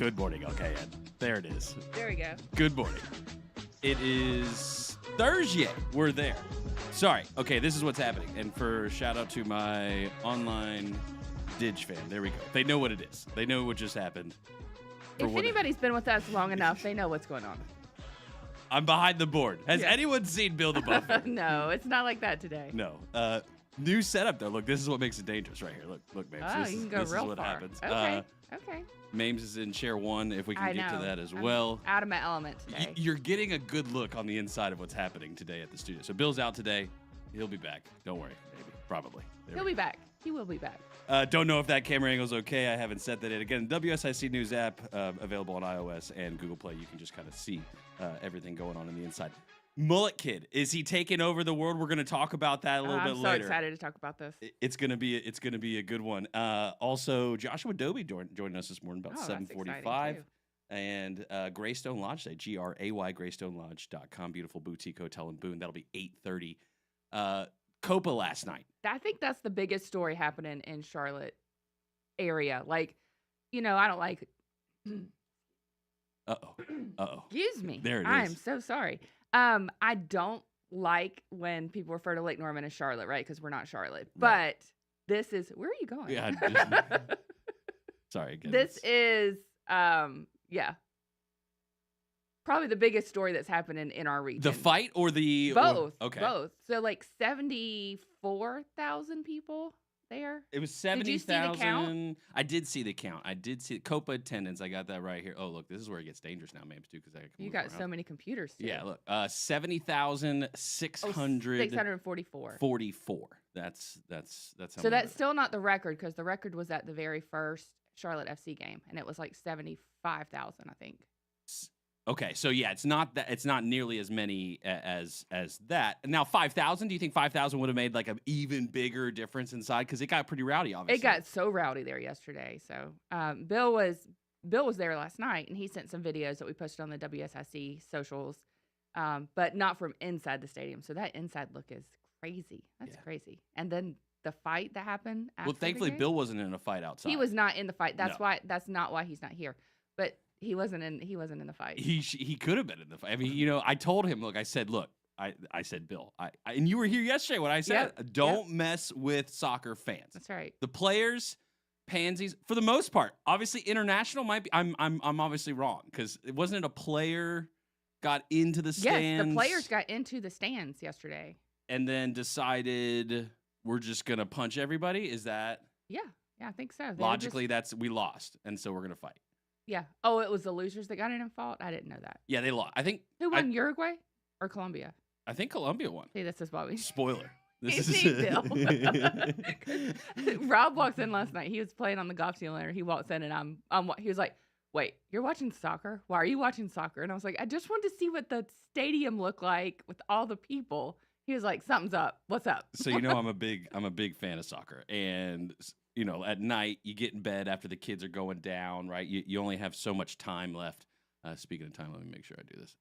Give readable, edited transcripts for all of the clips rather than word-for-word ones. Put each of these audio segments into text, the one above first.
Good morning, okay, Ed. There it is. There we go. Good morning. It is Thursday. We're there. Sorry. Okay, this is what's happening. And for shout out to my online Dig fan. There we go. They know what it is. They know what just happened. If anybody's been with us long enough, they know what's going on. I'm behind the board. Has anyone seen Bill the Buffer? No, it's not like that today. No. New setup though. Look, this is what makes it dangerous right here. Look, Mames. Oh, you can go real is what far. happens. Okay. Okay. Mames is in chair 1. If we can get to that as I'm well. Out of my element today. You're getting a good look on the inside of what's happening today at the studio. So Bill's out today. He'll be back. Don't worry. Maybe. Probably. He'll be back. He will be back. Don't know if that camera angle's okay. I haven't set that in. Again, WSIC News app available on iOS and Google Play. You can just kind of see everything going on the inside. Mullet Kid, is he taking over the world? We're going to talk about that a little bit later. I'm so excited to talk about this. It's going to be a good one. Also, Joshua Dobie joining us this morning about 7:45, and Greystone Lodge Day, GRAY GreysstoneLodge.com, beautiful boutique hotel in Boone. That'll be 8:30. Copa last night. I think that's the biggest story happening in Charlotte area. Like, I don't like. Uh-oh. Excuse me. There it is. I'm so sorry. I don't like when people refer to Lake Norman as Charlotte, right? Because we're not Charlotte. Right. But this is, where are you going? Yeah. Sorry again. This is, probably the biggest story that's happening in our region. The fight or the both? Okay. Both. So like 74,000 people there. It was 70,000. Did you see the count? I did see the count. I did see Copa attendance. I got that right here. Oh, look, this is where it gets dangerous now, Mames, too, because you got so many computers, too. Yeah, look, 70,644. 644. That's how. So that's still not the record, because the record was at the very first Charlotte FC game, and it was like 75,000, I think. Okay, so yeah, it's not nearly as many as that. Now 5,000. Do you think 5,000 would have made like an even bigger difference inside? Because it got pretty rowdy, obviously. It got so rowdy there yesterday. So Bill was there last night, and he sent some videos that we posted on the WSIC socials, but not from inside the stadium. So that inside look is crazy. That's crazy. And then the fight that happened. After thankfully, Bill wasn't in a fight outside. He was not in the fight. That's not why he's not here. But he wasn't in the fight. He could have been in the fight. I mean, I told him, look, I said, Bill, and you were here yesterday when I said, don't mess with soccer fans. That's right. The players, pansies, for the most part. Obviously, international might be. I'm obviously wrong, because it wasn't a player got into the stands. Yes, the players got into the stands yesterday, and then decided we're just gonna punch everybody. Is that? Yeah, I think so. Logically, we lost, and so we're gonna fight. Yeah. Oh, it was the losers that got in and fought? I didn't know that. Yeah, they lost. I think. Who won, Uruguay or Colombia? I think Colombia won. See, this is why we... Spoiler. This is Bill. Rob walks in last night. He was playing on the golf simulator. He walks in and he was like, wait, you're watching soccer? Why are you watching soccer? And I was like, I just wanted to see what the stadium looked like with all the people. He was like, something's up. What's up? So I'm a big fan of soccer, and at night you get in bed after the kids are going down, right? You only have so much time left. Speaking of time, let me make sure I do this.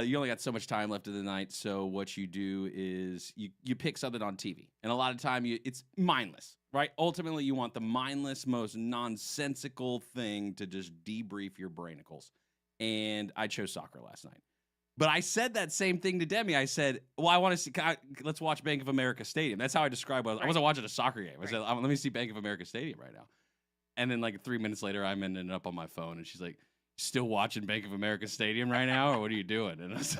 You only got so much time left of the night, so what you do is you pick something on TV, and a lot of time it's mindless, right? Ultimately, you want the mindless, most nonsensical thing to just debrief your brainicles, and I chose soccer last night. But I said that same thing to Demi. I said, well, I want to see, let's watch Bank of America Stadium. That's how I described it. I wasn't watching a soccer game. I said, let me see Bank of America Stadium right now. And then like 3 minutes later, I'm ending up on my phone, and she's like, still watching Bank of America Stadium right now, or what are you doing? And I was,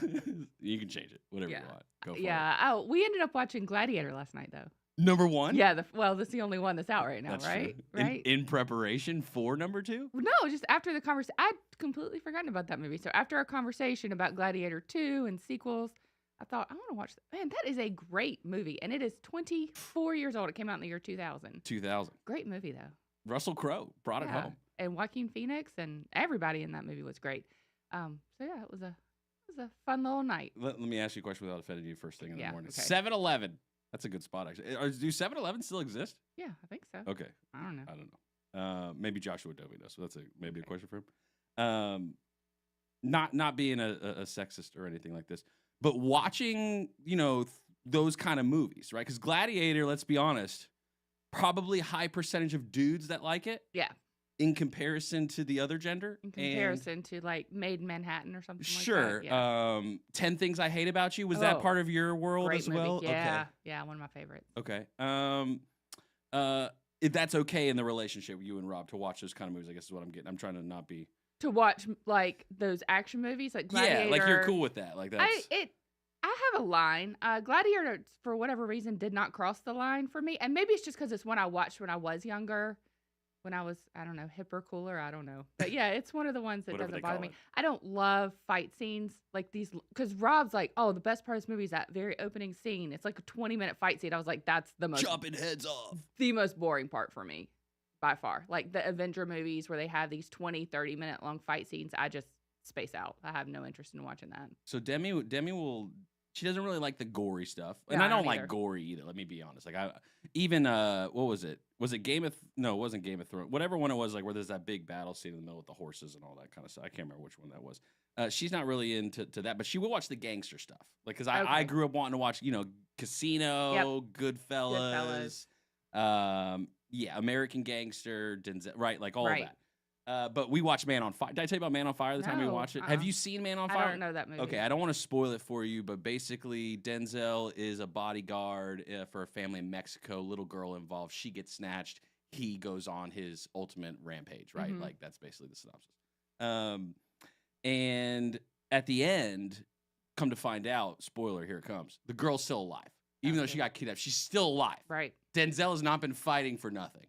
you can change it, whatever you want. Go for it. Oh, we ended up watching Gladiator last night, though. Number 1? Yeah, that's the only one that's out right now, that's right? True. Right. In preparation for number 2? No, just after the conversation. I'd completely forgotten about that movie. So after our conversation about Gladiator 2 and sequels, I thought, I want to watch that. Man, that is a great movie. And it is 24 years old. It came out in the year 2000. 2000. Great movie, though. Russell Crowe brought it home. And Joaquin Phoenix and everybody in that movie was great. So yeah, it was a fun little night. Let me ask you a question without offending you first thing in the morning. Okay. 7-Eleven. That's a good spot, actually. Do 7-Eleven still exist? Yeah, I think so. Okay. I don't know. Maybe Joshua Dobie does. So that's maybe a question for him. Not being a sexist or anything like this, but watching, those kind of movies, right? Because Gladiator, let's be honest, probably high percentage of dudes that like it. Yeah. in comparison to the other gender. In comparison to like Made in Manhattan or something Sure. like that. Yeah. 10 Things I Hate About You. Was that part of your world Great as movie. well? Yeah. Okay. Yeah, one of my favorites. Okay. If that's okay in the relationship with you and Rob to watch those kind of movies, I guess is what I'm getting. I'm trying to not be. To watch like those action movies like Gladiator. Yeah, like you're cool with that. Like that's. I have a line. Gladiator, for whatever reason, did not cross the line for me. And maybe it's just because it's one I watched when I was younger. When I was, I don't know, hipper, cooler, I don't know. But yeah, it's one of the ones that doesn't bother me. I don't love fight scenes like these, because Rob's like, oh, the best part of this movie is that very opening scene. It's like a 20-minute fight scene. I was like, that's the most. Chopping heads off. The most boring part for me, by far. Like the Avenger movies where they have these 20, 30-minute long fight scenes, I just space out. I have no interest in watching that. So Demi will. She doesn't really like the gory stuff, and Yeah, I don't either. like gory either. Let me be honest. Like what was it? Was it No, it wasn't Game of Thrones. Whatever one it was, like where there's that big battle scene in the middle with the horses and all that kind of stuff. I can't remember which one that was. She's not really into that, but she will watch the gangster stuff. Like because I grew up wanting to watch, Casino, Goodfellas, American Gangster, Denzel, right? Like all of that. But we watched Man on Fire. Did I tell you about Man on Fire the time we watched it? Have you seen Man on Fire? I don't know that movie. Okay, I don't want to spoil it for you, but basically Denzel is a bodyguard for a family in Mexico. Little girl involved. She gets snatched. He goes on his ultimate rampage, right? Mm-hmm. Like that's basically the synopsis. And at the end, come to find out, spoiler, here it comes. The girl's still alive. Even though she got kidnapped, she's still alive. Right. Denzel has not been fighting for nothing.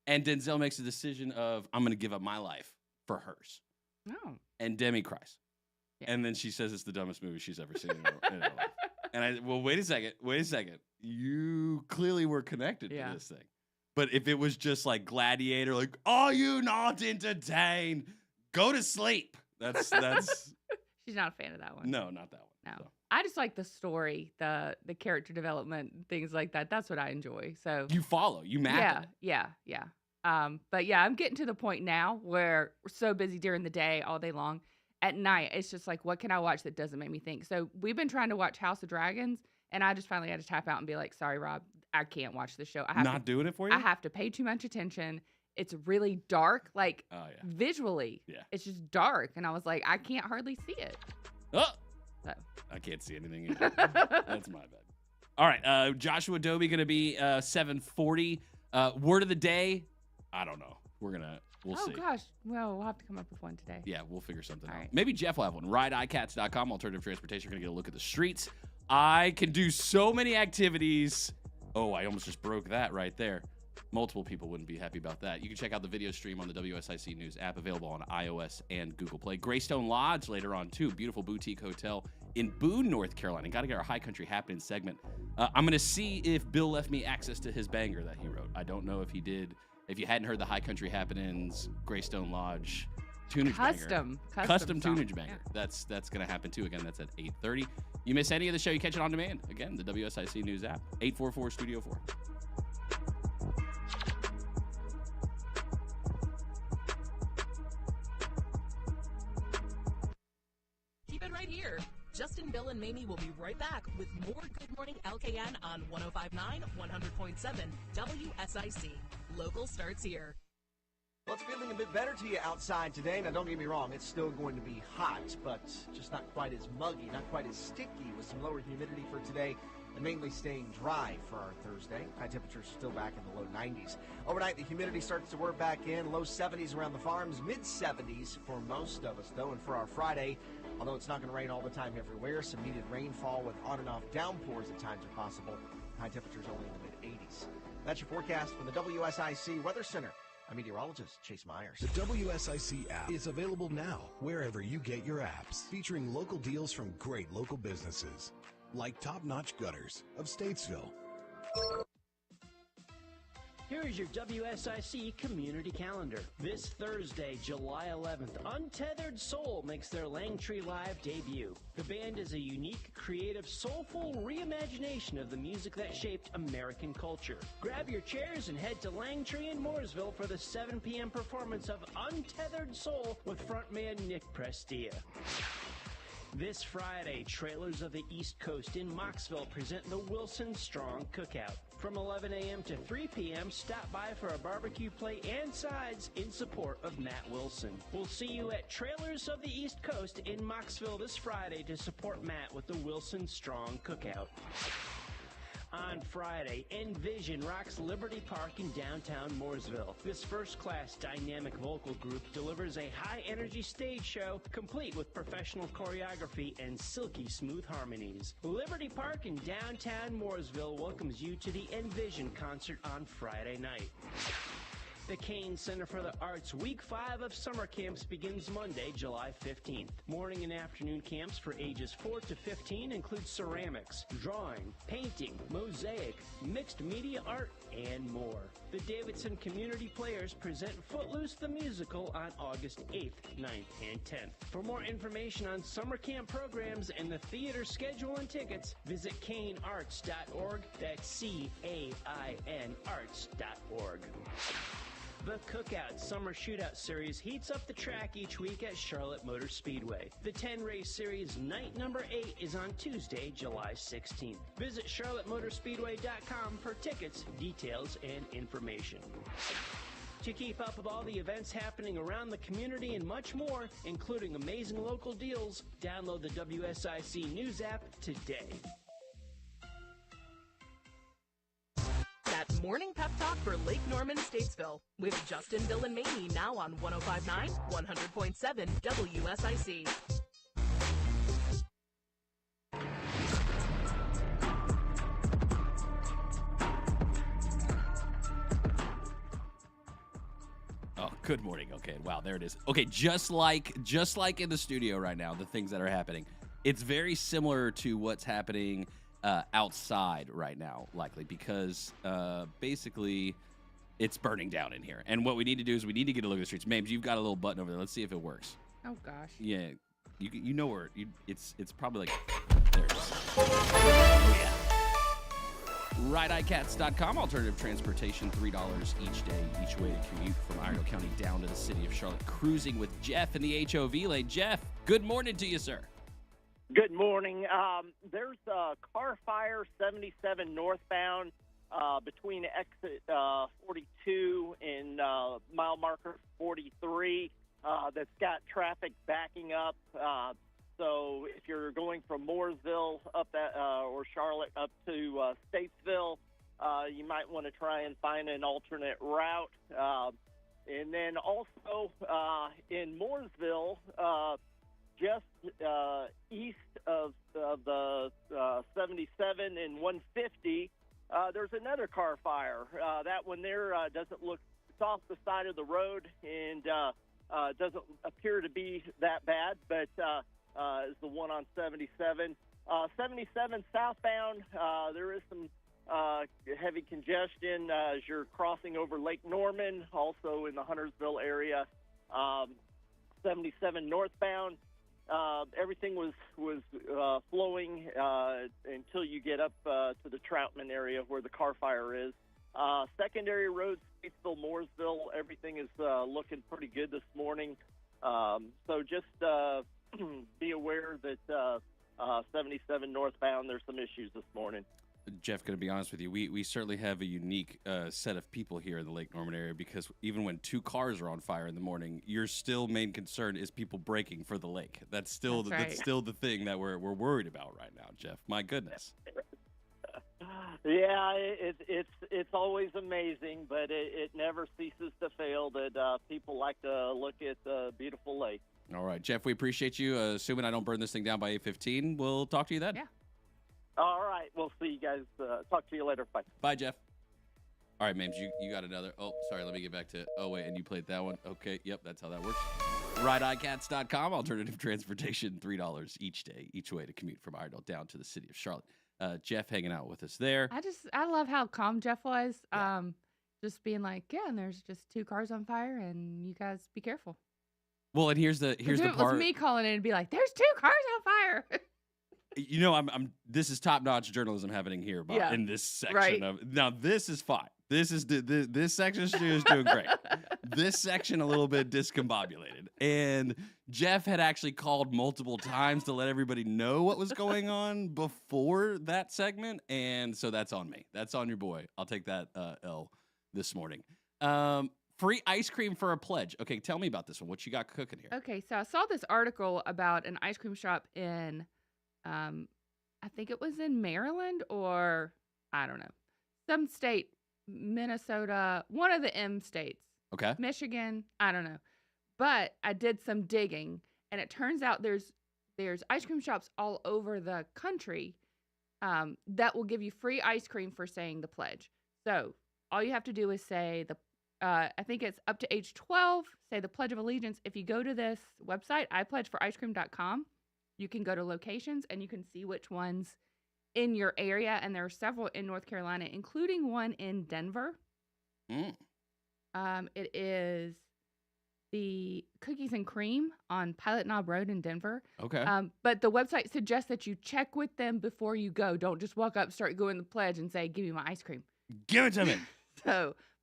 And Denzel makes a decision of, I'm going to give up my life for hers. Oh. And Demi cries. Yeah. And then she says it's the dumbest movie she's ever seen in her life. And wait a second. You clearly were connected to this thing. But if it was just like Gladiator, like, are you not entertained? Go to sleep. That's. She's not a fan of that one. No, not that one. No. So. I just like the story, the character development, things like that. That's what I enjoy. So you follow, you map it. Yeah. But yeah, I'm getting to the point now where we're so busy during the day, all day long. At night, it's just like, what can I watch that doesn't make me think? So we've been trying to watch House of Dragons, and I just finally had to tap out and be like, sorry, Rob, I can't watch this show. Not doing it for you? I have to pay too much attention. It's really dark, like visually. Yeah. It's just dark. And I was like, I can't hardly see it. Oh! So. I can't see anything either. That's my bad. All right, Joshua Adobe going to be 7:40. Word of the day, I don't know. We'll see. Oh, gosh. Well, we'll have to come up with one today. Yeah, we'll figure something out. Right. Maybe Jeff will have one. RideICats.com, alternative transportation. We're going to get a look at the streets. I can do so many activities. Oh, I almost just broke that right there. Multiple people wouldn't be happy about that. You can check out the video stream on the WSIC News app, available on iOS and Google Play. Greystone Lodge later on, too. Beautiful boutique hotel in Boone, North Carolina. Got to get our High Country Happening segment. I'm going to see if Bill left me access to his banger that he wrote. I don't know if he did. If you hadn't heard the High Country Happenings, Greystone Lodge tunage banger. Custom tunage banger. Yeah. That's going to happen, too. Again, that's at 8:30. You miss any of the show, you catch it on demand. Again, the WSIC News app, 844-STUDIO-4. Right here. Justin, Bill, and Mamie will be right back with more Good Morning LKN on 105.9, 100.7 WSIC. Local starts here. Well, it's feeling a bit better to you outside today. Now, don't get me wrong, it's still going to be hot, but just not quite as muggy, not quite as sticky with some lower humidity for today, and mainly staying dry for our Thursday. High temperatures still back in the low 90s. Overnight, the humidity starts to work back in. Low 70s around the farms, mid 70s for most of us, though. And for our Friday, although it's not going to rain all the time everywhere, some needed rainfall with on and off downpours at times are possible. High temperatures only in the mid 80s. That's your forecast from the WSIC Weather Center. I'm meteorologist Chase Myers. The WSIC app is available now wherever you get your apps, featuring local deals from great local businesses, like Top Notch Gutters of Statesville. Here is your WSIC community calendar. This Thursday, July 11th, Untethered Soul makes their Langtree Live debut. The band is a unique, creative, soulful reimagination of the music that shaped American culture. Grab your chairs and head to Langtree in Mooresville for the 7 p.m. performance of Untethered Soul with frontman Nick Prestia. This Friday, Trailers of the East Coast in Mocksville present the Wilson Strong Cookout. From 11 a.m. to 3 p.m., stop by for a barbecue plate and sides in support of Matt Wilson. We'll see you at Trailers of the East Coast in Mocksville this Friday to support Matt with the Wilson Strong Cookout. On Friday, Envision rocks Liberty Park in downtown Mooresville. This first-class dynamic vocal group delivers a high-energy stage show complete with professional choreography and silky smooth harmonies. Liberty Park in downtown Mooresville welcomes you to the Envision concert on Friday night. The Kane Center for the Arts Week 5 of summer camps begins Monday, July 15th. Morning and afternoon camps for ages 4 to 15 include ceramics, drawing, painting, mosaic, mixed media art, and more. The Davidson Community Players present Footloose the Musical on August 8th, 9th, and 10th. For more information on summer camp programs and the theater schedule and tickets, visit canearts.org. That's CAIN arts.org. The Cookout Summer Shootout Series heats up the track each week at Charlotte Motor Speedway. The 10-race series night number 8 is on Tuesday, July 16th. Visit charlottemotorspeedway.com for tickets, details, and information. To keep up with all the events happening around the community and much more, including amazing local deals, download the WSIC News app today. That morning pep talk for Lake Norman, Statesville, with Justin, Bill, and Mamie now on 105.9, 100.7 WSIC. Oh, good morning. Okay, wow, there it is. Okay, just like in the studio right now, the things that are happening, it's very similar to what's happening outside right now, likely, because basically it's burning down in here. And what we need to do is we need to get a look at the streets. Mames, you've got a little button over there. Let's see if it works. Oh, gosh. Yeah, you know where it's probably like there it is. Oh, yeah. RideICats.com, alternative transportation, $3 each day, each way to commute from Iredell County down to the city of Charlotte. Cruising with Jeff in the HOV lane. Jeff, good morning to you, sir. Good morning. There's a car fire 77 northbound between exit 42 and mile marker 43 that's got traffic backing up. So if you're going from Mooresville up or Charlotte up to Statesville, you might want to try and find an alternate route. And then also in Mooresville, just east of the 77 and 150, there's another car fire. That one there doesn't look, it's off the side of the road and doesn't appear to be that bad, but is the one on 77. 77 southbound, there is some heavy congestion as you're crossing over Lake Norman, also in the Huntersville area. 77 northbound, everything was flowing until you get up to the Troutman area where the car fire is. Secondary roads, Statesville, Mooresville, everything is looking pretty good this morning. So just be aware that 77 northbound, there's some issues this morning. Jeff, going to be honest with you, we certainly have a unique set of people here in the Lake Norman area, because even when two cars are on fire in the morning, your still main concern is people braking for the lake. That's still that's still the thing that we're worried about right now, Jeff. My goodness. Yeah, it's always amazing, but it never ceases to fail that people like to look at the beautiful lake. All right, Jeff, we appreciate you. Assuming I don't burn this thing down by 8:15, we'll talk to you then. Yeah. All right. We'll see you guys. Talk to you later. Bye. Bye, Jeff. All right, Mames, you got another. Oh, sorry. Let me get back to. Oh, wait. And you played that one. Okay. Yep. That's how that works. RideICats.com. Alternative transportation, $3 each day, each way to commute from Iredell down to the city of Charlotte. Jeff hanging out with us there. I love how calm Jeff was. Just being like, yeah, and there's just two cars on fire, and you guys be careful. Well, and here's the If it part. was me calling in and be like, there's two cars on fire. This is top-notch journalism happening here in this section right. of. Now this is fine. This section of Stu is doing great. This section a little bit discombobulated, and Jeff had actually called multiple times to let everybody know what was going on before that segment, and so that's on me. That's on your boy. I'll take that L this morning. Free ice cream for a pledge. Okay, tell me about this one. What you got cooking here? Okay, so I saw this article about an ice cream shop in, I think it was in Maryland or I don't know, some state, Minnesota, one of the M states. Okay. Michigan, I don't know. But I did some digging, and it turns out there's ice cream shops all over the country that will give you free ice cream for saying the pledge. So all you have to do is say I think it's up to age 12, say the Pledge of Allegiance. If you go to this website, ipledgeforicecream.com, you can go to locations and you can see which ones in your area. And there are several in North Carolina, including one in Denver. It is the Cookies and Cream on Pilot Knob Road in Denver. Okay. But the website suggests that you check with them before you go. Don't just walk up, start going the pledge and say, give me my ice cream. Give it to me.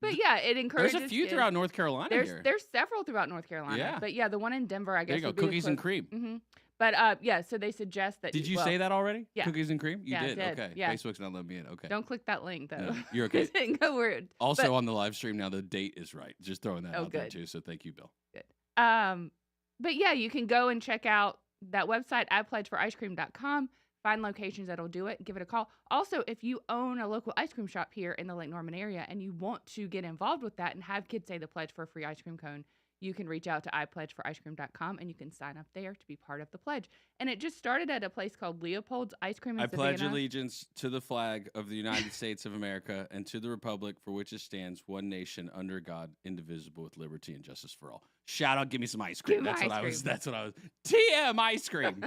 But yeah, it encourages. There's a few kids. throughout North Carolina here. There's several throughout North Carolina. Yeah. But yeah, the one in Denver, I guess. There you go. Cookies and cream. Mm-hmm. But yeah, so they suggest that. Did you say that already? Yeah. Cookies and cream? You Yeah, I did? did. Okay. Yeah. Facebook's not letting me in. Okay. Don't click that link though. No, you're okay. It didn't go weird. Also on the live stream now, the date is right. Just throwing that out there good. too. So thank you, Bill. Good. But yeah, you can go and check out that website, ipledgeforicecream.com. Find locations that'll do it. Give it a call. Also, if you own a local ice cream shop here in the Lake Norman area and you want to get involved with that and have kids say the pledge for a free ice cream cone, you can reach out to ipledgeforicecream.com and you can sign up there to be part of the pledge. And it just started at a place called Leopold's Ice Cream in I Savannah. pledge allegiance to the flag of the United States of America and to the republic for which it stands, one nation under God, indivisible, with liberty and justice for all. Shout out, give me some ice cream. Give me ice cream. That's what I was. TM ice cream.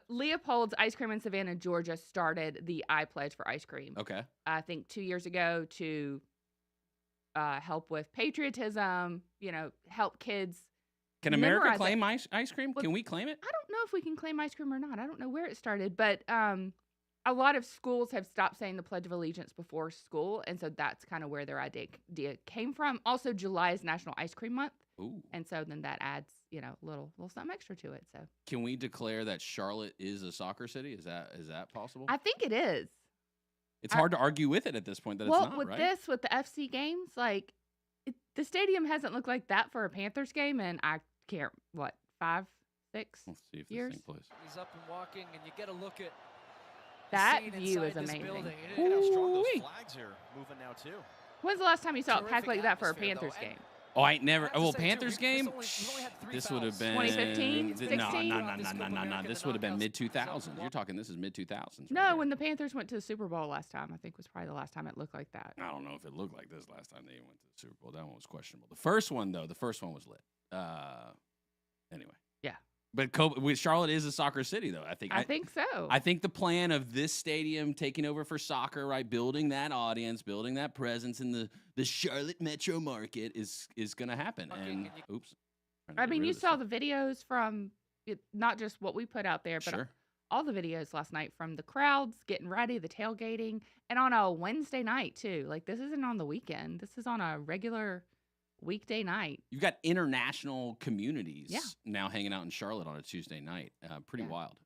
Leopold's Ice Cream in Savannah, Georgia started the I Pledge for Ice Cream. Okay. I think 2 years ago to help with patriotism, help kids. Can America memorize claim ice cream? Well, Can we claim it? I don't know if we can claim ice cream or not. I don't know where it started, but a lot of schools have stopped saying the Pledge of Allegiance before school, and so that's kind of where their idea came from. Also, July is National Ice Cream Month. Ooh. And so then that adds, a little something extra to it. So Can we declare that Charlotte is a soccer city? Is that possible? I think it is. It's hard to argue with it at this point that it's not, with right? with the FC games, the stadium hasn't looked like that for a Panthers game, and I can't, 5, 6 Let's see if years? this thing plays. He's up and walking, and you get a look at That the scene view is inside this amazing. building. Look at how strong those flags are moving now too. When's the last time you saw it packed Terrific like that for a atmosphere, though, Panthers and game? Oh, I ain't never. I have to Well, say, too, Panthers we've game. only had 3 This would have fouls. been 2015, No. 16? This would have been mid 2000s. You're talking. This is mid 2000s. No, when the Panthers went to the Super Bowl last time, I think was probably the last time it looked like that. I don't know if it looked like this last time they went to the Super Bowl. That one was questionable. The first one was lit. Anyway. Yeah. But Charlotte is a soccer city, though. I think so. I think the plan of this stadium taking over for soccer, right, building that audience, building that presence in the Charlotte metro market is going to happen. Okay, and can oops. I mean, you saw the videos from not just what we put out there, but Sure. all the videos last night from the crowds getting ready, the tailgating, and on a Wednesday night too. This isn't on the weekend. This is on a regular weekday night. You've got international communities Yeah. now hanging out in Charlotte on a Tuesday night. Pretty Yeah. wild.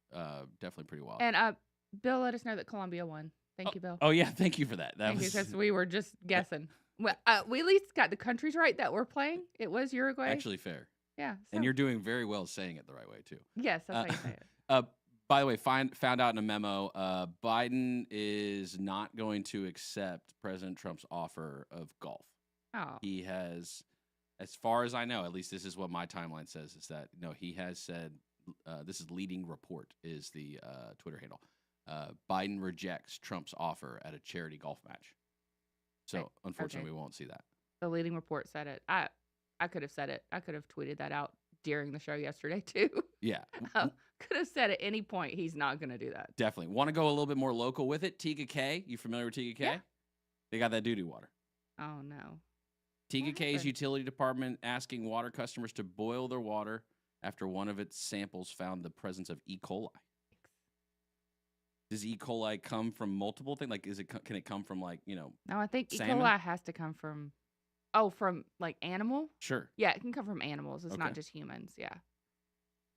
Definitely pretty wild. And Bill let us know that Columbia won. Thank you, Bill. Oh yeah, thank you for that. Thank you, because we were just guessing. Well, we at least got the countries right that we're playing. It was Uruguay. actually fair. Yeah. And you're doing very well saying it the right way too. Yes, that's how you say it. By the way, found out in a memo, Biden is not going to accept President Trump's offer of golf. Oh. He has, as far as I know, at least this is what my timeline says, is that no, he has said, this is Leading Report is the Twitter handle. Biden rejects Trump's offer at a charity golf match. So Right. unfortunately, Okay. we won't see that. The Leading Report said it. I could have said it. I could have tweeted that out during the show yesterday too. Yeah, Could have said at any point he's not going to do that. definitely. Want to go a little bit more local with it? Tiga K, you familiar with Tiga K? Yeah. They got that doo-doo water. Oh no. Tiga What K's happened? utility department asking water customers to boil their water after one of its samples found the presence of E. coli. Does E. coli come from multiple things? Like, can it come from like No, I think E. salmon? coli has to come from from like animal. Sure. Yeah, it can come from animals. It's Okay. not just humans. Yeah.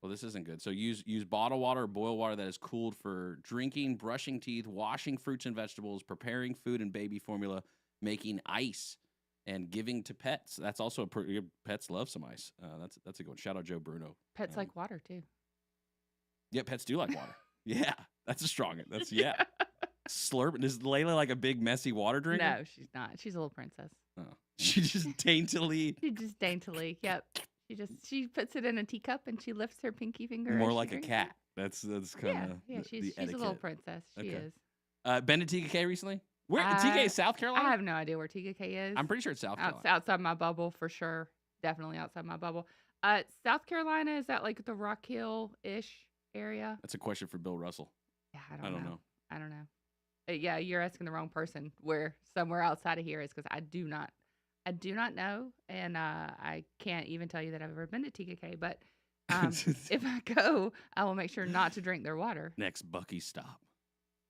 Well, this isn't good. So use bottled water or boiled water that is cooled for drinking, brushing teeth, washing fruits and vegetables, preparing food and baby formula, making ice, and giving to pets. That's also your pets love some ice. That's a good one. Shout out Joe Bruno. Pets like water too. Yeah, pets do like water. Yeah, that's a strong. That's yeah. Slurp. Is Layla like a big messy water drinker? No, she's not. She's a little princess. Oh. She just daintily. She just daintily. Yep. She puts it in a teacup and she lifts her pinky finger. More as she like a drinks cat. it. That's kind of Yeah. She's a little etiquette. princess. She Okay. is. Been to TKK recently? Where TKK, South Carolina? I have no idea where TKK is. I'm pretty sure it's South Carolina. Outside my bubble for sure. Definitely outside my bubble. South Carolina, is that like the Rock Hill-ish area? That's a question for Bill Russell. Yeah, I don't know. I don't know. Yeah, you're asking the wrong person where somewhere outside of here is, because I do not know, and I can't even tell you that I've ever been to TKK, but if I go, I will make sure not to drink their water. Next Bucky stop.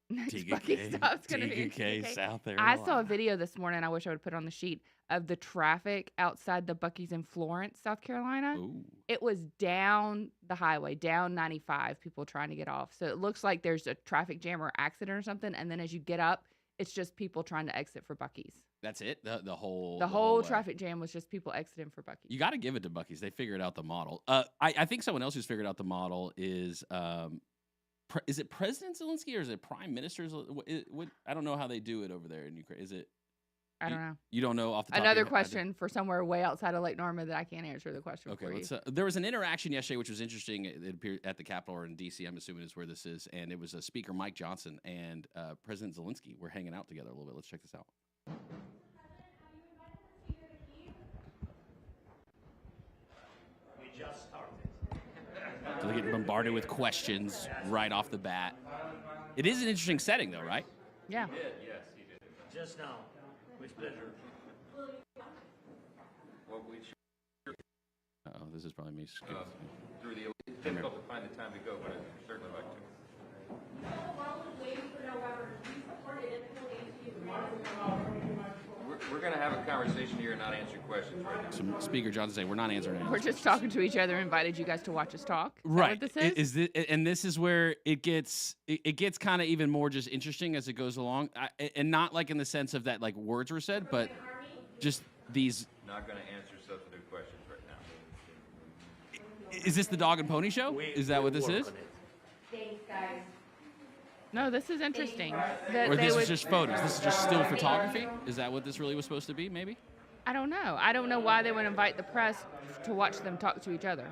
Next TKK, Bucky stop's going to be in TKK, TKK. South Carolina. I saw a video this morning, I wish I would put on the sheet, of the traffic outside the Buc-ee's in Florence, South Carolina. Ooh. It was down the highway, down 95, people trying to get off. So it looks like there's a traffic jam or accident or something, and then as you get up, it's just people trying to exit for Buc-ee's. That's it? The whole way. Traffic jam was just people exiting for Buc-ee's. You got to give it to Bucky's. They figured out the model. I think someone else who's figured out the model is is it President Zelensky or is it Prime Minister? I don't know how they do it over there in Ukraine. Is it? I don't know. You don't know off the top Another of your head? question for somewhere way outside of Lake Norman that I can't answer the question Okay, for you. there was an interaction yesterday which was interesting. It appeared at the Capitol or in D.C., I'm assuming is where this is, and it was Speaker Mike Johnson and President Zelensky were hanging out together a little bit. Let's check this out. We just started. So they're getting bombarded with questions right off the bat. It is an interesting setting, though, right? Yeah. He did, yes, he did. Just now. With pleasure. Well, we Uh-oh, this is probably me. through the it's difficult to find the time to go, but I'd certainly like to. We're going to have a conversation here and not answer questions right now. Some Speaker Johnson saying we're not answering any We're just talking to each other, invited you guys to watch us talk. Is that right. what this is? And this is where it gets kind of even more just interesting as it goes along, and not like in the sense of that like words were said, but just these. Not going to answer substantive questions right now. Is this the Dog and Pony Show? Is that what this is? Thanks, guys. No, this is interesting. Or this is just photos? This is just still photography? Is that what this really was supposed to be, maybe? I don't know. I don't know why they would invite the press to watch them talk to each other.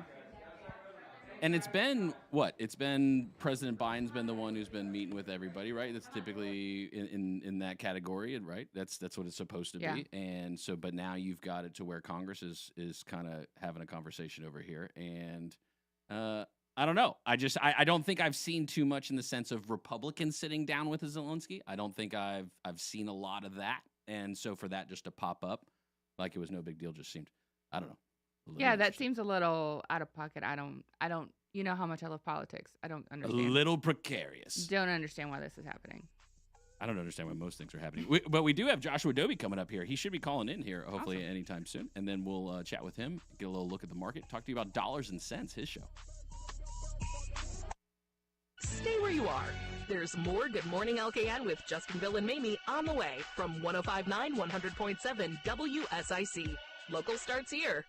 And it's been what? It's been President Biden's been the one who's been meeting with everybody, right? That's typically in that category, right? That's what it's supposed to be. And so, but now you've got it to where Congress is kind of having a conversation over here, and I don't know. I don't think I've seen too much in the sense of Republicans sitting down with Zelensky. I don't think I've seen a lot of that, and so for that just to pop up like it was no big deal just seemed, I don't know. Yeah, that seems a little out of pocket. I don't. You know how much I love politics. I don't understand. A little precarious. Don't understand why this is happening. I don't understand why most things are happening. But we do have Joshua Dobie coming up here. He should be calling in here, hopefully anytime soon. And then we'll chat with him, get a little look at the market, talk to you about dollars and cents, his show. Stay where you are. There's more Good Morning LKN with Justin, Bill, and Mamie on the way from 105.9, 100.7 WSIC. Local starts here.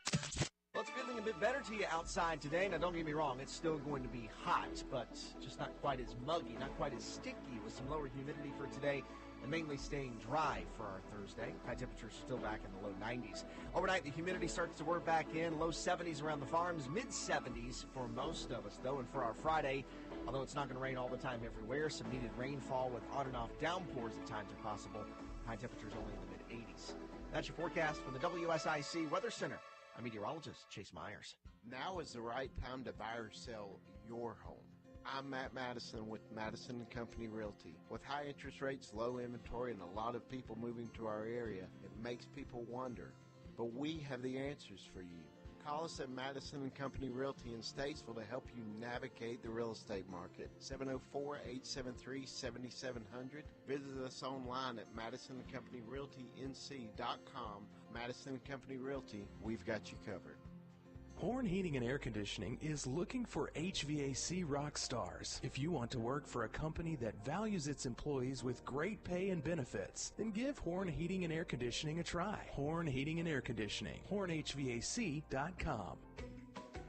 Well, it's feeling a bit better to you outside today. Now, don't get me wrong, it's still going to be hot, but just not quite as muggy, not quite as sticky with some lower humidity for today and mainly staying dry for our Thursday. High temperatures still back in the low 90s. Overnight, the humidity starts to work back in. Low 70s around the farms, mid 70s for most of us, though. And for our Friday, although it's not going to rain all the time everywhere, some needed rainfall with on and off downpours at times are possible. High temperatures only in the mid 80s. That's your forecast from the WSIC Weather Center. I'm meteorologist Chase Myers. Now is the right time to buy or sell your home. I'm Matt Madison with Madison & Company Realty. With high interest rates, low inventory, and a lot of people moving to our area, it makes people wonder. But we have the answers for you. Call us at Madison and Company Realty in Statesville to help you navigate the real estate market. 704-873-7700. Visit us online at MadisonandCompanyRealtyNC.com. Madison and Company Realty, we've got you covered. Horn Heating and Air Conditioning is looking for HVAC rock stars. If you want to work for a company that values its employees with great pay and benefits, then give Horn Heating and Air Conditioning a try. Horn Heating and Air Conditioning, hornhvac.com.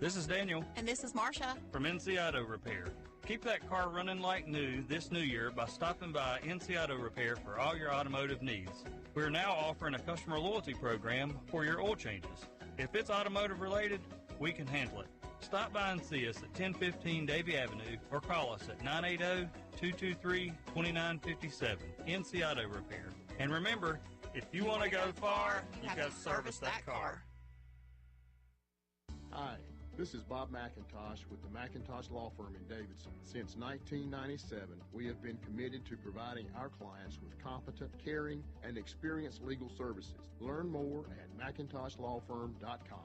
This is Daniel. And this is Marsha. From NC Auto Repair. Keep that car running like new this new year by stopping by NC Auto Repair for all your automotive needs. We're now offering a customer loyalty program for your oil changes. If it's automotive related, we can handle it. Stop by and see us at 1015 Davie Avenue or call us at 980-223-2957. NC Auto Repair. And remember, if you want to go far, you got to service that car. Hi, this is Bob McIntosh with the McIntosh Law Firm in Davidson. Since 1997, we have been committed to providing our clients with competent, caring, and experienced legal services. Learn more at McIntoshLawFirm.com.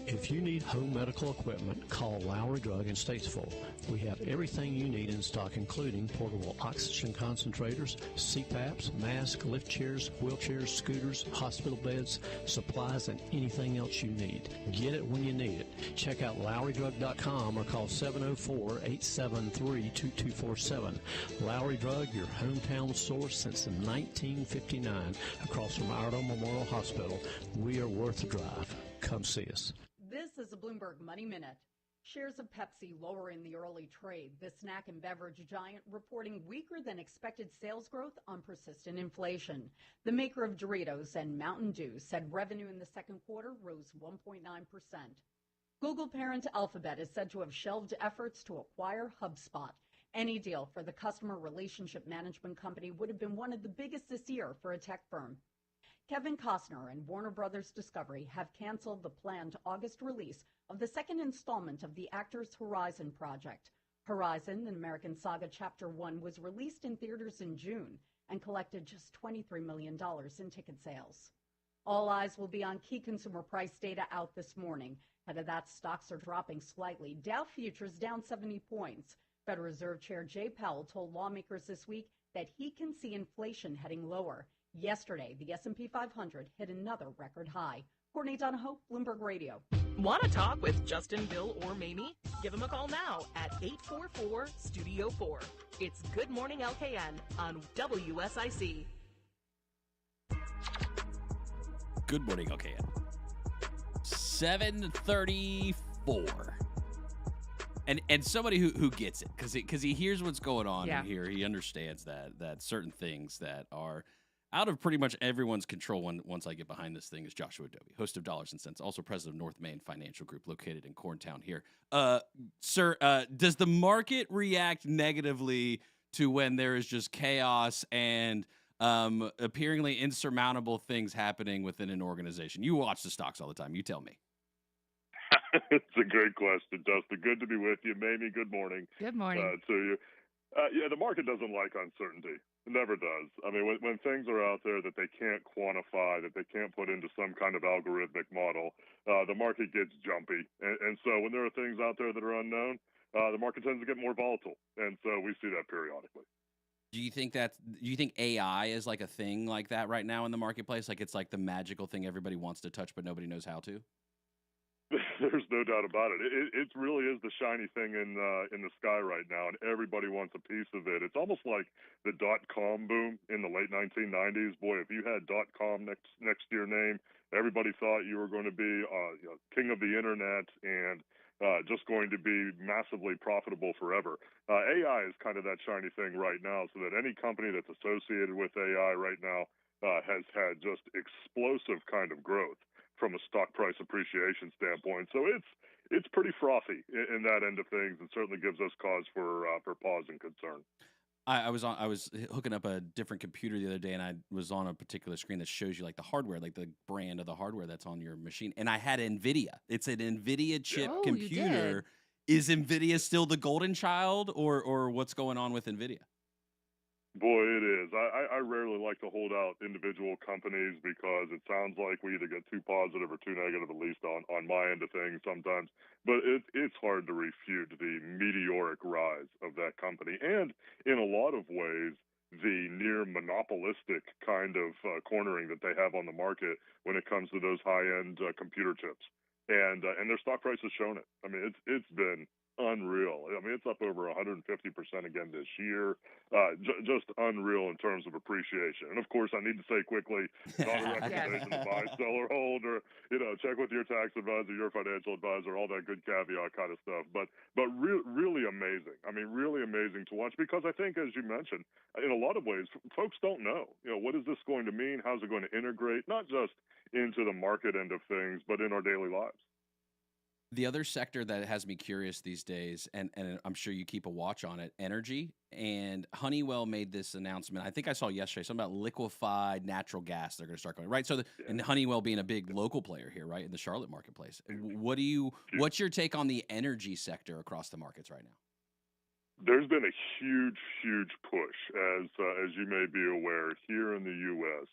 If you need home medical equipment, call Lowry Drug in Statesville. We have everything you need in stock, including portable oxygen concentrators, CPAPs, masks, lift chairs, wheelchairs, scooters, hospital beds, supplies, and anything else you need. Get it when you need it. Check out LowryDrug.com or call 704-873-2247. Lowry Drug, your hometown source since 1959, across from Iredell Memorial Hospital. We are worth the drive. Come see us. This is a Bloomberg Money Minute. Shares of Pepsi lower in the early trade. The snack and beverage giant reporting weaker than expected sales growth on persistent inflation. The maker of Doritos and Mountain Dew said revenue in the second quarter rose 1.9%. Google parent Alphabet is said to have shelved efforts to acquire HubSpot. Any deal for the customer relationship management company would have been one of the biggest this year for a tech firm. Kevin Costner and Warner Brothers Discovery have canceled the planned August release of the second installment of the Actors Horizon project. Horizon, an American Saga Chapter 1, was released in theaters in June and collected just $23 million in ticket sales. All eyes will be on key consumer price data out this morning. Ahead of that, stocks are dropping slightly. Dow futures down 70 points. Federal Reserve Chair Jay Powell told lawmakers this week that he can see inflation heading lower. Yesterday, the S&P 500 hit another record high. Courtney Donahoe, Bloomberg Radio. Want to talk with Justin, Bill, or Mamie? Give them a call now at 844-STUDIO-4. It's Good Morning LKN on WSIC. Good morning, LKN. 7:34. And somebody who gets it, because he hears what's going on in here. He understands that certain things that are out of pretty much everyone's control once I get behind this thing is Joshua Dobie, host of Dollars and Cents, also president of North Main Financial Group located in Corntown here. Sir, does the market react negatively to when there is just chaos and appearingly insurmountable things happening within an organization? You watch the stocks all the time. You tell me. It's a great question, Dustin. Good to be with you. Mamie, good morning. Good morning. To you. Yeah, the market doesn't like uncertainty. It never does. I mean, when things are out there that they can't quantify, that they can't put into some kind of algorithmic model, the market gets jumpy. And so when there are things out there that are unknown, the market tends to get more volatile. And so we see that periodically. Do you think AI is like a thing like that right now in the marketplace? Like it's like the magical thing everybody wants to touch, but nobody knows how to? There's no doubt about it. It really is the shiny thing in the sky right now, and everybody wants a piece of it. It's almost like the .com boom in the late 1990s. Boy, if you had .com next to your name, everybody thought you were going to be king of the internet and just going to be massively profitable forever. AI is kind of that shiny thing right now, so that any company that's associated with AI right now has had just explosive kind of growth from a stock price appreciation standpoint. So it's pretty frothy in that end of things, and certainly gives us cause for pause and concern. I was hooking up a different computer the other day, and I was on a particular screen that shows you like the hardware, like the brand of the hardware that's on your machine, and I had NVIDIA. It's an NVIDIA chip computer. Is NVIDIA still the golden child, or what's going on with NVIDIA? Boy, it is. I rarely like to hold out individual companies because it sounds like we either get too positive or too negative, at least on my end of things sometimes. But it's hard to refute the meteoric rise of that company. And in a lot of ways, the near monopolistic kind of cornering that they have on the market when it comes to those high-end computer chips. And their stock price has shown it. I mean, it's been unreal. I mean, it's up over 150% again this year. Just unreal in terms of appreciation. And of course, I need to say quickly, not a recommendation to buy, sell, or hold, or check with your tax advisor, your financial advisor, all that good caveat kind of stuff. But really amazing. I mean, really amazing to watch because I think, as you mentioned, in a lot of ways, folks don't know. What is this going to mean? How's it going to integrate? Not just into the market end of things, but in our daily lives. The other sector that has me curious these days, and I'm sure you keep a watch on it, energy. And Honeywell made this announcement. I think I saw yesterday something about liquefied natural gas. They're going to start going right. So, and Honeywell being a big local player here, right in the Charlotte marketplace. What's your take on the energy sector across the markets right now? There's been a huge push, as you may be aware, here in the U.S.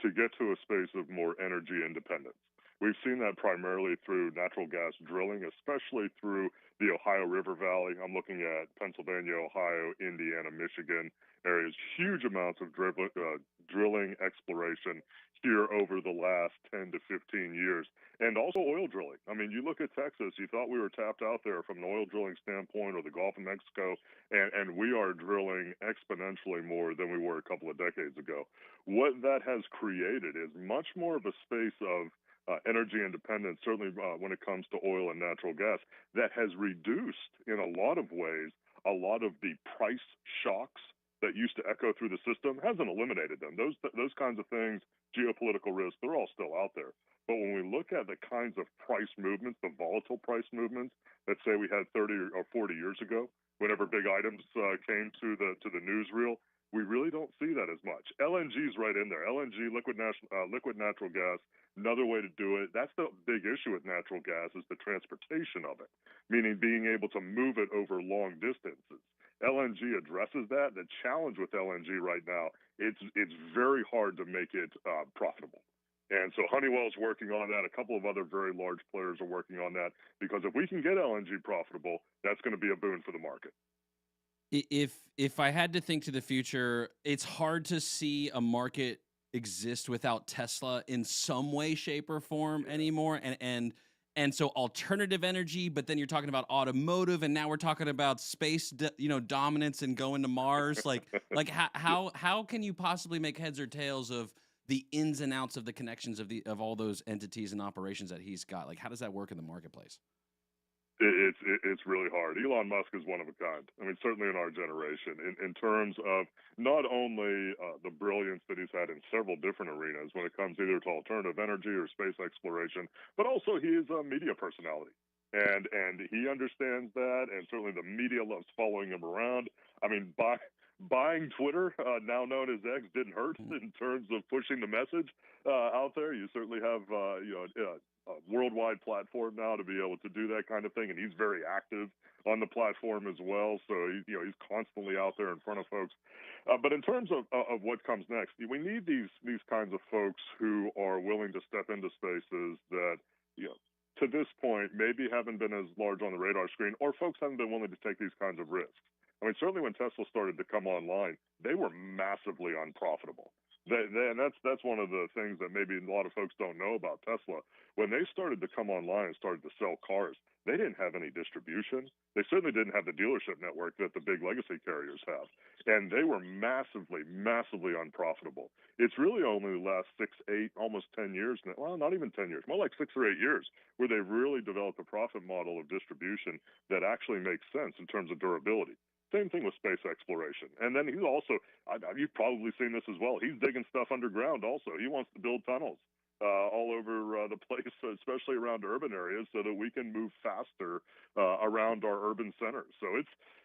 to get to a space of more energy independence. We've seen that primarily through natural gas drilling, especially through the Ohio River Valley. I'm looking at Pennsylvania, Ohio, Indiana, Michigan areas. Huge amounts of drilling exploration here over the last 10 to 15 years. And also oil drilling. I mean, you look at Texas, you thought we were tapped out there from an oil drilling standpoint, or the Gulf of Mexico, and we are drilling exponentially more than we were a couple of decades ago. What that has created is much more of a space of energy independence, certainly when it comes to oil and natural gas, that has reduced, in a lot of ways, a lot of the price shocks that used to echo through the system. Hasn't eliminated them. Those kinds of things, geopolitical risks, they're all still out there. But when we look at the kinds of price movements, the volatile price movements that say we had 30 or 40 years ago, whenever big items came to the newsreel, we really don't see that as much. LNG's right in there. LNG, liquid natural gas, another way to do it. That's the big issue with natural gas, is the transportation of it, meaning being able to move it over long distances. LNG addresses that. The challenge with LNG right now, it's very hard to make it profitable. And so Honeywell's working on that. A couple of other very large players are working on that, because if we can get LNG profitable, that's going to be a boon for the market. If I had to think to the future, it's hard to see a market exist without Tesla in some way, shape, or form anymore. And so alternative energy, but then you're talking about automotive, and now we're talking about space, dominance and going to Mars. Like how can you possibly make heads or tails of the ins and outs of the connections of all those entities and operations that he's got? Like, how does that work in the marketplace? It's really hard. Elon Musk is one of a kind. I mean, certainly in our generation, in terms of not only the brilliance that he's had in several different arenas when it comes either to alternative energy or space exploration, but also he is a media personality. And he understands that, and certainly the media loves following him around. I mean, buying Twitter, now known as X, didn't hurt in terms of pushing the message out there. You certainly have a worldwide platform now to be able to do that kind of thing, and he's very active on the platform as well. So he's constantly out there in front of folks. But in terms of what comes next, we need these kinds of folks who are willing to step into spaces that to this point maybe haven't been as large on the radar screen, or folks haven't been willing to take these kinds of risks. I mean, certainly when Tesla started to come online, they were massively unprofitable. And that's one of the things that maybe a lot of folks don't know about Tesla. When they started to come online and started to sell cars, they didn't have any distribution. They certainly didn't have the dealership network that the big legacy carriers have. And they were massively unprofitable. It's really only the last 6, 8, almost 10 years, well, not even 10 years, more like 6 or 8 years, where they really developed a profit model of distribution that actually makes sense in terms of durability. Same thing with space exploration. And then he's also, you've probably seen this as well, he's digging stuff underground also. He wants to build tunnels all over the place, especially around urban areas, so that we can move faster around our urban centers. So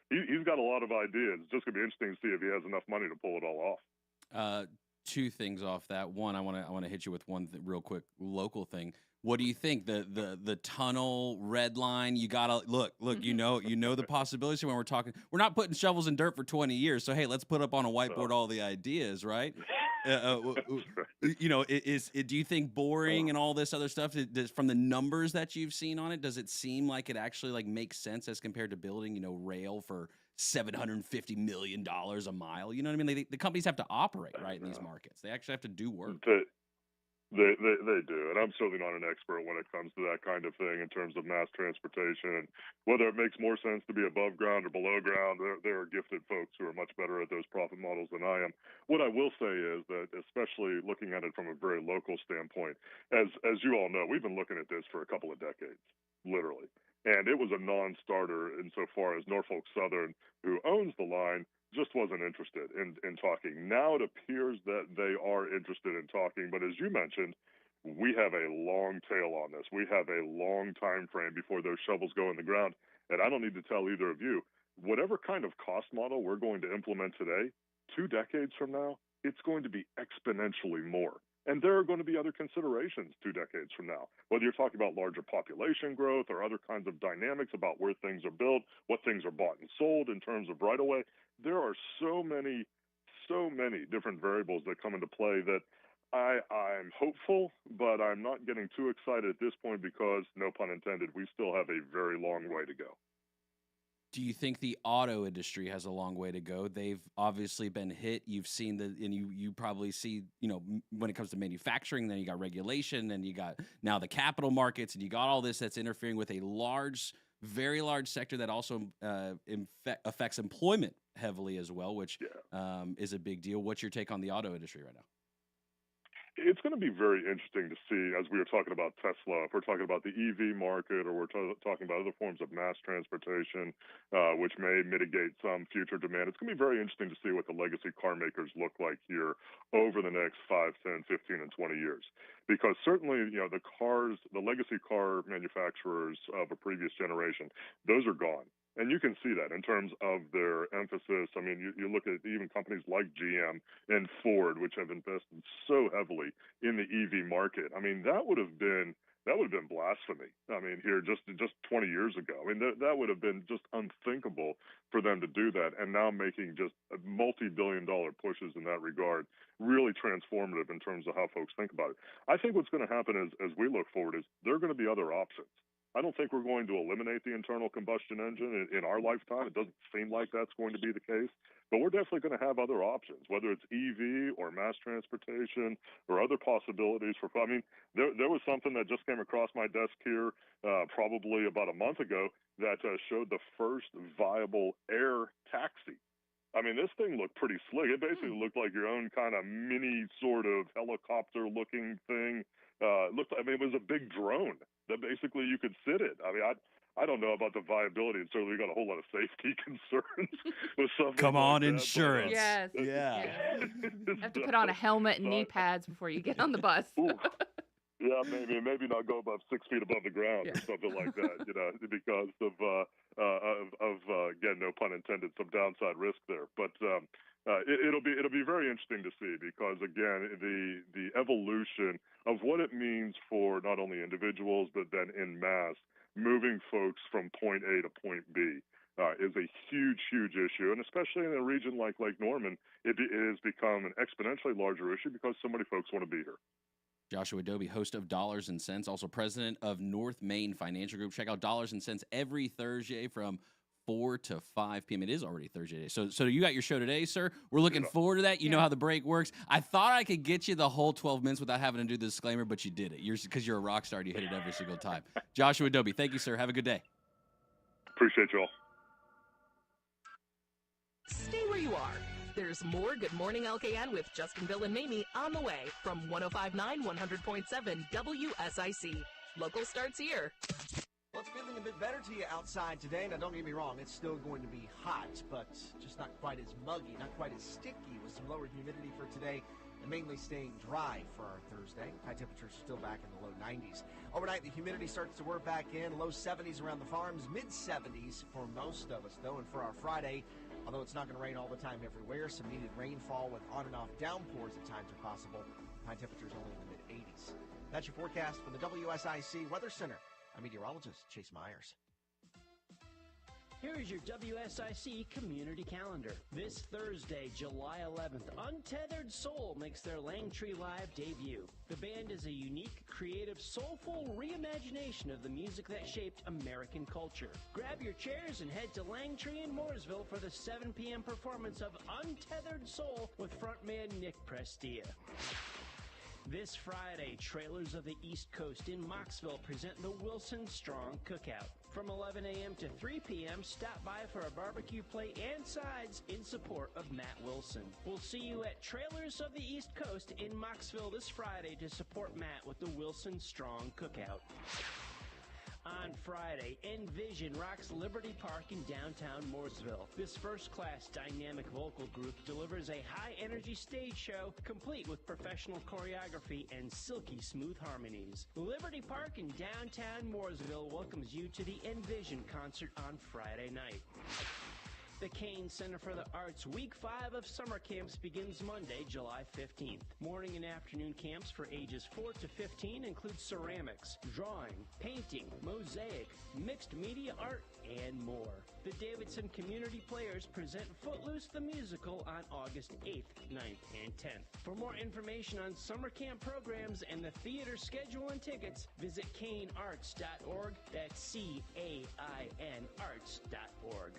he's got a lot of ideas. It's just going to be interesting to see if he has enough money to pull it all off. Two things off that. One, I want to hit you with one real quick local thing. What do you think? The tunnel red line, you gotta look, you know the possibilities when we're talking. We're not putting shovels in dirt for 20 years. So hey, let's put up on a whiteboard all the ideas, right? You know, do you think boring and all this other stuff, from the numbers that you've seen on it, does it seem like it actually like makes sense as compared to building, you know, rail for $750 million a mile? You know what I mean? The companies have to operate, right, in these markets. They actually have to do work. They do, and I'm certainly not an expert when it comes to that kind of thing in terms of mass transportation and whether it makes more sense to be above ground or below ground. There are gifted folks who are much better at those profit models than I am. What I will say is that, especially looking at it from a very local standpoint, as you all know, we've been looking at this for a couple of decades, literally. And it was a non-starter insofar as Norfolk Southern, who owns the line, just wasn't interested in talking. Now it appears that they are interested in talking, but as you mentioned, we have a long tail on this. We have a long time frame before those shovels go in the ground, and I don't need to tell either of you, whatever kind of cost model we're going to implement today, 2 decades from now, it's going to be exponentially more. And there are going to be other considerations 2 decades from now, whether you're talking about larger population growth or other kinds of dynamics about where things are built, what things are bought and sold in terms of right-of-way. There are so many different variables that come into play that I'm hopeful, but I'm not getting too excited at this point because, no pun intended, we still have a very long way to go. Do you think the auto industry has a long way to go? They've obviously been hit. You've seen and you probably see, you know, when it comes to manufacturing, then you got regulation, and you got now the capital markets, and you got all this that's interfering with a very large sector that also affects employment heavily as well, which is a big deal. What's your take on the auto industry right now? It's going to be very interesting to see, as we were talking about Tesla, if we're talking about the EV market or we're talking about other forms of mass transportation, which may mitigate some future demand. It's going to be very interesting to see what the legacy car makers look like here over the next 5, 10, 15, and 20 years. Because certainly, you know, the legacy car manufacturers of a previous generation, those are gone. And you can see that in terms of their emphasis. I mean, you look at even companies like GM and Ford, which have invested so heavily in the EV market. I mean, that would have been blasphemy. I mean, here just 20 years ago. I mean, that would have been just unthinkable for them to do that. And now making just multi-billion-dollar pushes in that regard, really transformative in terms of how folks think about it. I think what's going to happen as we look forward is there are going to be other options. I don't think we're going to eliminate the internal combustion engine in our lifetime. It doesn't seem like that's going to be the case. But we're definitely going to have other options, whether it's EV or mass transportation or other possibilities for. I mean, there was something that just came across my desk here probably about a month ago that showed the first viable air taxi. I mean, this thing looked pretty slick. It basically looked like your own kind of mini sort of helicopter-looking thing. It was a big drone that basically you could sit in. I mean, I don't know about the viability, and certainly we got a whole lot of safety concerns with something. Come on, like insurance. That, Yes. Yeah. You have to put on a helmet and knee pads before you get on the bus. Yeah, maybe not go above 6 feet above the ground or something like that, you know, because of again, no pun intended, some downside risk there. But it'll be very interesting to see because again, the evolution of what it means for not only individuals but then in mass moving folks from point A to point B is a huge issue, and especially in a region like Lake Norman, it has become an exponentially larger issue because so many folks want to be here. Joshua Adobe, host of Dollars and Cents, also president of North Main Financial Group. Check out Dollars and Cents every Thursday from 4 to 5 p.m. It is already Thursday. So you got your show today, sir. We're looking forward to that. You know how the break works. I thought I could get you the whole 12 minutes without having to do the disclaimer, but you did it. Because you're a rock star and you hit it every single time. Joshua Adobe, thank you, sir. Have a good day. Appreciate you all. Stay where you are. There's more Good Morning LKN with Justin, Bill, and Mamie on the way from 105.9, 100.7 WSIC. Local starts here. Well, it's feeling a bit better to you outside today. Now, don't get me wrong, it's still going to be hot, but just not quite as muggy, not quite as sticky with some lower humidity for today and mainly staying dry for our Thursday. High temperatures still back in the low 90s. Overnight, the humidity starts to work back in. Low 70s around the farms, mid 70s for most of us, though. And for our Friday, although it's not going to rain all the time everywhere, some needed rainfall with on and off downpours at times are possible. High temperatures only in the mid 80s. That's your forecast from the WSIC Weather Center. I'm meteorologist Chase Myers. Here is your WSIC community calendar. This Thursday, July 11th, Untethered Soul makes their Langtree Live debut. The band is a unique, creative, soulful reimagination of the music that shaped American culture. Grab your chairs and head to Langtree in Mooresville for the 7 p.m. performance of Untethered Soul with frontman Nick Prestia. This Friday, Trailers of the East Coast in Mocksville present the Wilson Strong Cookout. From 11 a.m. to 3 p.m., stop by for a barbecue plate and sides in support of Matt Wilson. We'll see you at Trailers of the East Coast in Mocksville this Friday to support Matt with the Wilson Strong Cookout. On Friday, Envision rocks Liberty Park in downtown Mooresville. This first-class dynamic vocal group delivers a high-energy stage show complete with professional choreography and silky smooth harmonies. Liberty Park in downtown Mooresville welcomes you to the Envision concert on Friday night. The Kane Center for the Arts Week 5 of summer camps begins Monday, July 15th. Morning and afternoon camps for ages 4 to 15 include ceramics, drawing, painting, mosaic, mixed media art, and more. The Davidson Community Players present Footloose the Musical on August 8th, 9th, and 10th. For more information on summer camp programs and the theater schedule and tickets, visit canearts.org. That's CAIN arts.org.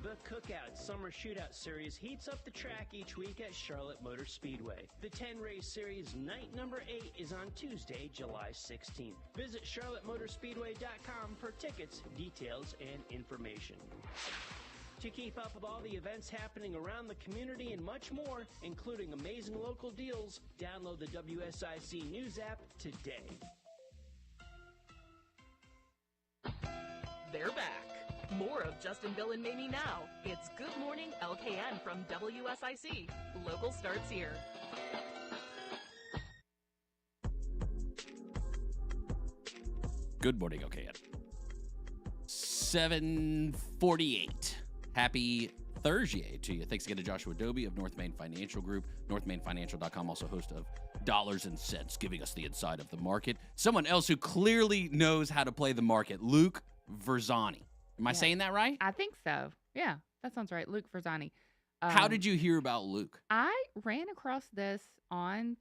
The Cookout Summer Shootout Series heats up the track each week at Charlotte Motor Speedway. The 10-race series night number 8 is on Tuesday, July 16th. Visit charlottemotorspeedway.com for tickets, details, and information. To keep up with all the events happening around the community and much more, including amazing local deals, download the WSIC News app today. They're back. More of Justin, Bill, and Mamie now. It's Good Morning LKN from WSIC. Local starts here. Good morning, okay. 7:48. Happy Thursday to you. Thanks again to Joshua Doby of North Main Financial Group. NorthMainFinancial.com, also host of Dollars and Cents, giving us the inside of the market. Someone else who clearly knows how to play the market, Luke Verzani. Am I saying that right? I think so. Yeah, that sounds right. Luke Verzani. How did you hear about Luke? I ran across this on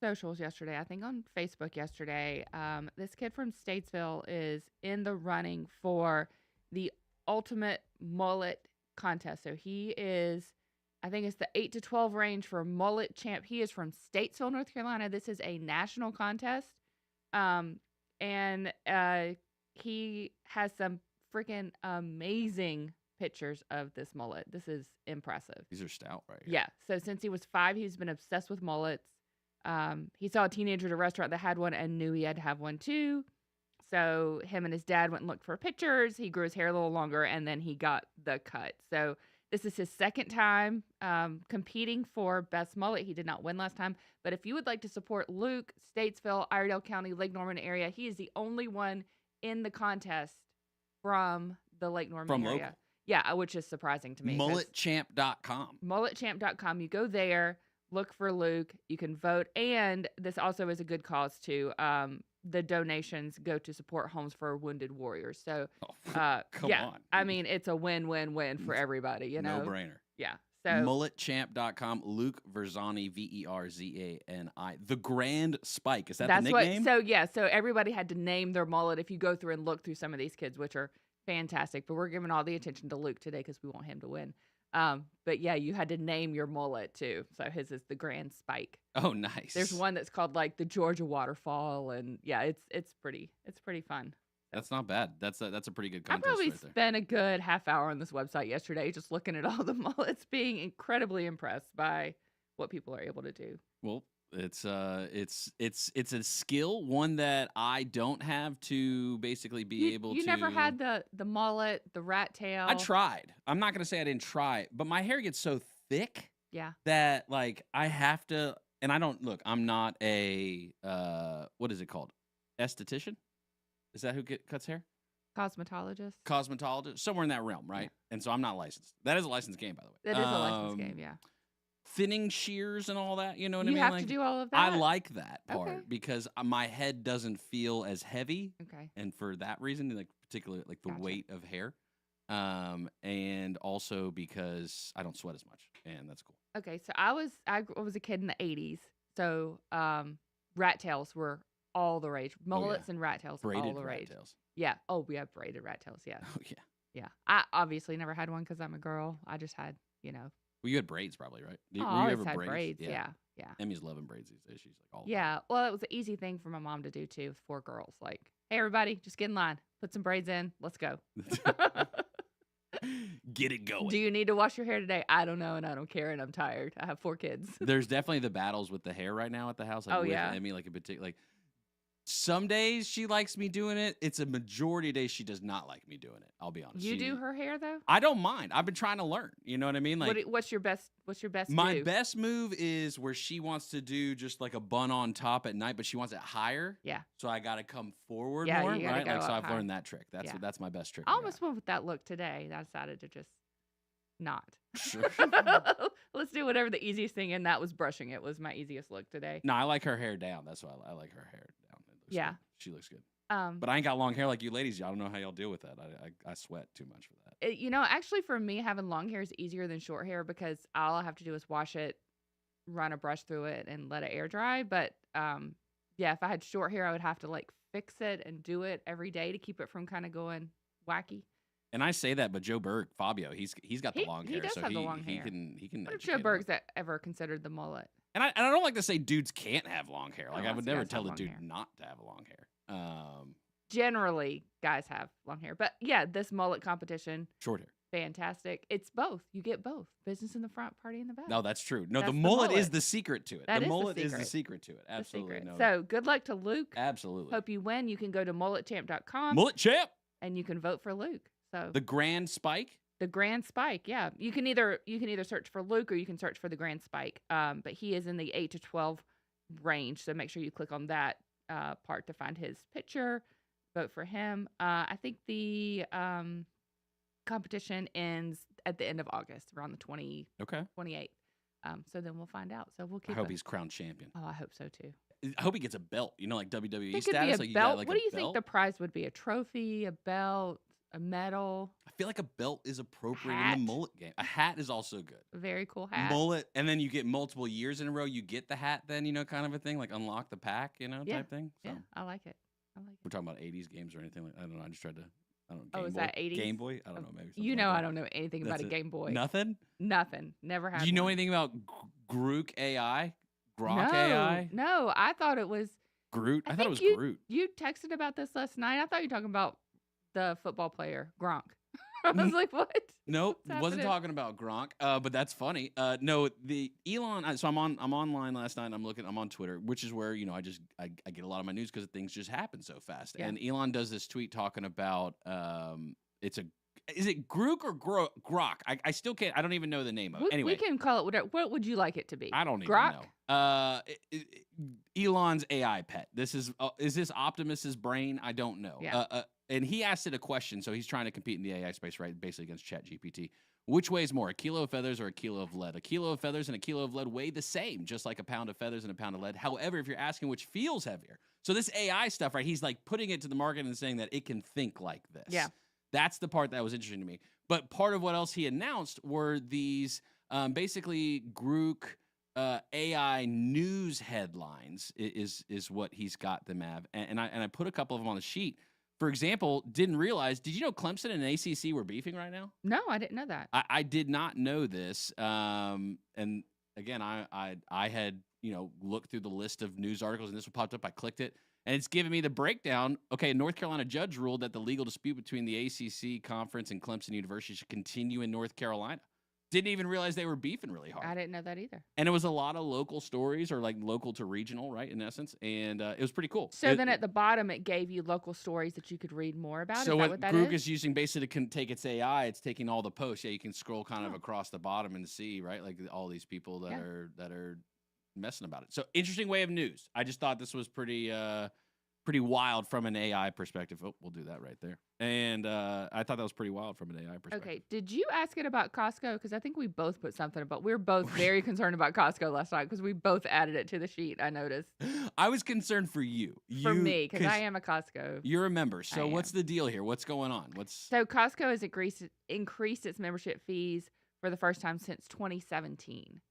socials yesterday, I think on Facebook yesterday. This kid from Statesville is in the running for the ultimate mullet contest. So he is, I think it's the 8 to 12 range for mullet champ. He is from Statesville, North Carolina. This is a national contest. And he has some freaking amazing pictures of this mullet. This is impressive. These are stout, right? Yeah. So since he was 5, he's been obsessed with mullets. He saw a teenager at a restaurant that had one and knew he had to have one too. So him and his dad went and looked for pictures. He grew his hair a little longer and then he got the cut. So this is his second time competing for Best Mullet. He did not win last time. But if you would like to support Luke, Statesville, Iredell County, Lake Norman area, he is the only one in the contest from the Lake Norman area. Local. Yeah, which is surprising to me. Mulletchamp.com. Mulletchamp.com. You go there, look for Luke. You can vote. And this also is a good cause, too. The donations go to support homes for wounded warriors. So, come on. I mean, it's a win-win-win for everybody, you know? No-brainer. Yeah. So Mulletchamp.com. Luke Verzani, Verzani. The Grand Spike. Is that the nickname? So everybody had to name their mullet if you go through and look through some of these kids, which are fantastic. But we're giving all the attention to Luke today because we want him to win. But yeah, you had to name your mullet too. So his is the Grand Spike. Oh, nice. There's one that's called like the Georgia Waterfall, and yeah, it's pretty fun. That's not bad. That's a pretty good contest. I probably right there. spent a good half hour on this website yesterday just looking at all the mullets, being incredibly impressed by what people are able to do. Well, it's a skill, one that I don't have to basically be able to. You never had the mullet, the rat tail. I tried. I'm not gonna say I didn't try, but my hair gets so thick. Yeah. That like I have to, and I don't look. I'm not a what is it called? Esthetician. Is that who cuts hair? Cosmetologist. Somewhere in that realm, right? Yeah. And so I'm not licensed. That is a licensed game, by the way. That is a licensed game, yeah. thinning shears and all that. You know what I You mean? have Like, to do all of I that? like that part Okay. because my head doesn't feel as heavy. Okay. And for that reason, like particularly like the Gotcha. weight of hair. And also because I don't sweat as much, and that's cool. Okay, so I was a kid in the 80s. So rat tails were all the rage. Mullets and rat tails were all Braided the rat rage. tails. Yeah. Oh, we have braided rat tails. Yeah. Oh yeah. Yeah. I obviously never had one because I'm a girl. I just had, Well, you had braids probably, right? I Were you always ever had braided? braids. Yeah. Yeah. Emmy's loving braids these days. She's like all Yeah. Well, it was an easy thing for my mom to do too. 4 girls. Like, hey, everybody, just get in line. Put some braids in. Let's go. Get it going. Do you need to wash your hair today? I don't know, and I don't care, and I'm tired. I have 4 kids. There's definitely the battles with the hair right now at the house. Like Oh, with yeah? Emmy, like in particular, like some days she likes me doing it. It's a majority of days she does not like me doing it. I'll be honest. You do her hair though? I don't mind. I've been trying to learn. You know what I mean? Like What's your best? my do? best move is where she wants to do just like a bun on top at night, but she wants it higher. Yeah. So I got to come forward Yeah, more, you gotta right? go Like so up I've high. learned that trick. Yeah. That's my best trick. I almost went with that look today. I decided to just not. Sure. Let's do whatever the easiest thing, and that was brushing it. Was my easiest look today. No, I like her hair down. That's why I like her hair down. It looks Yeah. good. She looks good. But I ain't got long hair like you ladies. I don't know how y'all deal with that. I sweat too much for that. Actually, for me, having long hair is easier than short hair because all I have to do is wash it, run a brush through it, and let it air dry. But yeah, if I had short hair, I would have to like fix it and do it every day to keep it from kind of going wacky. And I say that, but Joe Berg, Fabio, he's got the long hair. He does so have the long he hair. can What if educate Joe on Berg's ever considered the mullet? And I don't like to say dudes can't have long hair. Like I lots would of never guys tell have a long dude hair. not to have a long hair. Generally, guys have long hair. But yeah, this mullet competition, Short hair. fantastic. It's both. You get both. Business in the front, party in the back. No, that's true. No, That's the the mullet is mullet. the secret to it. That The is the mullet is the secret. secret to it. The Absolutely. secret. No, So good luck to Luke. absolutely. Hope you win. You can go to mulletchamp.com. Mullet champ. And you can vote for Luke. So The Grand Spike. the Grand Spike, yeah. You can either search for Luke or you can search for the Grand Spike. But he is in the 8 to 12 range, so make sure you click on that part to find his picture. Vote for him. I think the competition ends at the end of August, around the 28th. So then we'll find out. So we'll keep. I hope he's crowned champion. Oh, I hope so too. I hope he gets a belt. You know, like WWE It could status. be like a you belt. got like What a do you think belt. the prize would be? A trophy, a belt, a medal? I feel like a belt is appropriate Hat. in the mullet game. A hat is also good. A very cool hat. Mullet, and then you get multiple years in a row. You get the hat, then kind of a thing, like unlock the pack, type thing. So Yeah, I like it. we're talking about '80s games or anything like. I don't know. I just tried to. I don't know. Oh, Game is Boy? that 80s? Game Boy? I don't know. Maybe. You something know, like I that. don't know anything about That's a it. Game Boy. Nothing. Nothing. Never had. Do you know one. anything about Grook AI? Grok no, AI? No, I thought it was Groot. I thought it was think Groot. You texted about this last night. I thought you were talking about the football player Gronk. I was like, what? Nope, What's wasn't happening? talking about Gronk. But that's funny. No, the Elon. So I'm online last night. And I'm on Twitter, which is where I get a lot of my news because things just happen so fast. Yeah. And Elon does this tweet talking about is it Grook or Grok? I still can't. I don't even know the name of it. Anyway, we can call it whatever. What would you like it to be? I don't even Grok? know. Elon's AI pet. This is this Optimus's brain? I don't know. Yeah. And he asked it a question, so he's trying to compete in the AI space, right? Basically against ChatGPT. Which weighs more, a kilo of feathers or a kilo of lead? A kilo of feathers and a kilo of lead weigh the same, just like a pound of feathers and a pound of lead. However, if you're asking which feels heavier, so this AI stuff, right? He's like putting it to the market and saying that it can think like this. Yeah. That's the part that was interesting to me. But part of what else he announced were these basically Grook AI news headlines is what he's got them at. And I put a couple of them on the sheet. For example, did you know Clemson and ACC were beefing right now? No, I didn't know that. I did not know this. And again, I had, looked through the list of news articles and this one popped up. I clicked it and it's giving me the breakdown. Okay, a North Carolina judge ruled that the legal dispute between the ACC conference and Clemson University should continue in North Carolina. Didn't even realize they were beefing really hard. I didn't know that either. And it was a lot of local stories, or like local to regional, right, in essence. And it was pretty cool. So then at the bottom, it gave you local stories that you could read more about. So is that what that Grook is? is using basically to take its AI, it's taking all the posts. Yeah, you can scroll kind of across the bottom and see, right, like all these people that are messing about it. So interesting way of news. I just thought this was pretty pretty wild from an AI perspective. Oh, we'll do that right there. And I thought that was pretty wild from an AI perspective. Okay. Did you ask it about Costco? Because I think we both put something about. We were both very concerned about Costco last night because we both added it to the sheet. I noticed. I was concerned for you. For me, because I am a Costco. You're a member. So what's the deal here? What's going on? So Costco has increased its membership fees for the first time since 2017.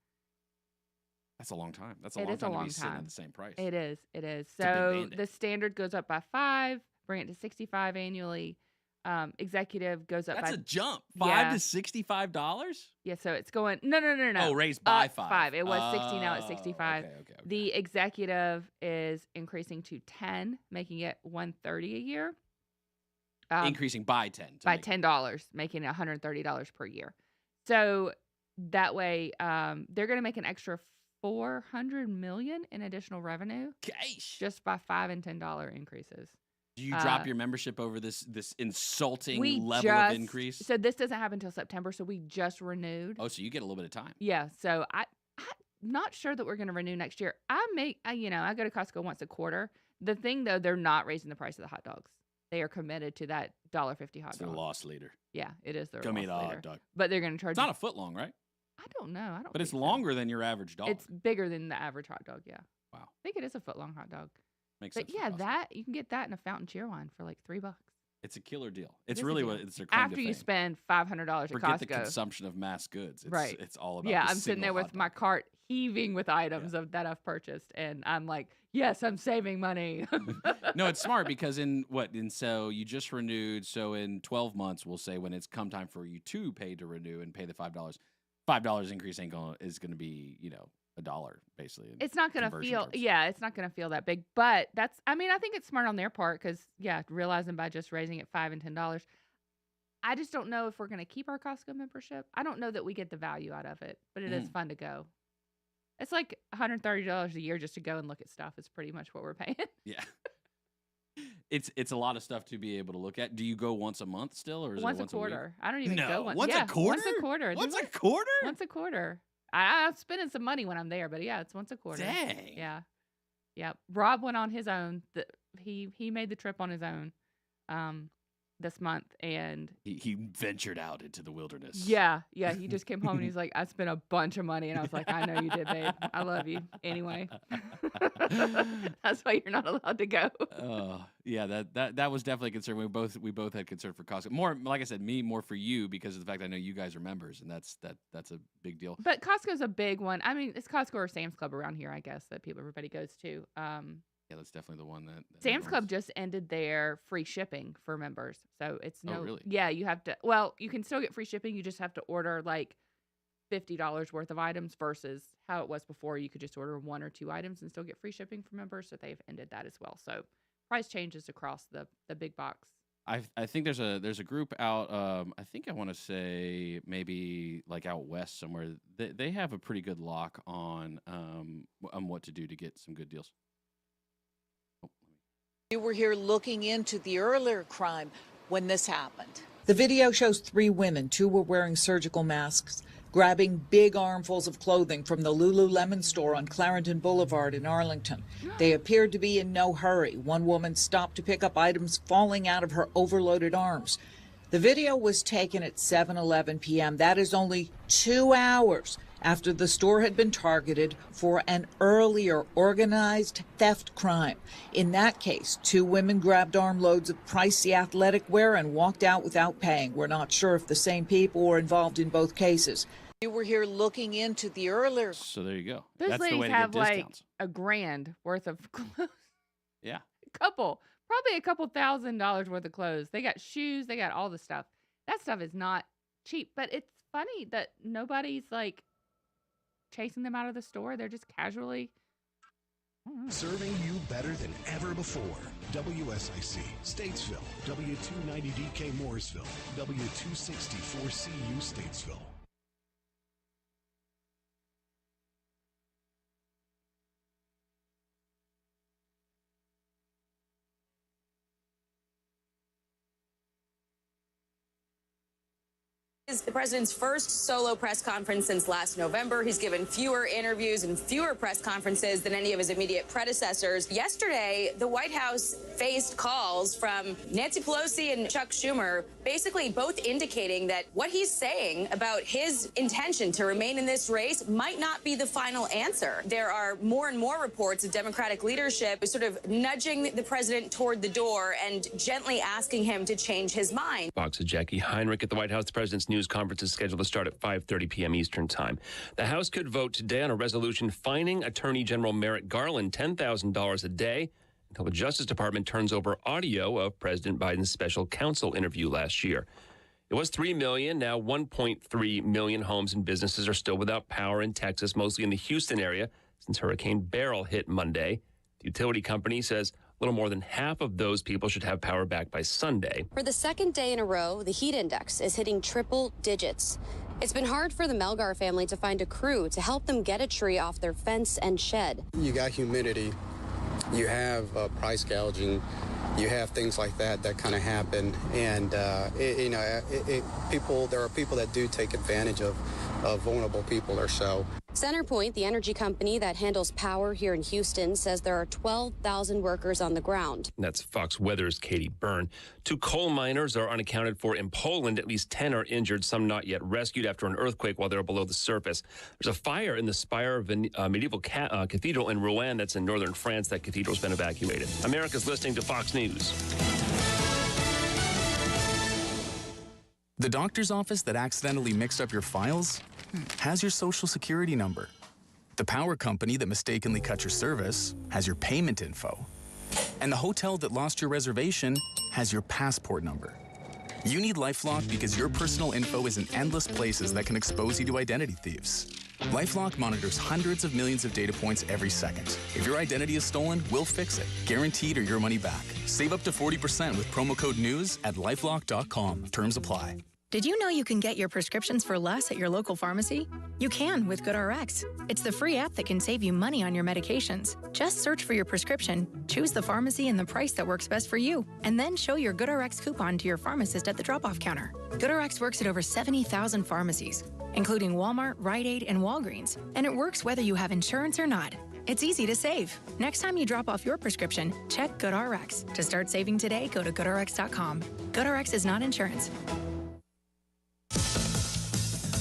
That's a long time. That's a long time to be sitting at the same price. It is. It is. So the standard goes up by $5, bring it to $65 annually. Executive goes up by... That's a jump. $5 to $65? Yeah, so it's going... No. Oh, raised by $5. It was 60, now it's 65. Okay. The executive is increasing to 10, making it $130 a year. Increasing by 10. By $10, making it $130 per year. So that way, they're going to make an extra $400 million in additional revenue just by $5 and $10 increases. Do you drop your membership over this insulting level of increase? So this doesn't happen until September, so we just renewed. Oh, so you get a little bit of time. Yeah, so I'm not sure that we're going to renew next year. I go to Costco once a quarter. The thing, though, they're not raising the price of the hot dogs. They are committed to that $1.50 hot dog. It's their loss leader. Yeah, it is their Come loss eat a leader. hot dog. But they're going to charge. It's not a foot long, right? I don't know. But it's longer than your average dog. It's bigger than the average hot dog. Yeah. Wow. I think it is a foot long hot dog. Makes but sense. Yeah, that you can get that in a fountain cheerwine for like $3. It's a killer deal. It's really what it's their claim after to you fame. spend $500 at Forget Costco. the consumption of mass goods. It's, right. It's all about. Yeah, the I'm sitting there single with my cart heaving with items that I've purchased, and I'm like, yes, I'm saving money. No, it's smart because so you just renewed. So in 12 months, we'll say when it's come time for you to pay to renew and pay the $5 increase is going to be $1 basically. It's not going to feel it's not going to feel that big, but I think it's smart on their part because realizing by just raising it $5 and $10. I just don't know if we're going to keep our Costco membership. I don't know that we get the value out of it, but it is fun to go. It's like $130 a year just to go and look at stuff. It's pretty much what we're paying. Yeah. It's a lot of stuff to be able to look at. Do you go once a month still, or is once it once a quarter? A week? I don't even go once. Once a quarter. Once a quarter. Once a quarter. Once a quarter. I'm spending some money when I'm there, but yeah, it's once a quarter. Dang. Yeah. Rob went on his own. He made the trip on his own this month, and he ventured out into the wilderness. Yeah. He just came home and he's like, I spent a bunch of money, and I was like, I know you did, babe. I love you anyway. That's why you're not allowed to go. Yeah, that was definitely a concern. We both had concern for Costco. More, like I said, more for you because of the fact I know you guys are members, and that's a big deal. But Costco's a big one. I mean, it's Costco or Sam's Club around here, I guess, that everybody goes to. Yeah, that's definitely the one that Sam's Club just ended their free shipping for members. So it's Oh, really? Yeah, you have to. Well, you can still get free shipping. You just have to order like $50 worth of items versus how it was before. You could just order 1 or 2 items and still get free shipping for members. So they've ended that as well. So price changes across the big box. I think there's a group out. I think I want to say maybe like out west somewhere. They have a pretty good lock on what to do to get some good deals. You were here looking into the earlier crime when this happened. The video shows 3 women. 2 were wearing surgical masks, grabbing big armfuls of clothing from the Lululemon store on Clarendon Boulevard in Arlington. They appeared to be in no hurry. One woman stopped to pick up items falling out of her overloaded arms. The video was taken at 7:11 p.m. That is only 2 hours after the store had been targeted for an earlier organized theft crime. In that case, 2 women grabbed armloads of pricey athletic wear and walked out without paying. We're not sure if the same people were involved in both cases. You were here looking into the earlier. So there you go. Those That's ladies the way to have get like discounts. $1,000 worth of clothes. Yeah. Probably a couple $1,000 worth of clothes. They got shoes. They got all the stuff. That stuff is not cheap, but it's funny that nobody's like chasing them out of the store. They're just casually serving you better than ever before. WSIC Statesville, W290DK Mooresville, W264CU Statesville. It's the president's first solo press conference since last November. He's given fewer interviews and fewer press conferences than any of his immediate predecessors. Yesterday, the White House faced calls from Nancy Pelosi and Chuck Schumer, basically both indicating that what he's saying about his intention to remain in this race might not be the final answer. There are more and more reports of Democratic leadership sort of nudging the president toward the door and gently asking him to change his mind. Fox's Jackie Heinrich at the White House. The president's news conference is scheduled to start at 5:30 p.m. Eastern Time. The House could vote today on a resolution fining Attorney General Merrick Garland $10,000 a day until the Justice Department turns over audio of President Biden's special counsel interview last year. It was 3 million. Now 1.3 million homes and businesses are still without power in Texas, mostly in the Houston area, since Hurricane Beryl hit Monday. The utility company says a little more than half of those people should have power back by Sunday. For the second day in a row, the heat index is hitting triple digits. It's been hard for the Melgar family to find a crew to help them get a tree off their fence and shed. You got humidity, you have price gouging, you have things like that kind of happen, and there are people that do take advantage of vulnerable people or so. CenterPoint, the energy company that handles power here in Houston, says there are 12,000 workers on the ground. That's Fox Weather's Katie Byrne. 2 coal miners are unaccounted for in Poland. At least 10 are injured, some not yet rescued after an earthquake while they're below the surface. There's a fire in the spire of a medieval cathedral in Rouen that's in northern France. That cathedral's been evacuated. America's listening to Fox News. The doctor's office that accidentally mixed up your files has your social security number. The power company that mistakenly cut your service has your payment info. And the hotel that lost your reservation has your passport number. You need LifeLock because your personal info is in endless places that can expose you to identity thieves. LifeLock monitors hundreds of millions of data points every second. If your identity is stolen, we'll fix it, guaranteed or your money back. Save up to 40% with promo code NEWS at LifeLock.com. Terms apply. Did you know you can get your prescriptions for less at your local pharmacy? You can with GoodRx. It's the free app that can save you money on your medications. Just search for your prescription, choose the pharmacy and the price that works best for you, and then show your GoodRx coupon to your pharmacist at the drop-off counter. GoodRx works at over 70,000 pharmacies, including Walmart, Rite Aid, and Walgreens, and it works whether you have insurance or not. It's easy to save. Next time you drop off your prescription, check GoodRx. To start saving today, go to GoodRx.com. GoodRx is not insurance.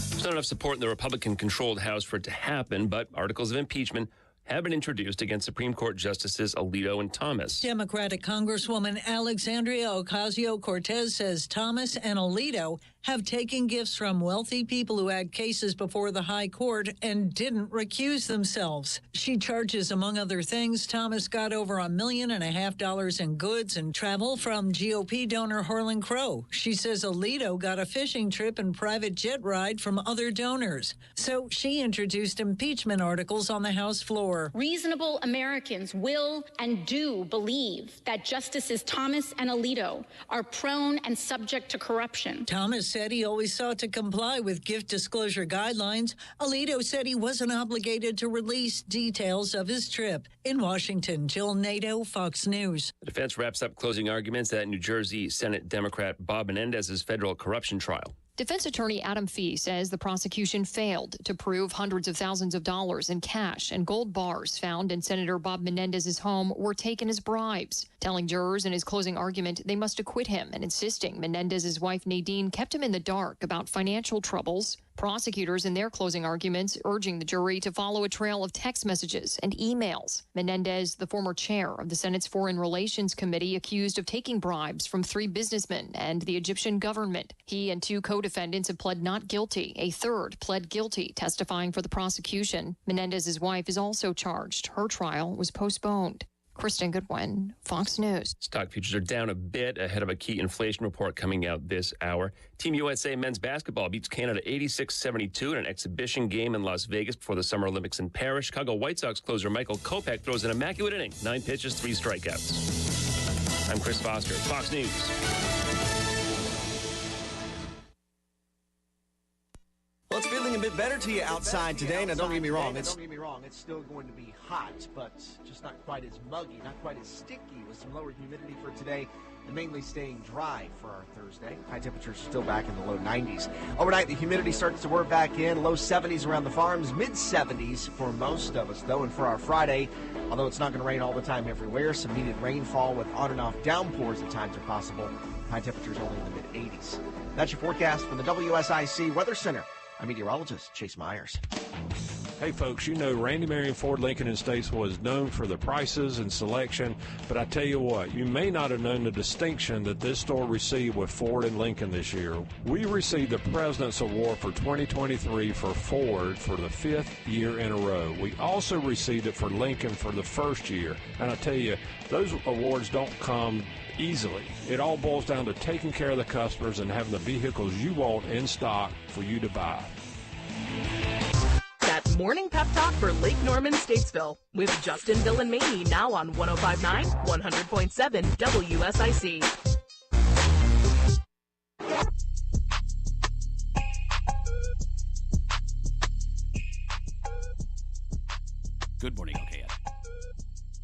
There's not enough support in the Republican-controlled House for it to happen, but articles of impeachment have been introduced against Supreme Court Justices Alito and Thomas. Democratic Congresswoman Alexandria Ocasio-Cortez says Thomas and Alito have taken gifts from wealthy people who had cases before the high court and didn't recuse themselves. She charges, among other things, Thomas got over $1.5 million in goods and travel from GOP donor Harlan Crow. She says Alito got a fishing trip and private jet ride from other donors. So she introduced impeachment articles on the House floor. Reasonable Americans will and do believe that Justices Thomas and Alito are prone and subject to corruption. Thomas said he always sought to comply with gift disclosure guidelines. Alito said he wasn't obligated to release details of his trip. In Washington, Jill Nato, Fox News. The defense wraps up closing arguments at New Jersey Senate Democrat Bob Menendez's federal corruption trial. Defense attorney Adam Fee says the prosecution failed to prove hundreds of thousands of dollars in cash and gold bars found in Senator Bob Menendez's home were taken as bribes, telling jurors in his closing argument they must acquit him and insisting Menendez's wife Nadine kept him in the dark about financial troubles. Prosecutors in their closing arguments urging the jury to follow a trail of text messages and emails. Menendez, the former chair of the Senate's Foreign Relations Committee, accused of taking bribes from 3 businessmen and the Egyptian government. He and 2 co-defendants have pled not guilty. A third pled guilty, testifying for the prosecution. Menendez's wife is also charged. Her trial was postponed. Kristen Goodwin, Fox News. Stock futures are down a bit ahead of a key inflation report coming out this hour. Team USA men's basketball beats Canada 86-72 in an exhibition game in Las Vegas before the Summer Olympics in Paris. Chicago White Sox closer Michael Kopech throws an immaculate inning, 9 pitches, 3 strikeouts. I'm Chris Foster, Fox News. Well, it's feeling a bit better to you outside today. Now, don't get me wrong. It's still going to be hot, but just not quite as muggy, not quite as sticky, with some lower humidity for today and mainly staying dry for our Thursday. High temperatures still back in the low 90s. Overnight, the humidity starts to work back in. Low 70s around the farms, mid 70s for most of us, though. And for our Friday, although it's not going to rain all the time everywhere, some needed rainfall with on and off downpours at times are possible. High temperatures only in the mid 80s. That's your forecast from the WSIC Weather Center. I'm meteorologist Chase Myers. Hey folks, you know Randy Marion Ford Lincoln in Statesville is known for the prices and selection, but I tell you what, you may not have known the distinction that this store received with Ford and Lincoln this year. We received the President's Award for 2023 for Ford for the 5th year in a row. We also received it for Lincoln for the first year, and I tell you, those awards don't come easily. It all boils down to taking care of the customers and having the vehicles you want in stock for you to buy. That morning pep talk for Lake Norman, Statesville, with Justin, Bill, and Mamie now on 105.9, 100.7 WSIC. Good morning, okay.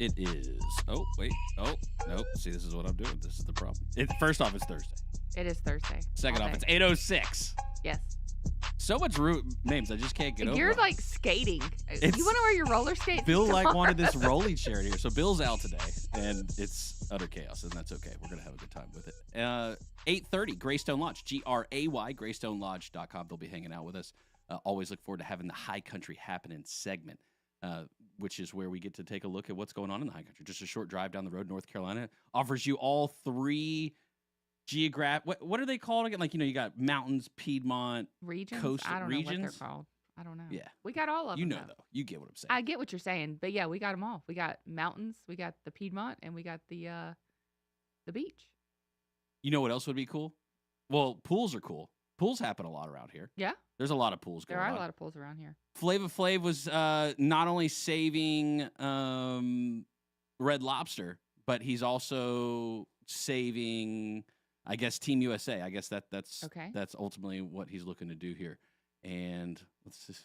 It is. Oh, wait. Oh, no. See, this is what I'm doing. This is the problem. First off, it's Thursday. It is Thursday. Second off, it's 8:06. Yes. So much names. I just can't get over. You're like skating. You want to wear your roller skates? Bill wanted this rolly chair here. So Bill's out today, and it's utter chaos, and that's okay. We're going to have a good time with it. 8:30, Greystone Lodge, GRAY, GreysstoneLodge.com. They'll be hanging out with us. Always look forward to having the High Country Happening segment, which is where we get to take a look at what's going on in the High Country. Just a short drive down the road, North Carolina. Offers you all three what are they called again? Like, you got mountains, Piedmont, regions. Coastal I don't regions. know what they're called. I don't know. Yeah. We got all of them. You know, though. You get what I'm saying. I get what you're saying. But yeah, we got them all. We got mountains, we got the Piedmont, and we got the beach. You know what else would be cool? Well, pools are cool. Pools happen a lot around here. Yeah. There's a lot of pools going on. There are a lot of pools around here. Flava Flav was not only saving Red Lobster, but he's also saving, I guess, Team USA. I guess that's ultimately what he's looking to do here. And let's just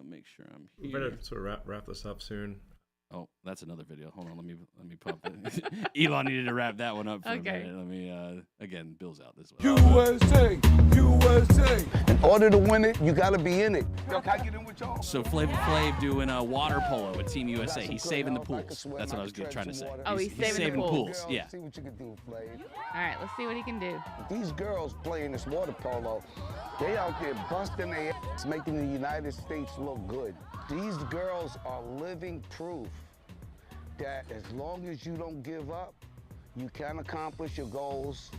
make sure I'm here. We better sort of wrap this up soon. Oh, that's another video. Hold on, let me pump it. Elon needed to wrap that one up for a minute. Let me again, Bill's out this way. USA. In order to win it, you gotta be in it. Yo, can I get in with y'all? So Flava Flav doing water polo with Team USA. He's saving the pools. That's what I was trying to say. Oh, he's saving the pools. Yeah. See what you can do, Flav. All right, let's see what he can do. These girls playing this water polo, they out there busting their ass, making the United States look good. These girls are living proof that as long as you don't give up, you can accomplish your goals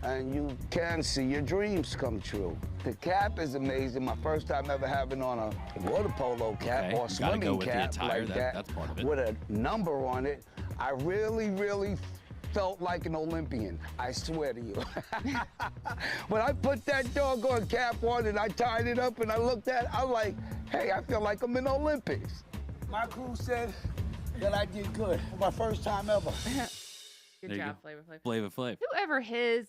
and you can see your dreams come true. The cap is amazing. My first time ever having on a water polo cap or swimming cap like that with a number on it. I really felt like an Olympian, I swear to you. When I put that doggone cap on and I tied it up and I looked at it, I'm like, hey, I feel like I'm in the Olympics. My crew said that I did good. My first time ever. Good job, Flava Flav. Flava Flav. Whoever his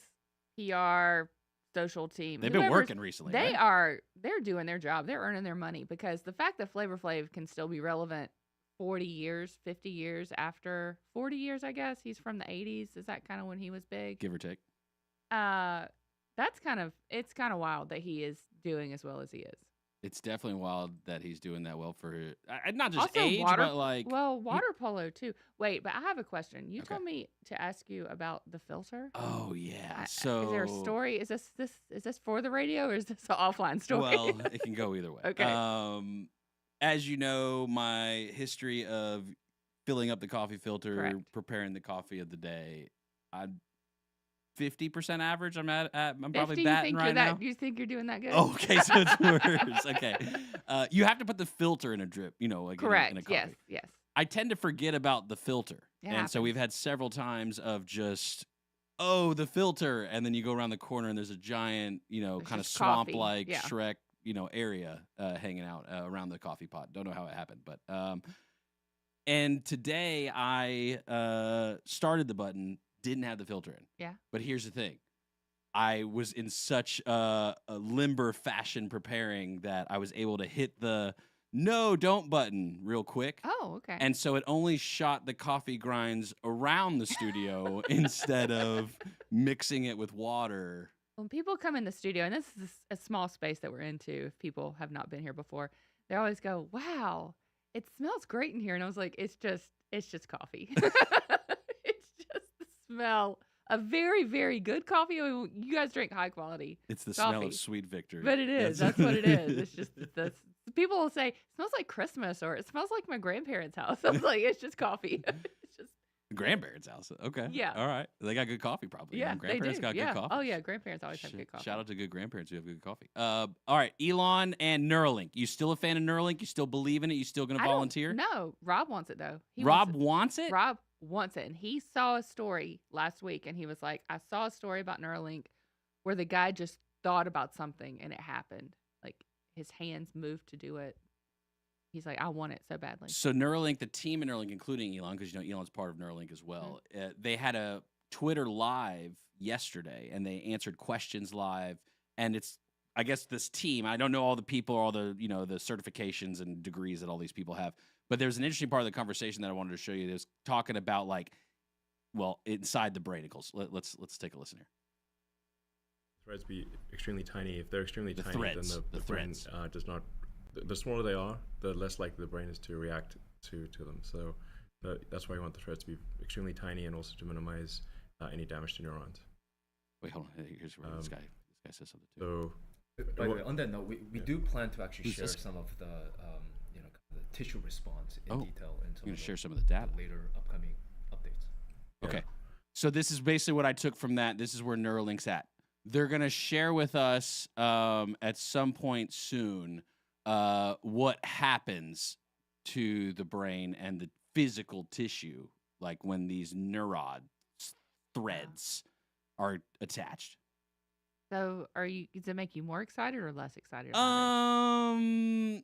PR social team. They've been working recently. They're doing their job. They're earning their money, because the fact that Flava Flav can still be relevant 40 years, 50 years after 40 years, I guess. He's from the 80s. Is that kind of when he was big? Give or take. It's kind of wild that he is doing as well as he is. It's definitely wild that he's doing that well for not just Also, age, but like water polo too. Wait, but I have a question. You told me to ask you about the filter. Oh yeah. So is there a story? Is this for the radio, or is this an offline story? Well, it can go either way. Okay. As you know, my history of filling up the coffee filter, preparing the coffee of the day, I'm 50% average. I'm probably batting right now. You think you're doing that good? Oh, okay, so it's worse. Okay, you have to put the filter in a drip. Like correct. In a coffee. Yes. I tend to forget about the filter, and so we've had several times of just the filter, and then you go around the corner and there's a giant, kind of swamp-like Shrek, area hanging out around the coffee pot. Don't know how it happened, but and today I started the button. Didn't have the filter in. Yeah. But here's the thing. I was in such a limber fashion preparing that I was able to hit the no, don't button real quick. Oh, okay. And so it only shot the coffee grinds around the studio instead of mixing it with water. When people come in the studio, and this is a small space that we're into, if people have not been here before, they always go, "Wow, it smells great in here." And I was like, "It's just coffee. It's just the smell of very, very good coffee. I mean, you guys drink high quality. It's the coffee, smell of sweet victory." but it is. That's what it is. It's just the people will say it smells like Christmas or it smells like my grandparents' house. I was like, it's just coffee. It's just Grandparents' house. Okay. Yeah. All right. They got good coffee probably. yeah, Grandparents they do. got Yeah. good coffee. Oh yeah, grandparents always have good coffee. Shout out to good grandparents who have good coffee. All right, Elon and Neuralink. You still a fan of Neuralink? You still believe in it? You still going to volunteer? No, Rob wants it though. Rob wants it? Rob wants it, and he saw a story last week, and he was like, "I saw a story about Neuralink where the guy just thought about something and it happened. Like his hands moved to do it." He's like, "I want it so badly." So Neuralink, the team in Neuralink, including Elon, because Elon's part of Neuralink as well, they had a Twitter live yesterday, and they answered questions live. And it's, I guess, this team. I don't know all the people, all the the certifications and degrees that all these people have. But there's an interesting part of the conversation that I wanted to show you. There's talking about inside the brainicles. Let's take a listen here. Threads be extremely tiny. If they're extremely tiny, threads, then the brain does not. The smaller they are, the less likely the brain is to react to them. So that's why you want the threads to be extremely tiny and also to minimize any damage to neurons. Wait, hold on. Here's where this guy says something too. So, by the way, on that note, we do plan to actually share some of the the tissue response in detail and you're gonna share some of the data later upcoming updates. Okay. So this is basically what I took from that. This is where Neuralink's at. They're going to share with us at some point soon what happens to the brain and the physical tissue, like when these neuron threads are attached. So, does it make you more excited or less excited about it?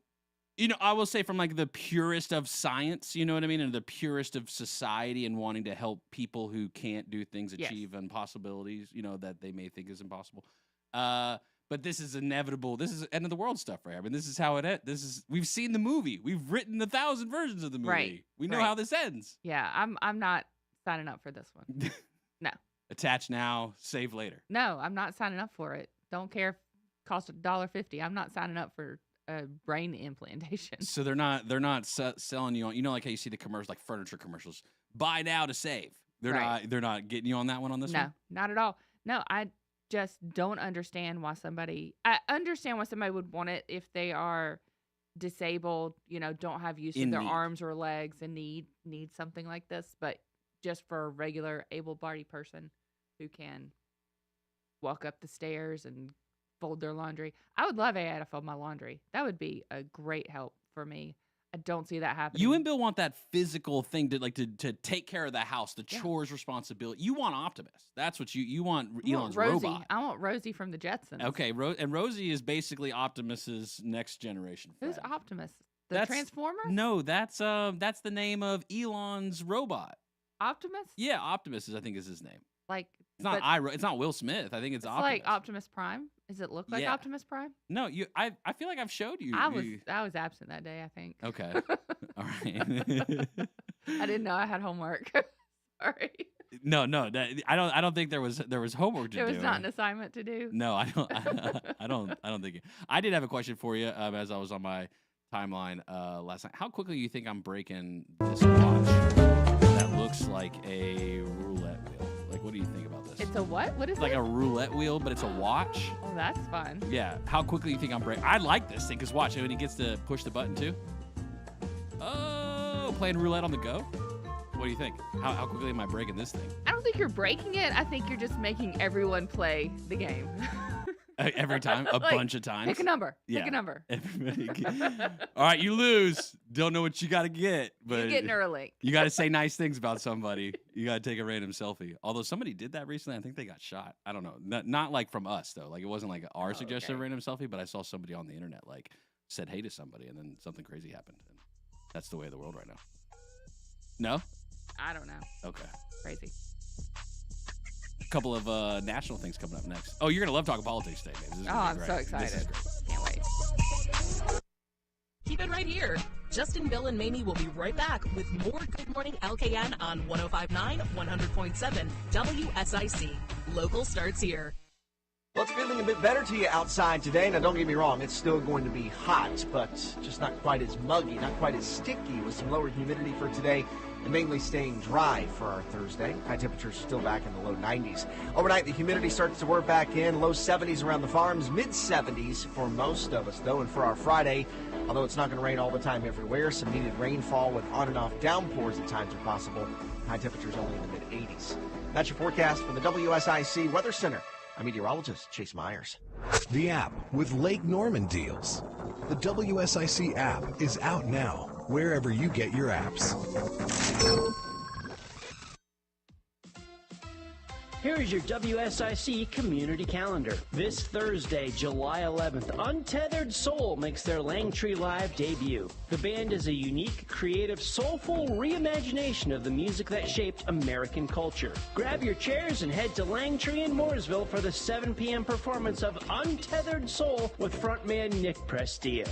I will say from like the purest of science, you know what I mean, and the purest of society and wanting to help people who can't do things achieve impossibilities, that they may think is impossible. But this is inevitable. This is end of the world stuff, right? I mean, this is how it ends. We've seen the movie. We've written 1,000 versions of the movie. Right. We know how this ends. Yeah, I'm not signing up for this one. No. Attach now, save later. No, I'm not signing up for it. Don't care if it costs $1.50. I'm not signing up for a brain implantation. So they're not selling you on, like how you see the commercials, like furniture commercials. Buy now to save. They're not getting you on that one on this one? No, not at all. No, I just don't understand why I understand why somebody would want it if they are disabled, don't have use of their arms or legs and need something like this. But just for a regular able-bodied person who can walk up the stairs and fold their laundry. I would love AI to fold my laundry. That would be a great help for me. I don't see that happening. You and Bill want that physical thing to take care of the house, the chores responsibility. You want Optimus. That's what you want. Elon's Rosie. robot. I want Rosie from the Jetsons. Okay, and Rosie is basically Optimus's next generation friend. Who's Optimus? The Transformer? No, that's the name of Elon's robot. Optimus? Yeah, Optimus I think is his name. Like it's not Will Smith. I think it's Optimus. Like Optimus Prime. Does it look like Optimus Prime? No, I feel like I've showed you. I was absent that day, I think. Okay. All right. I didn't know I had homework. Sorry. No, I don't think there was homework to do. There was not an assignment to do. No, I don't think. I did have a question for you as I was on my timeline last night. How quickly do you think I'm breaking this watch that looks like a roulette wheel? Like, what do you think about this? It's a what? What is it? Like a roulette wheel, but it's a watch. Oh, that's fun. Yeah. How quickly do you think I'm breaking? I like this thing because watch, when he gets to push the button too. Oh, playing roulette on the go. What do you think? How quickly am I breaking this thing? I don't think you're breaking it. I think you're just making everyone play the game. Every time? A bunch of times? Pick a number. Yeah. Pick a number. All right, you lose. Don't know what you got to get. But you get Neuralink. You got to say nice things about somebody. You got to take a random selfie. Although somebody did that recently. I think they got shot. I don't know. Not like from us, though. Like, it wasn't like our suggestion of a random selfie, but I saw somebody on the internet, like, said hey to somebody, and then something crazy happened. And that's the way of the world right now. No? I don't know. Okay. Crazy. couple of national things coming up next. Oh, you're going to love talking politics today, babe. This is Oh, gonna be I'm great. so This is excited. great. Can't wait. Keep it right here. Justin, Bill, and Mamie will be right back with more Good Morning LKN on 105.9, 100.7 WSIC. Local starts here. Well, it's feeling a bit better to you outside today. Now, don't get me wrong, it's still going to be hot, but just not quite as muggy, not quite as sticky with some lower humidity for today and mainly staying dry for our Thursday. High temperatures still back in the low 90s. Overnight, the humidity starts to work back in, low 70s around the farms, mid 70s for most of us, though. And for our Friday, although it's not going to rain all the time everywhere, some needed rainfall with on and off downpours at times are possible. High temperatures only in the mid 80s. That's your forecast from the WSIC Weather Center. I'm meteorologist Chase Myers. The app with Lake Norman deals. The WSIC app is out now, wherever you get your apps. Here is your WSIC community calendar. This Thursday, July 11th, Untethered Soul makes their Langtree Live debut. The band is a unique, creative, soulful reimagination of the music that shaped American culture. Grab your chairs and head to Langtree in Mooresville for the 7 p.m. performance of Untethered Soul with frontman Nick Prestia.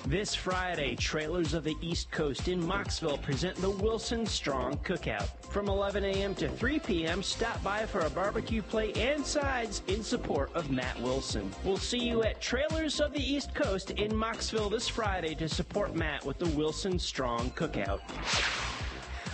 This Friday, Trailers of the East Coast in Moxville present the Wilson Strong Cookout. From 11 a.m. to 3 p.m., stop by for a barbecue plate and sides in support of Matt Wilson. We'll see you at Trailers of the East Coast in Moxville this Friday to support Matt with the Wilson Strong Cookout.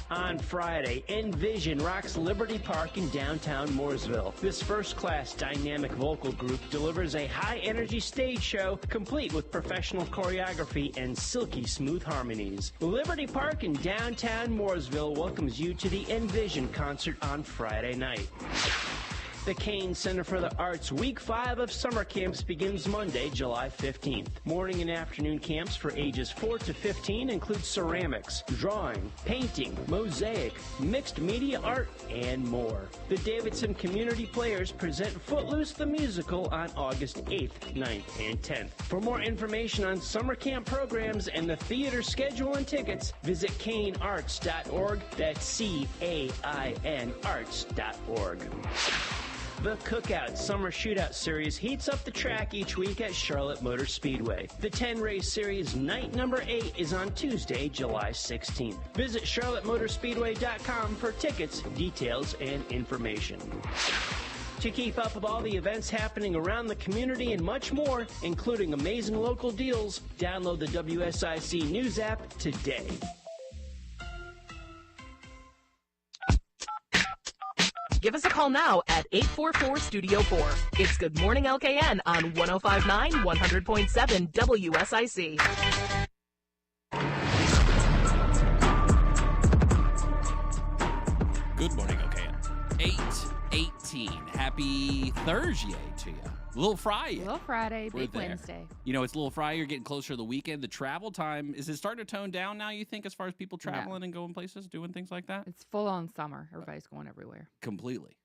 On Friday, Envision rocks Liberty Park in downtown Mooresville. This first-class dynamic vocal group delivers a high-energy stage show complete with professional choreography and silky smooth harmonies. Liberty Park in downtown Mooresville welcomes you to the Envision concert on Friday night. The Kane Center for the Arts Week 5 of summer camps begins Monday, July 15th. Morning and afternoon camps for ages 4 to 15 include ceramics, drawing, painting, mosaic, mixed media art, and more. The Davidson Community Players present Footloose the Musical on August 8th, 9th, and 10th. For more information on summer camp programs and the theater schedule and tickets, visit canearts.org. That's C-A-I-N arts.org. The Cookout Summer Shootout Series heats up the track each week at Charlotte Motor Speedway. The 10-race series night number 8 is on Tuesday, July 16th. Visit charlottemotorspeedway.com for tickets, details, and information. To keep up with all the events happening around the community and much more, including amazing local deals, download the WSIC News app today. Give us a call now at 844-STUDIO-4. It's Good Morning LKN on 105.9, 100.7 WSIC. Good morning, LKN. 8:18. Happy Thursday to you. Little Friday. Little Friday, We're big there. Wednesday. You know, it's Little Friday. You're getting closer to the weekend. The travel time, is it starting to tone down now, you think, as far as people traveling and going places, doing things like that? It's full on summer. Everybody's going everywhere. Completely.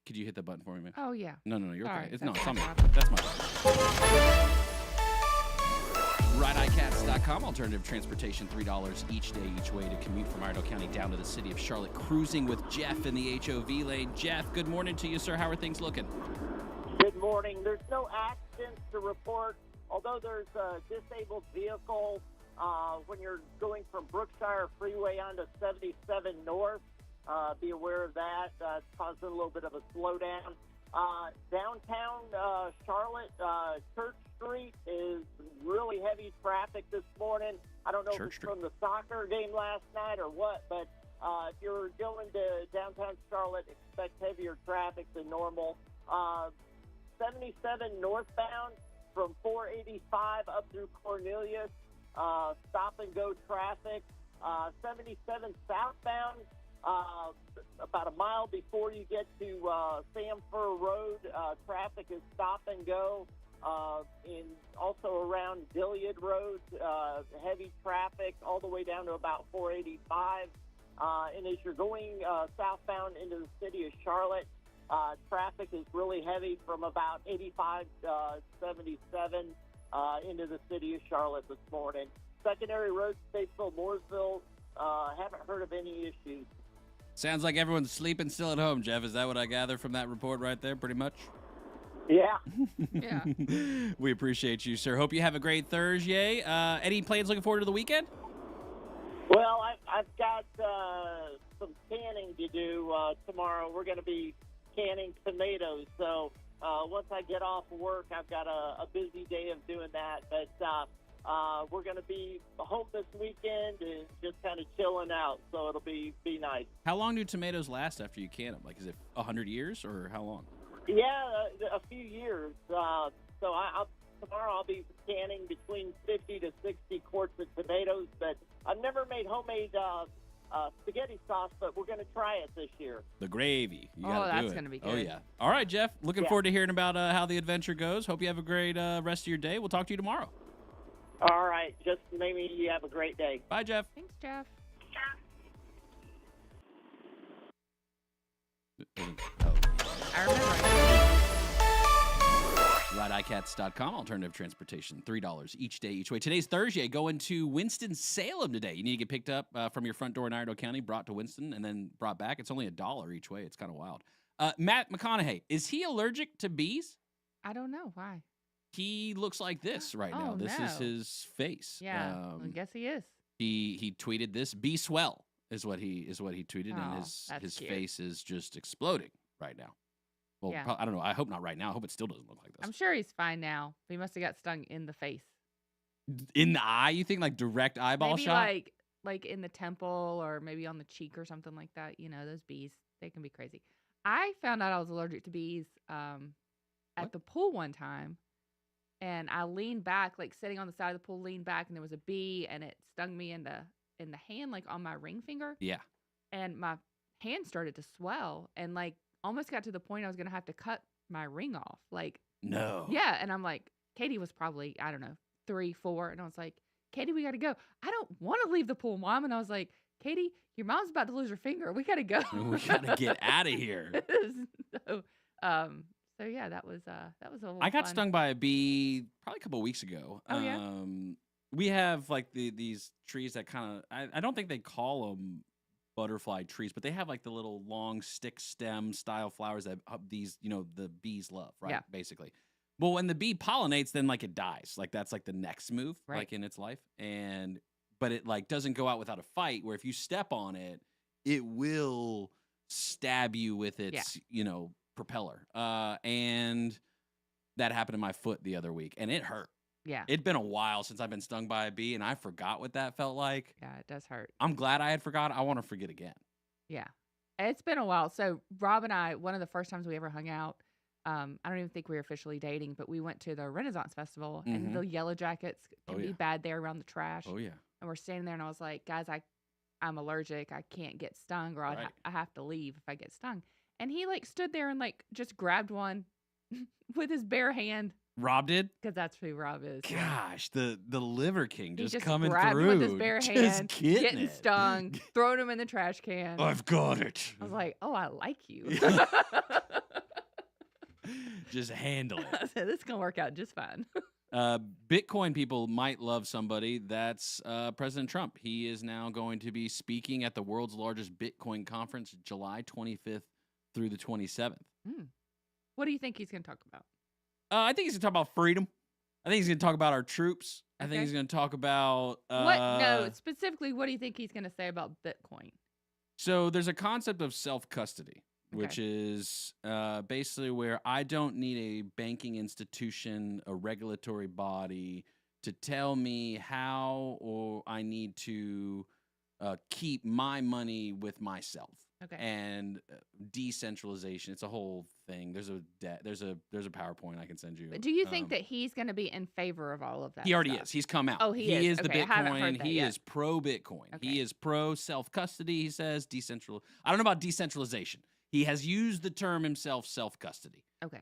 Could you hit that button for me, man? Oh, yeah. No, you're okay. Sorry, It's that's on my me. job. That's my job. RideICats.com, alternative transportation, $3 each day, each way to commute from Iredell County down to the city of Charlotte. Cruising with Jeff in the HOV lane. Jeff, good morning to you, sir. How are things looking? Good morning. There's no accidents to report, although there's a disabled vehicle when you're going from Brookshire Freeway onto 77 North. Be aware of that. It's causing a little bit of a slowdown. Downtown Charlotte, Church Street is really heavy traffic this morning. I don't know if it's from the soccer game last night or what, but if you're going to downtown Charlotte, expect heavier traffic than normal. 77 northbound from 485 up through Cornelius, stop and go traffic. 77 southbound, about a mile before you get to Samfur Road, traffic is stop and go. And also around Gilead Road, heavy traffic all the way down to about 485. And as you're going southbound into the city of Charlotte, traffic is really heavy from about 85 77 into the city of Charlotte this morning. Secondary roads, Statesville, Mooresville, haven't heard of any issues. Sounds like everyone's sleeping still at home, Jeff. Is that what I gather from that report right there, pretty much? Yeah. Yeah. We appreciate you, sir. Hope you have a great Thursday. Any plans looking forward to the weekend? Well, I've got some canning to do tomorrow. We're going to be canning tomatoes. So once I get off work, I've got a busy day of doing that. But we're going to be home this weekend and just kind of chilling out. So it'll be nice. How long do tomatoes last after you can them? Like, is it 100 years or how long? Yeah, a few years. So tomorrow I'll be canning between 50 to 60 quarts of tomatoes. But I've never made homemade spaghetti sauce, but we're going to try it this year. The gravy. You Oh, gotta do that's it. gonna be Oh, good. yeah. All right, Jeff. Looking Yeah. forward to hearing about how the adventure goes. Hope you have a great rest of your day. We'll talk to you tomorrow. All right. Just maybe you have a great day. Bye, Jeff. Thanks, Jeff. I remember. RideICats.com, alternative transportation, $3 each day, each way. Today's Thursday. Going to Winston-Salem today. You need to get picked up from your front door in Iredell County, brought to Winston, and then brought back. It's only $1 each way. It's kind of wild. Matt McConaughey, is he allergic to bees? I don't know why. He looks like this right now. Oh, This is no. his face. Yeah, I guess he is. He tweeted this. Be swell is what he tweeted, and Oh, his that's cute. face is just exploding right now. Well, Yeah. I don't know. I hope not right now. I hope it still doesn't look like this. I'm sure he's fine now. He must have got stung in the face. In the eye, you think, like direct eyeball Maybe shot? like in the temple or maybe on the cheek or something like that. You know, those bees, they can be crazy. I found out I was allergic to bees at the pool one time. And I leaned back, like sitting on the side of the pool, leaned back, and there was a bee, and it stung me in the hand, like on my ring finger. Yeah. And my hand started to swell, and like almost got to the point I was gonna have to cut my ring off. Like, No. yeah. And I'm like, Katie was probably, I don't know, 3, 4, and I was like, Katie, we gotta go. I don't want to leave the pool, Mom. And I was like, Katie, your mom's about to lose her finger. We gotta go. We gotta get out of here. So yeah, that was a little I got fun. stung by a bee probably a couple weeks ago. Oh, yeah? We have like these trees that kind of, I don't think they call them butterfly trees, but they have like the little long stick stem style flowers that these, the bees love, right? Yeah. Basically. Well, when the bee pollinates, then like it dies. Like that's like the next move, Right. like in its life. But it like doesn't go out without a fight, where if you step on it, it will stab you with its, propeller. And that happened to my foot the other week, and it hurt. Yeah. It'd been a while since I've been stung by a bee, and I forgot what that felt like. Yeah, it does hurt. I'm glad I had forgot. I want to forget again. Yeah. It's been a while. So Rob and I, one of the first times we ever hung out, I don't even think we were officially dating, but we went to the Renaissance Festival, and Mhm. the Yellow Jackets can Oh, be yeah. bad there around the trash. Oh, yeah. And we're standing there, and I was like, guys, I'm allergic. I can't get stung, or Right. I have to leave if I get stung. And he like stood there and like just grabbed one with his bare hand, Rob did? because that's who Rob is. Gosh, the liver king He just just coming grabbed through. with his bare just hand, getting it. stung, throwing him in the trash can. I've got it. I was like, oh, I like you. Just handle it. I said, this is going to work out just fine. Bitcoin people might love somebody. That's President Trump. He is now going to be speaking at the world's largest Bitcoin conference, July 25th through the 27th. What do you think he's going to talk about? I think he's going to talk about freedom. I think he's going to talk about our troops. I think Okay. he's going to talk about... specifically, what do you think he's going to say about Bitcoin? So there's a concept of self-custody, which Okay. is basically where I don't need a banking institution, a regulatory body to tell me how or I need to keep my money with myself. Okay. And decentralization, it's a whole thing. There's a PowerPoint I can send you. But do you think that he's going to be in favor of all of that? He already stuff? is. He's come out. Oh, he is. the Okay, I haven't heard Bitcoin. that He yet. is pro Bitcoin. He is pro self custody. He says decentral. I don't know about decentralization. He has used the term himself, self custody. Okay.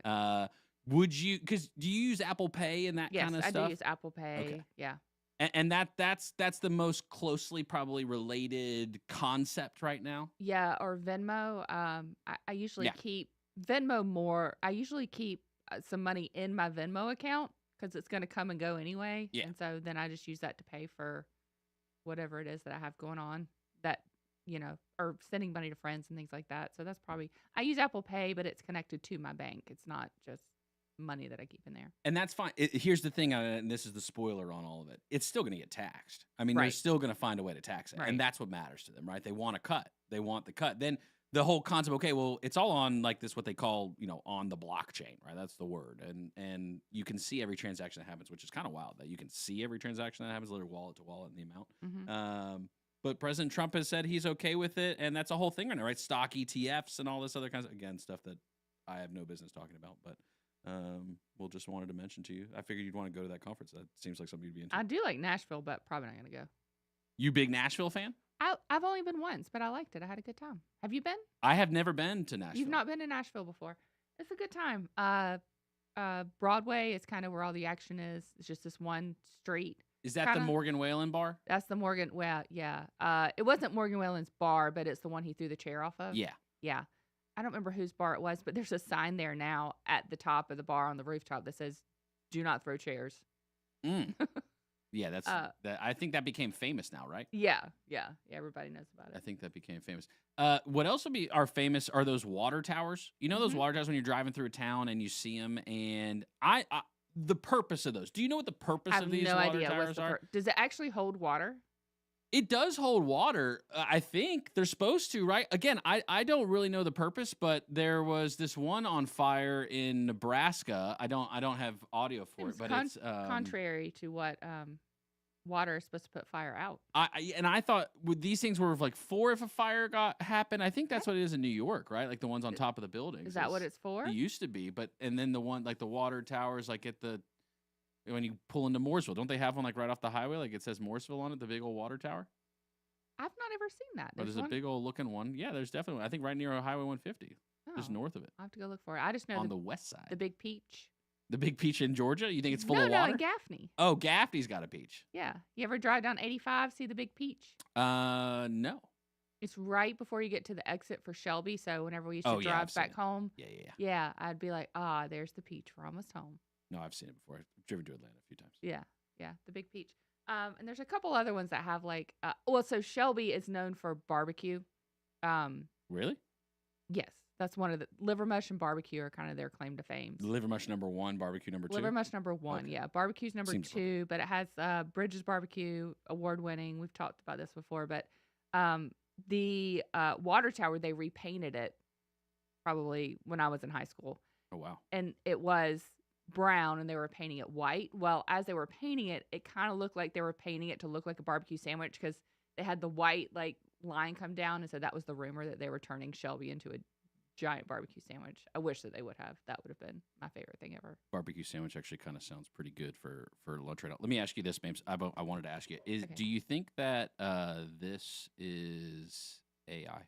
Would you? Because do you use Apple Pay and that Yes, kind of I stuff? do use Apple Pay. Okay. Yeah. And that's the most closely probably related concept right now. Yeah, or Venmo. I usually Yeah. keep Venmo more. I usually keep some money in my Venmo account because it's going to come and go anyway. Yeah. And so then I just use that to pay for whatever it is that I have going on that, or sending money to friends and things like that. So that's probably, I use Apple Pay, but it's connected to my bank. It's not just money that I keep in there. And that's fine. Here's the thing, and this is the spoiler on all of it. It's still going to get taxed. I mean, they're Right. still going to find a way to tax it. Right. And that's what matters to them, right? They want a cut. They want the cut. Then the whole concept, okay, well, it's all on like this, what they call, on the blockchain, right? That's the word. And you can see every transaction that happens, which is kind of wild that you can see every transaction that happens, literally wallet to wallet and the amount. Mhm. But President Trump has said he's okay with it. And that's a whole thing right now, right? Stock ETFs and all this other kinds of, again, stuff that I have no business talking about. But we'll just wanted to mention to you. I figured you'd want to go to that conference. That seems like something you'd be into. I do like Nashville, but probably not going to go. You big Nashville fan? I've only been once, but I liked it. I had a good time. Have you been? I have never been to Nashville. You've not been to Nashville before. It's a good time. Broadway is kind of where all the action is. It's just this one street. Is that the Morgan Whalen bar? That's the Morgan. Well, yeah. It wasn't Morgan Whalen's bar, but it's the one he threw the chair off of. Yeah. Yeah. I don't remember whose bar it was, but there's a sign there now at the top of the bar on the rooftop that says, "Do not throw chairs." Yeah, that's that. I think that became famous now, right? Yeah. Everybody knows about it. I think that became famous. What else would be famous are those water towers. You know those water towers when you're driving through a town and you see them. And the purpose of those. Do you know what the purpose of these water towers are? Does it actually hold water? It does hold water. I think they're supposed to, right? Again, I don't really know the purpose, but there was this one on fire in Nebraska. I don't have audio for it, but it's contrary to what water is supposed to put fire out. I thought these things were like for if a fire happened. I think that's what it is in New York, right? Like the ones on top of the buildings. Is that what it's for? It used to be, and then the one like the water towers, like when you pull into Mooresville, don't they have one like right off the highway? Like it says Mooresville on it, the big old water tower. I've not ever seen that. There's a big old looking one. Yeah, there's definitely one. I think right near Highway 150, just north of it. I'll have to go look for it. I just know on the west side. The Big Peach. The Big Peach in Georgia? You think it's full of water? No, in Gaffney. Oh, Gaffney's got a peach. Yeah. You ever drive down 85, see the Big Peach? No. It's right before you get to the exit for Shelby. So whenever we used to drive back home, yeah, I'd be like, there's the Peach. We're almost home. No, I've seen it before. I've driven to Atlanta a few times. Yeah, the Big Peach. And there's a couple other ones that have like, so Shelby is known for barbecue. Really? Yes. That's one of the liver mush and barbecue are kind of their claim to fame. Liver mush number 1, barbecue number 2. Liver mush number 1, yeah. Barbecue's number 2, but it has Bridges Barbecue, award winning. We've talked about this before, but the water tower, they repainted it probably when I was in high school. Oh wow! And it was brown, and they were painting it white. Well, as they were painting it, it kind of looked like they were painting it to look like a barbecue sandwich because they had the white like line come down, and so that was the rumor that they were turning Shelby into a giant barbecue sandwich. I wish that they would have. That would have been my favorite thing ever. Barbecue sandwich actually kind of sounds pretty good for lunch right now. Let me ask you this, Mames. I wanted to ask you: do you think that this is AI?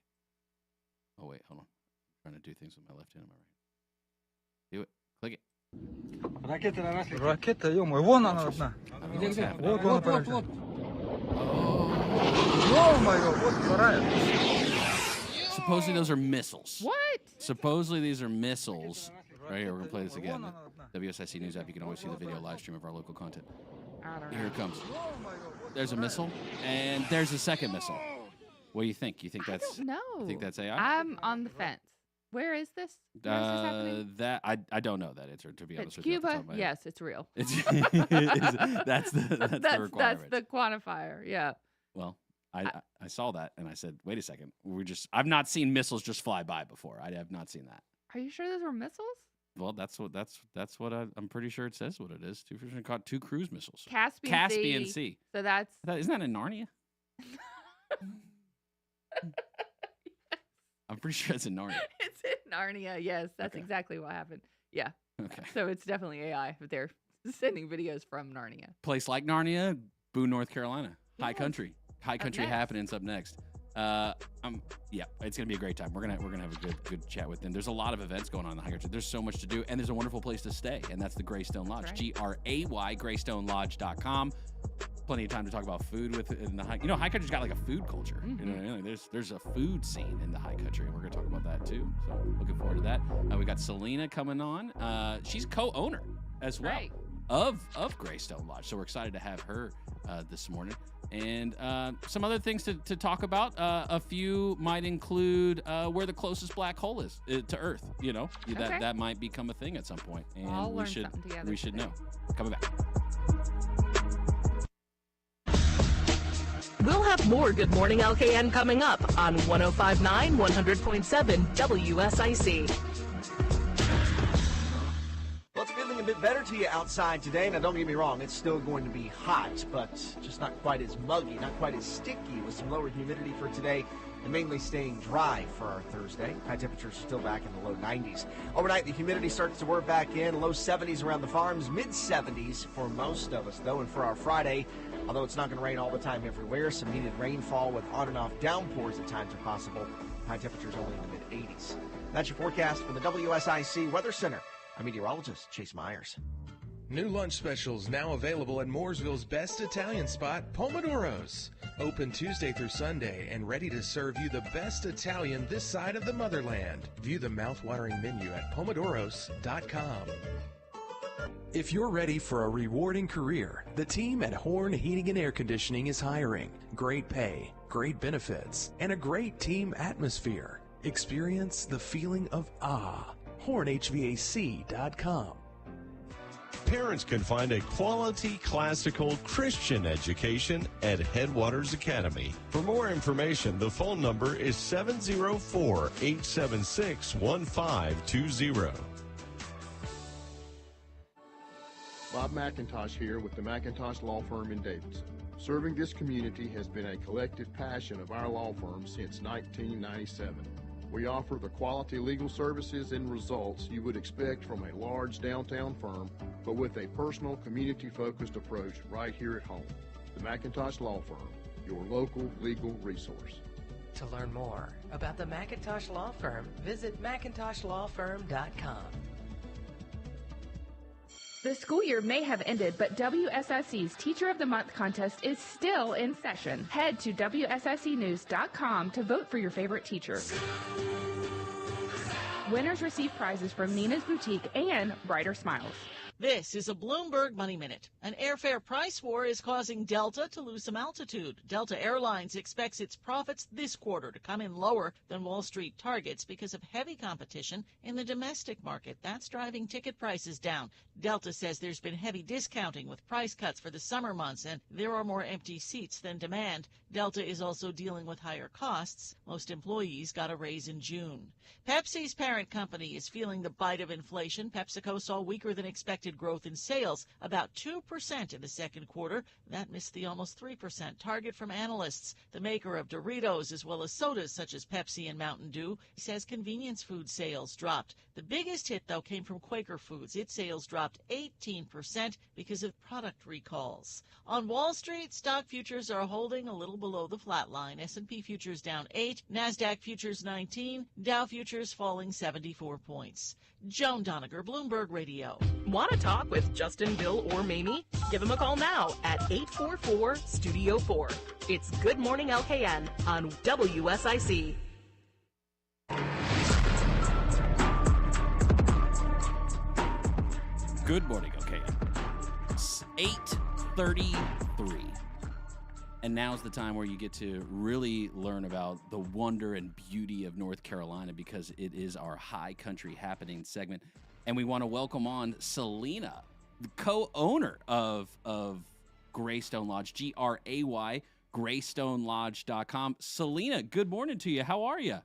Oh wait, hold on. I'm trying to do things with my left hand and my right. Do it. Click it. Ракета, ё-моё, вон она одна. Вот, вот. Ё-моё, вот вторая. Supposedly those are missiles. What? Supposedly these are missiles. Right here, we're going to play this again. The WSIC News app, you can always see the video live stream of our local content. I don't know. Here it comes. There's a missile, and there's a second missile. What do you think? You think that's No. You think that's AI? I'm on the fence. Where is this? Where is this happening? That I don't know that answer, to be honest with you. Cuba? Yes, it's real. That's the requirement. That's the quantifier. Yeah. Well, I saw that and I said, wait a second. I've not seen missiles just fly by before. I have not seen that. Are you sure those were missiles? Well, that's what I'm pretty sure it says what it is. Two cruise missiles. Caspian Sea. So isn't that in Narnia? I'm pretty sure it's in Narnia. It's in Narnia. Yes, that's exactly what happened. Yeah. Okay. So it's definitely AI. But they're sending videos from Narnia. Place like Narnia, Boone, North Carolina. High country. High country happenings up next. Yeah, it's gonna be a great time. We're gonna have a good chat with them. There's a lot of events going on in the high country. There's so much to do, and there's a wonderful place to stay, and that's the Greystone Lodge. Right. GRAY, GreystoneLodge.com. Plenty of time to talk about food in the high. You know, high country's got like a food culture. You know what I mean? There's a food scene in the high country, and we're gonna talk about that too. So looking forward to that. We got Selena coming on. She's co-owner as well of Greystone Lodge. So we're excited to have her this morning. And some other things to talk about. A few might include where the closest black hole is to Earth. You know, Okay. that might become a thing at some point, and We'll all we learn should something together should today. know. Coming back. We'll have more Good Morning LKN coming up on 105.9, 100.7 WSIC. Well, it's feeling a bit better to you outside today. Now, don't get me wrong, it's still going to be hot, but just not quite as muggy, not quite as sticky, with some lower humidity for today and mainly staying dry for our Thursday. High temperatures still back in the low 90s. Overnight, the humidity starts to work back in. Low 70s around the farms, mid 70s for most of us, though. And for our Friday, although it's not going to rain all the time everywhere, some needed rainfall with on and off downpours at times are possible. High temperatures only in the mid 80s. That's your forecast from the WSIC Weather Center. I'm meteorologist Chase Myers. New lunch specials now available at Mooresville's best Italian spot, Pomodoro's. Open Tuesday through Sunday and ready to serve you the best Italian this side of the motherland. View the mouth-watering menu at Pomodoros.com. If you're ready for a rewarding career, the team at Horn Heating and Air Conditioning is hiring. Great pay, great benefits, and a great team atmosphere. Experience the feeling of HornHVAC.com. Parents can find a quality classical Christian education at Headwaters Academy. For more information, the phone number is 704-876-1520. Bob McIntosh here with the McIntosh Law Firm in Davidson. Serving this community has been a collective passion of our law firm since 1997. We offer the quality legal services and results you would expect from a large downtown firm, but with a personal, community-focused approach right here at home. The McIntosh Law Firm, your local legal resource. To learn more about the McIntosh Law Firm, visit McIntoshLawFirm.com. The school year may have ended, but WSIC's Teacher of the Month contest is still in session. Head to WSICnews.com to vote for your favorite teacher. Winners receive prizes from Nina's Boutique and Brighter Smiles. This is a Bloomberg Money Minute. An airfare price war is causing Delta to lose some altitude. Delta Airlines expects its profits this quarter to come in lower than Wall Street targets because of heavy competition in the domestic market. That's driving ticket prices down. Delta says there's been heavy discounting with price cuts for the summer months, and there are more empty seats than demand. Delta is also dealing with higher costs. Most employees got a raise in June. Pepsi's parent company is feeling the bite of inflation. PepsiCo saw weaker than expected growth in sales, about 2% in the second quarter. That missed the almost 3% target from analysts. The maker of Doritos, as well as sodas such as Pepsi and Mountain Dew, says convenience food sales dropped. The biggest hit, though, came from Quaker Foods. Its sales dropped 18% because of product recalls. On Wall Street, stock futures are holding a little below the flat line. S&P futures down 8, NASDAQ futures 19, Dow futures falling 74 points. Joan Doniger, Bloomberg Radio. Want to talk with Justin, Bill, or Mamie? Give them a call now at 844-STUDIO-4. It's Good Morning LKN on WSIC. Good morning, okay. It's 8:33. And now's the time where you get to really learn about the wonder and beauty of North Carolina, because it is our High Country Happening segment. And we want to welcome on Selena, the co-owner of Greystone Lodge, Gray, GreystoneLodge.com. Selena, good morning to you. How are you?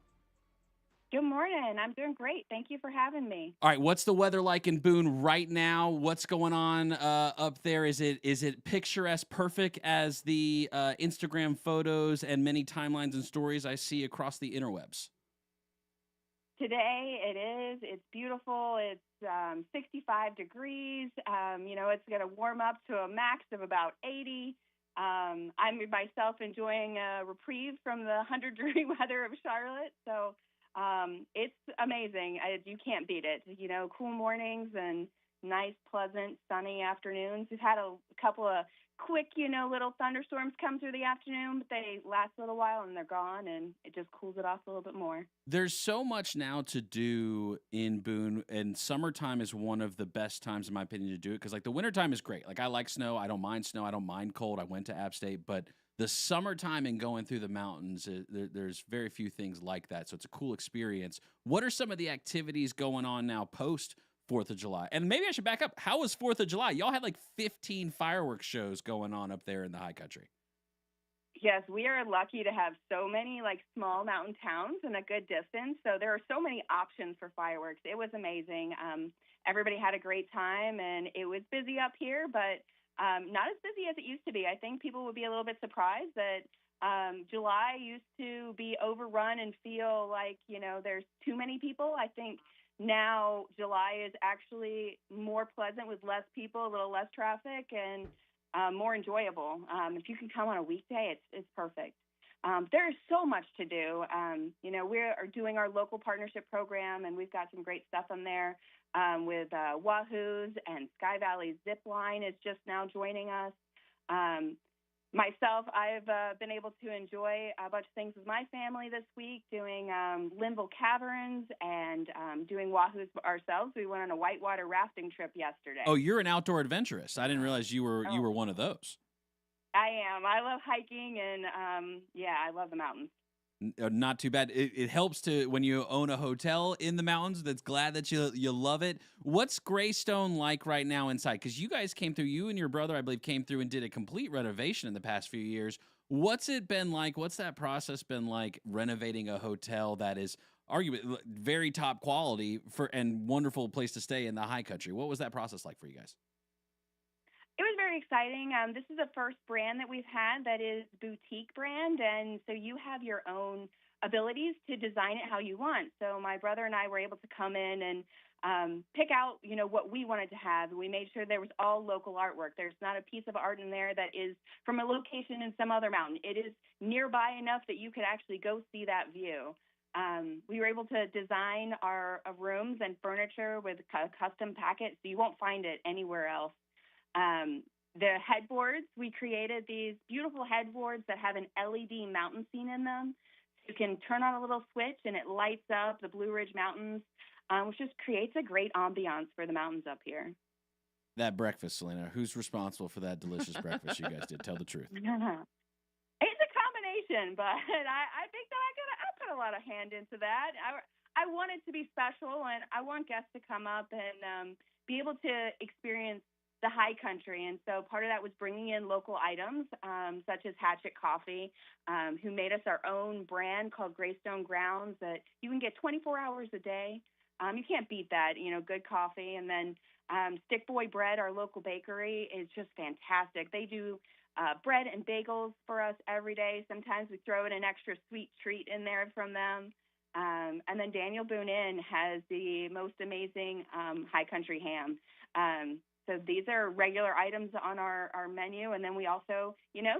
Good morning. I'm doing great. Thank you for having me. All right, what's the weather like in Boone right now? What's going on up there? Is it picturesque, perfect as the Instagram photos and many timelines and stories I see across the interwebs? Today it is. It's beautiful. It's 65 degrees. It's going to warm up to a max of about 80. I'm myself enjoying a reprieve from the 100-degree weather of Charlotte. So it's amazing. You can't beat it. Cool mornings and nice, pleasant, sunny afternoons. We've had a couple of quick, little thunderstorms come through the afternoon, but they last a little while and they're gone, and it just cools it off a little bit more. There's so much now to do in Boone, and summertime is one of the best times, in my opinion, to do it. Because like the wintertime is great. Like I like snow. I don't mind snow. I don't mind cold. I went to App State, but the summertime and going through the mountains, there's very few things like that. So it's a cool experience. What are some of the activities going on now post 4th of July? And maybe I should back up. How was 4th of July? Y'all had like 15 fireworks shows going on up there in the high country. Yes, we are lucky to have so many like small mountain towns and a good distance. So there are so many options for fireworks. It was amazing. Everybody had a great time, and it was busy up here, but not as busy as it used to be. I think people would be a little bit surprised that July used to be overrun and feel like, there's too many people. I think now July is actually more pleasant with less people, a little less traffic, and more enjoyable. If you can come on a weekday, it's perfect. There is so much to do. We are doing our local partnership program, and we've got some great stuff on there with Wahoo's, and Sky Valley Zip Line is just now joining us. Myself, I've been able to enjoy a bunch of things with my family this week, doing Linville Caverns and doing Wahoo's ourselves. We went on a whitewater rafting trip yesterday. Oh, you're an outdoor adventurist. I didn't realize you were one of those. I am. I love hiking, and I love the mountains. Not too bad. It helps to when you own a hotel in the mountains. That's glad that you love it. What's Greystone like right now inside? Because you guys came through. You and your brother, I believe, came through and did a complete renovation in the past few years. What's it been like? What's that process been like renovating a hotel that is arguably very top quality and wonderful place to stay in the high country? What was that process like for you guys? It was very exciting. This is the first brand that we've had that is boutique brand, and so you have your own abilities to design it how you want. So my brother and I were able to come in and pick out, what we wanted to have. We made sure there was all local artwork. There's not a piece of art in there that is from a location in some other mountain. It is nearby enough that you could actually go see that view. We were able to design our rooms and furniture with custom packets, so you won't find it anywhere else. The headboards, we created these beautiful headboards that have an LED mountain scene in them. You can turn on a little switch and it lights up the Blue Ridge Mountains, which just creates a great ambiance for the mountains up here. That breakfast, Selena, who's responsible for that delicious breakfast you guys did? Tell the truth. It's a combination, but I think that I put a lot of hand into that. I want it to be special, and I want guests to come up and be able to experience the high country. And so part of that was bringing in local items, such as Hatchet Coffee, who made us our own brand called Greystone Grounds that you can get 24 hours a day. You can't beat that, good coffee. And then Stick Boy Bread, our local bakery, is just fantastic. They do bread and bagels for us every day. Sometimes we throw in an extra sweet treat in there from them. And then Daniel Boone Inn has the most amazing high country ham. So these are regular items on our menu. And then we also,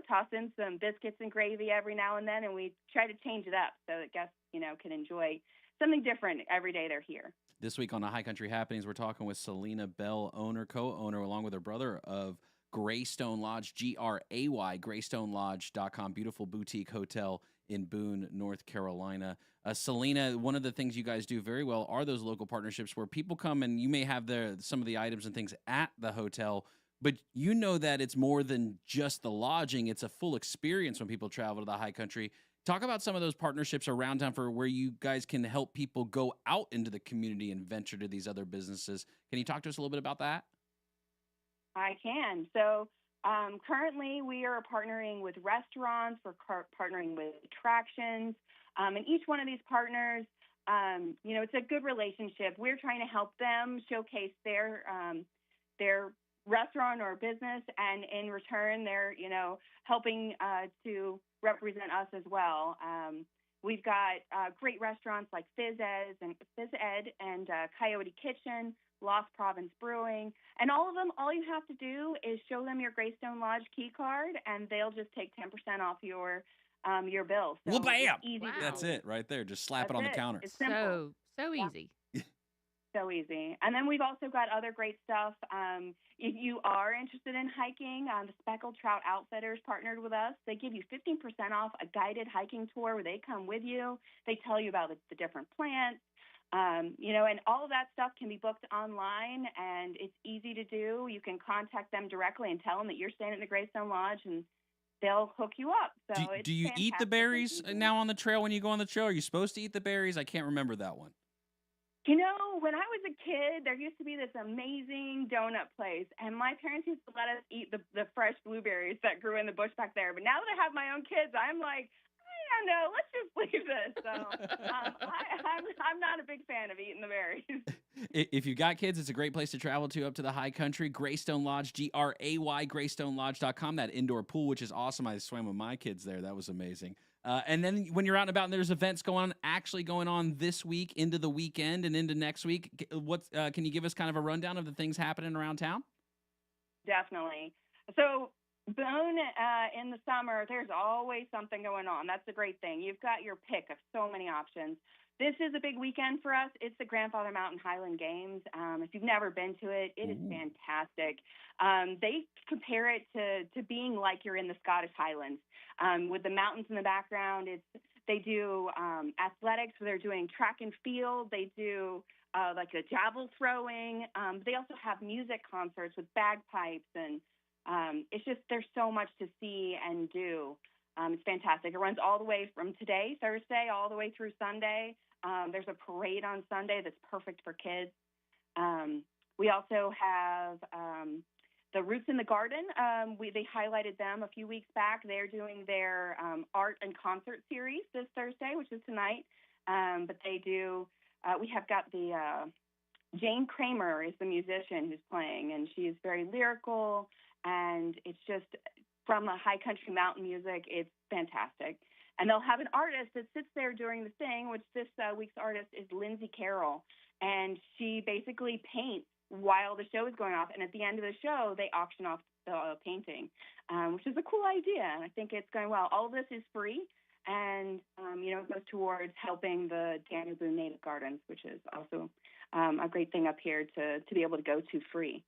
toss in some biscuits and gravy every now and then, and we try to change it up so that guests, can enjoy something different every day they're here. This week on the High Country Happenings, we're talking with Selena Bell, co-owner, along with her brother of Greystone Lodge, Gray, GreystoneLodge.com, beautiful boutique hotel in Boone, North Carolina. Selena, one of the things you guys do very well are those local partnerships where people come and you may have some of the items and things at the hotel, but you know that it's more than just the lodging. It's a full experience when people travel to the high country. Talk about some of those partnerships around town for where you guys can help people go out into the community and venture to these other businesses. Can you talk to us a little bit about that? I can. So currently we are partnering with restaurants, we're partnering with attractions, and each one of these partners, it's a good relationship. We're trying to help them showcase their restaurant or business, and in return, they're, helping to represent us as well. We've got great restaurants like Phys Ed and Coyote Kitchen, Lost Province Brewing, and all of them, all you have to do is show them your Greystone Lodge key card, and they'll just take 10% off your bill. So well, bam! Easy. That's it right there. Just slap it on the counter. It's simple. So easy. So so easy. And then we've also got other great stuff. If you are interested in hiking, the Speckled Trout Outfitters partnered with us. They give you 15% off a guided hiking tour where they come with you. They tell you about the different plants, and all of that stuff can be booked online, and it's easy to do. You can contact them directly and tell them that you're staying at the Greystone Lodge, and they'll hook you up. So Do you eat the berries now on the trail when you go on the trail? Are you supposed to eat the berries? I can't remember that one. When I was a kid, there used to be this amazing donut place, and my parents used to let us eat the fresh blueberries that grew in the bush back there. But now that I have my own kids, I'm like, I don't know, let's just leave this. So I'm not a big fan of eating the berries. If you got kids, it's a great place to travel to up to the high country. Greystone Lodge, GRAY, GreystoneLodge.com. That indoor pool, which is awesome. I swam with my kids there. That was amazing. And then when you're out and about and there's events going on this week into the weekend and into next week, can you give us kind of a rundown of the things happening around town? Definitely. So Boone, in the summer, there's always something going on. That's the great thing. You've got your pick of so many options. This is a big weekend for us. It's the Grandfather Mountain Highland Games. If you've never been to it, it is fantastic. They compare it to being like you're in the Scottish Highlands. With the mountains in the background, they do athletics where they're doing track and field. They do like a javelin throwing. They also have music concerts with bagpipes, and it's just there's so much to see and do. It's fantastic. It runs all the way from today, Thursday, all the way through Sunday. There's a parade on Sunday that's perfect for kids. We also have the Roots in the Garden. They highlighted them a few weeks back. They're doing their art and concert series this Thursday, which is tonight. But they do. We have got the Jane Kramer is the musician who's playing, and she is very lyrical, and it's just from the high country mountain music. It's fantastic. And they'll have an artist that sits there during the thing, which this week's artist is Lindsay Carroll. And she basically paints while the show is going off. And at the end of the show, they auction off the painting, which is a cool idea. And I think it's going well. All of this is free. And, it goes towards helping the Daniel Boone Native Gardens, which is also a great thing up here to be able to go to free.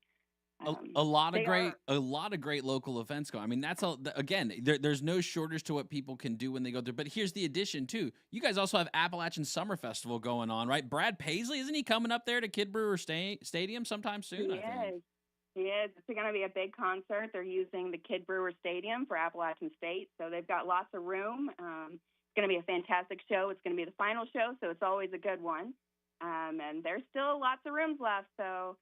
A lot of great local events going. I mean, that's all. Again, there's no shortage to what people can do when they go there. But here's the addition too. You guys also have Appalachian Summer Festival going on, right? Brad Paisley, isn't he coming up there to Kid Brewer Stadium sometime soon? He is. It's going to be a big concert. They're using the Kid Brewer Stadium for Appalachian State, so they've got lots of room. It's going to be a fantastic show. It's going to be the final show, so it's always a good one. And there's still lots of rooms left, so.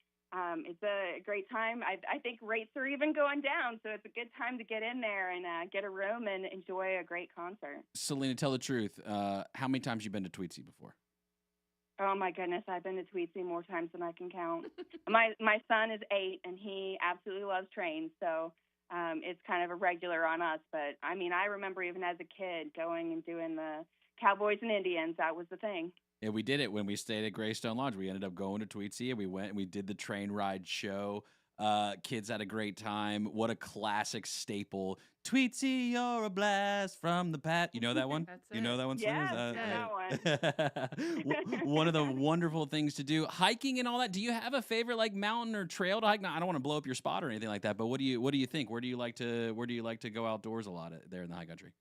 It's a great time. I think rates are even going down, so it's a good time to get in there and get a room and enjoy a great concert. Selena, tell the truth. How many times you been to Tweetsie before? Oh, my goodness. I've been to Tweetsie more times than I can count. My son is 8, and he absolutely loves trains, so it's kind of a regular on us. But, I mean, I remember even as a kid going and doing the Cowboys and Indians. That was the thing. Yeah, we did it when we stayed at Greystone Lodge. We ended up going to Tweetsie, and we went and we did the train ride show. Kids had a great time. What a classic staple. Tweetsie, you're a blast from the past. You know that one? You know that one? Yes, that one. One of the wonderful things to do. Hiking and all that. Do you have a favorite like mountain or trail to hike? Now, I don't want to blow up your spot or anything like that, but what do you think? Where do you like to go outdoors a lot there in the high country?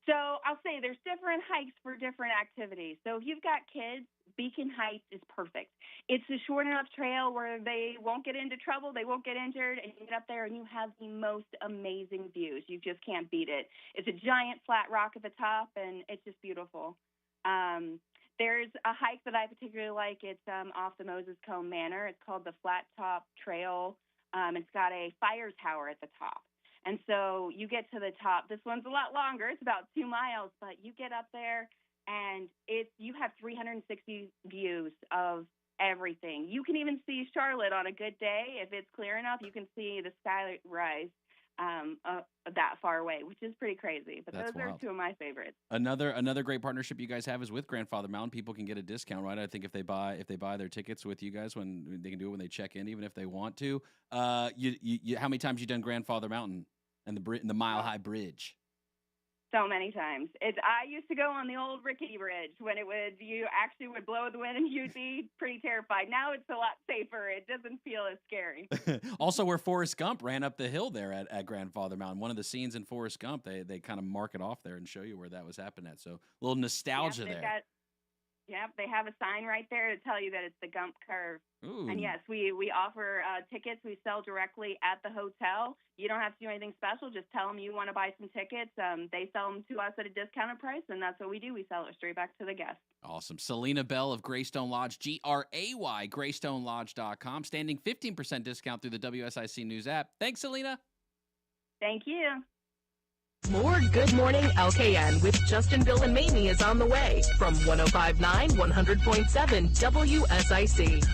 So I'll say there's different hikes for different activities. So if you've got kids, Beacon Heights is perfect. It's a short enough trail where they won't get into trouble, they won't get injured, and you get up there and you have the most amazing views. You just can't beat it. It's a giant flat rock at the top, and it's just beautiful. There's a hike that I particularly like. It's off the Moses Cone Manor. It's called the Flat Top Trail. It's got a fire tower at the top. And so you get to the top. This one's a lot longer. It's about 2 miles, but you get up there and you have 360 views of everything. You can even see Charlotte on a good day. If it's clear enough, you can see the skyrise that far away, which is pretty crazy. But That's those are wild. 2 of my favorites. Another great partnership you guys have is with Grandfather Mountain. People can get a discount, right? I think if they buy their tickets with you guys, when they can do it when they check in, even if they want to. How many times you done Grandfather Mountain and the Mile High Bridge? So many times. I used to go on the old rickety bridge when you actually would blow the wind and you'd be pretty terrified. Now it's a lot safer. It doesn't feel as scary. Also, where Forrest Gump ran up the hill there at Grandfather Mountain. One of the scenes in Forrest Gump, they kind of mark it off there and show you where that was happening at. So a little nostalgia there. Yep, they have a sign right there to tell you that it's the Gump Curve. Ooh. And yes, we offer tickets. We sell directly at the hotel. You don't have to do anything special. Just tell them you want to buy some tickets. They sell them to us at a discounted price, and that's what we do. We sell it straight back to the guests. Awesome. Selena Bell of Greystone Lodge, GRAY, GreystoneLodge.com. Standing 15% discount through the WSIC News app. Thanks, Selena. Thank you. More Good Morning LKN with Justin, Bill, and Mamie is on the way from 105.9, 100.7 WSIC.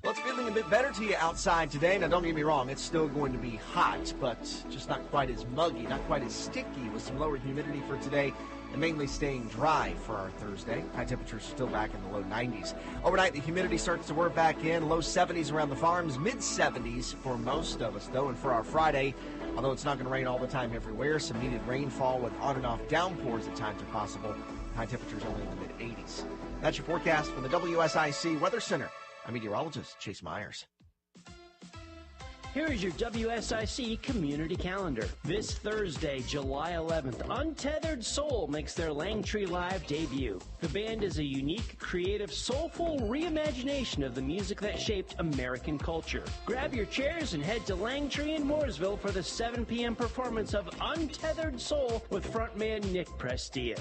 Well, it's feeling a bit better to you outside today. Now, don't get me wrong, it's still going to be hot, but just not quite as muggy, not quite as sticky with some lower humidity for today and mainly staying dry for our Thursday. High temperatures still back in the low 90s. Overnight, the humidity starts to work back in. Low 70s around the farms, mid 70s for most of us, though. And for our Friday, although it's not going to rain all the time everywhere, some needed rainfall with on and off downpours at times are possible. High temperatures only in the mid 80s. That's your forecast from the WSIC Weather Center. I'm meteorologist Chase Myers. Here is your WSIC community calendar. This Thursday, July 11th, Untethered Soul makes their Langtree Live debut. The band is a unique, creative, soulful reimagination of the music that shaped American culture. Grab your chairs and head to Langtree in Mooresville for the 7 p.m. performance of Untethered Soul with frontman Nick Prestia.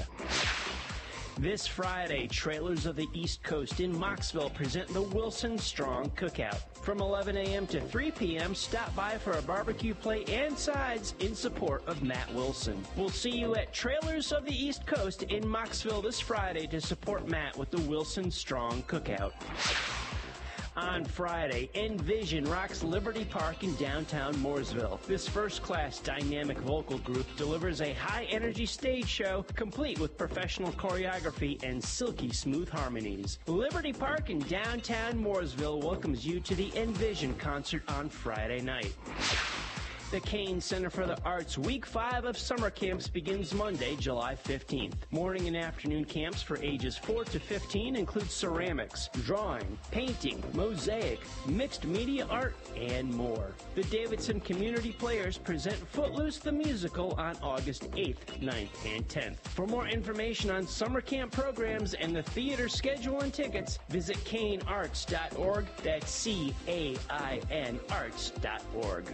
This Friday, Trailers of the East Coast in Moxville present the Wilson Strong Cookout. From 11 a.m. to 3 p.m., stop by for a barbecue plate and sides in support of Matt Wilson. We'll see you at Trailers of the East Coast in Moxville this Friday to support Matt with the Wilson Strong Cookout. On Friday, Envision rocks Liberty Park in downtown Mooresville. This first-class dynamic vocal group delivers a high-energy stage show complete with professional choreography and silky smooth harmonies. Liberty Park in downtown Mooresville welcomes you to the Envision concert on Friday night. The Kane Center for the Arts Week 5 of summer camps begins Monday, July 15th. Morning and afternoon camps for ages 4 to 15 include ceramics, drawing, painting, mosaic, mixed media art, and more. The Davidson Community Players present Footloose the Musical on August 8th, 9th, and 10th. For more information on summer camp programs and the theater schedule and tickets, visit canearts.org. That's CAIN arts.org.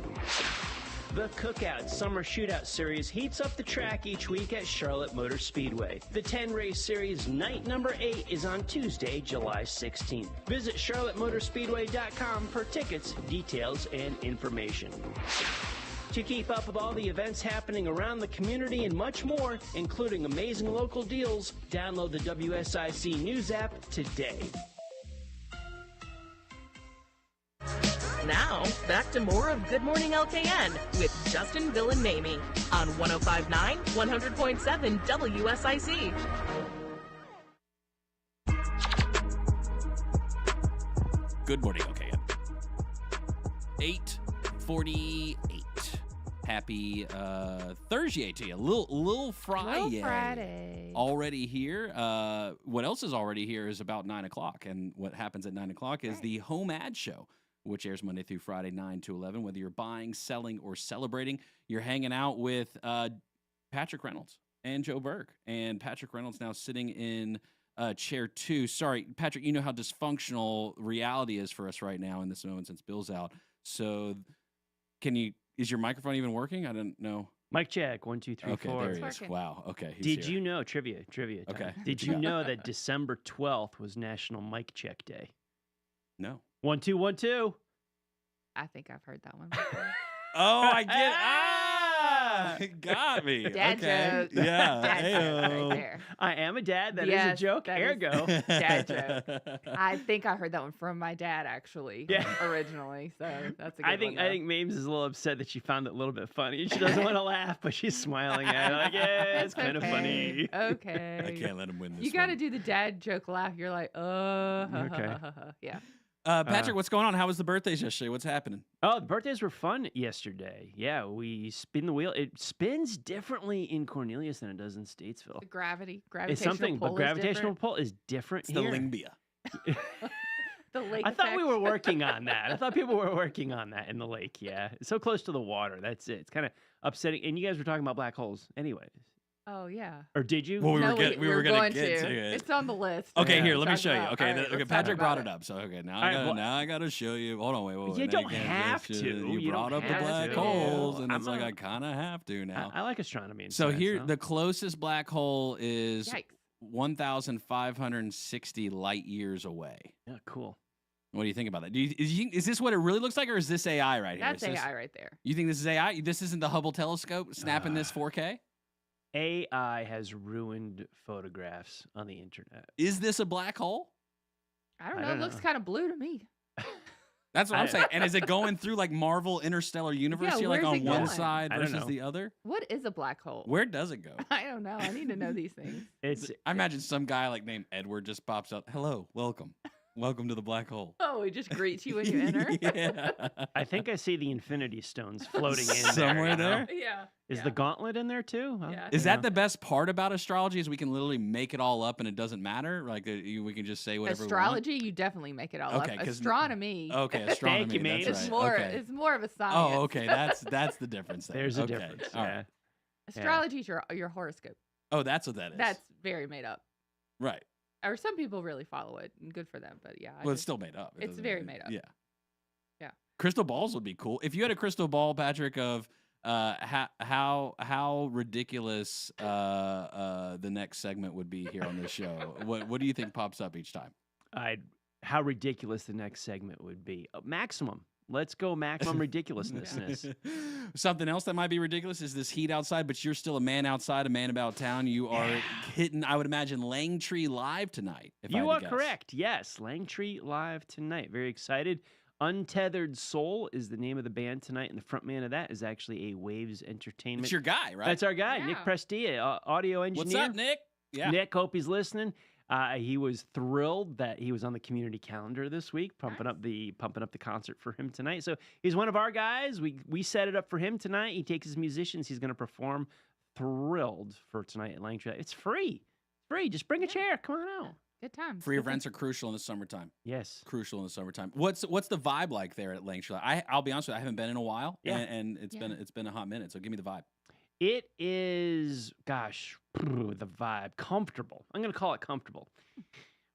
The Cookout Summer Shootout Series heats up the track each week at Charlotte Motor Speedway. The 10-race series night number 8 is on Tuesday, July 16th. Visit charlottemotorspeedway.com for tickets, details, and information. To keep up with all the events happening around the community and much more, including amazing local deals, download the WSIC News app today. Now, back to more of Good Morning LKN with Justin, Bill, and Mamie on 105.9, 100.7 WSIC. Good morning, LKN. 8:48. Happy Thursday to you. Little Friday. Little Friday. Already here. What else is already here is about 9 o'clock. And what happens at 9 o'clock is the Home Ad Show, which airs Monday through Friday, 9 to 11. Whether you're buying, selling, or celebrating, you're hanging out with Patrick Reynolds and Joe Berg. And Patrick Reynolds now sitting in chair 2. Sorry, Patrick, you know how dysfunctional reality is for us right now in this moment since Bill's out. So is your microphone even working? I don't know. Mic check, 1, 2, 3, okay, 4. There he is. Wow. Okay. Did you know, trivia time. Okay. Did you know that December 12th was National Mic Check Day? No. 1, 2, 1, 2. I think I've heard that one before. Oh, I get got me. Dad joke. Yeah. Dad joke right there. I am a dad. That is a joke. Ergo. Dad joke. I think I heard that one from my dad, actually, originally. So that's a good one. I think Mames is a little upset that she found it a little bit funny. She doesn't want to laugh, but she's smiling at it. Like, yeah, it's kind of funny. Okay. I can't let him win this You got to do the dad joke laugh. You're like, Okay. Yeah. Patrick, what's going on? How was the birthdays yesterday? What's happening? Oh, the birthdays were fun yesterday. Yeah, we spin the wheel. It spins differently in Cornelius than it does in Statesville. The gravitational It's something, pull but is gravitational different. pull is different It's here. the Lingbia. The lake I thought we effect. were working on that. I thought people were working on that in the lake. Yeah, it's so close to the water. That's it. It's kind of upsetting. And you guys were talking about black holes, anyways. Oh yeah. Or did you? Well, we No, were we're gonna going get to. to it. It's on the list. Okay, Yeah. here, let me Talk show you. about- Okay, all right, okay, let's Patrick talk brought about it up. So okay, now All right, well- now I gotta show you. Hold on, wait. You Now don't can't have just- to. You You brought don't up the have black to. holes, and I'm it's like a- I kind of have to now. I like astronomy. And So science, here, though. the closest black hole is Yikes. 1,560 light years away. Yeah, cool. What do you think about that? Is this what it really looks like, or is this AI right here? That's Is this- AI right there. You think this is AI? This isn't the Hubble telescope snapping this 4K? AI has ruined photographs on the internet. Is this a black hole? I don't know. It looks kind of blue to me. That's what I'm saying. And is it going through like Marvel Interstellar Universe? Yeah, You're like where's on it one going? side I don't versus know. the other? What is a black hole? Where does it go? I don't know. I need to know these things. It's I imagine some guy like named Edward just pops up. Hello, welcome. Welcome to the black hole. Oh, it just greets you when you enter. Yeah. I think I see the Infinity Stones floating in Somewhere there. there? Yeah. Is yeah. the gauntlet in there too? Yeah. Is that the best part about astrology? Is we can literally make it all up and it doesn't matter? Like we can just say whatever Astrology, you definitely make it all Okay, up. 'cause- Astronomy. we want. Okay, astronomy. Thank you, mate. That's It's right. more. Okay. It's more of a science. Oh, okay. That's the difference there. There's a Okay, difference. all Yeah. right. Astrology is your horoscope. Oh, that's what that is. That's very made up. right. Or some people really follow it, and good for them. But yeah, Well, it's still made up. It it's doesn't very really- made up. Yeah. Yeah. Crystal balls would be cool. If you had a crystal ball, Patrick, of how ridiculous the next segment would be here on this show. What do you think pops up each time? How ridiculous the next segment would be. Maximum. Let's go maximum ridiculousness. Something else that might be ridiculous is this heat outside, but you're still a man outside, a man about town. You are hitting, I would imagine, Langtree Live tonight. If I You had are to guess. correct. Yes, Langtree Live tonight. Very excited. Untethered Soul is the name of the band tonight, and the frontman of that is actually a Waves Entertainment. It's your guy, right? That's our guy, Yeah. Nick Prestia, audio engineer. What's up, Nick? Yeah. Nick, hope he's listening. He was thrilled that he was on the community calendar this week, pumping up the concert for him tonight. So he's one of our guys. We set it up for him tonight. He takes his musicians. He's going to perform. Thrilled for tonight at Langtree. It's free. Free. Just bring a chair. Come on out. Good times. Free events are crucial in the summertime. Yes. Crucial in the summertime. What's the vibe like there at Langtree? I'll be honest with you, I haven't been in a while, Yeah. and it's been a hot minute. So give me the vibe. It is, gosh, the vibe. Comfortable. I'm going to call it comfortable.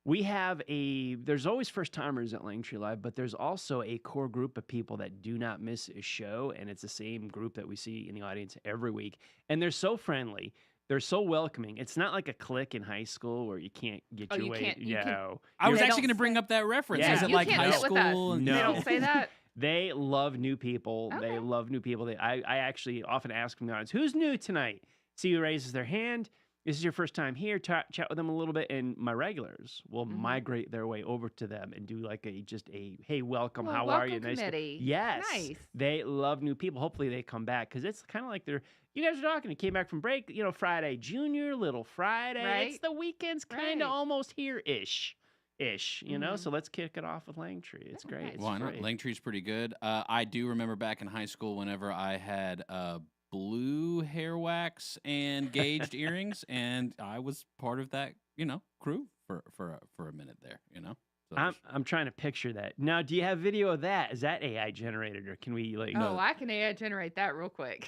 We have there's always first timers at Langtree Live, but there's also a core group of people that do not miss a show. And it's the same group that we see in the audience every week. And they're so friendly. They're so welcoming. It's not like a clique in high school where you can't get your way. I was They actually don't going to bring up that reference. Yeah. Is it You like can't high sit with us. school? No. They don't say that. They love new people. Okay. They love new people. I actually often ask from the audience, who's new tonight? See who raises their hand. This is your first time here. Chat with them a little bit, and my regulars will migrate their way over to them and do like a hey, welcome. Well, how are you? welcome committee. Yes. Nice. They love new people. Hopefully they come back because it's kind of like you guys are talking. You came back from break. Friday Junior, Little Friday. Right. It's the weekend's kind Right. of almost here-ish. So let's kick it off with Langtree. It's great. It's Why not? free. Langtree's pretty good. I do remember back in high school whenever I had blue hair wax and gauged earrings, and I was part of that, crew for a minute there, So I'm trying to picture that. Now, do you have video of that? Is that AI generated, or can we Oh, I can AI generate that real quick.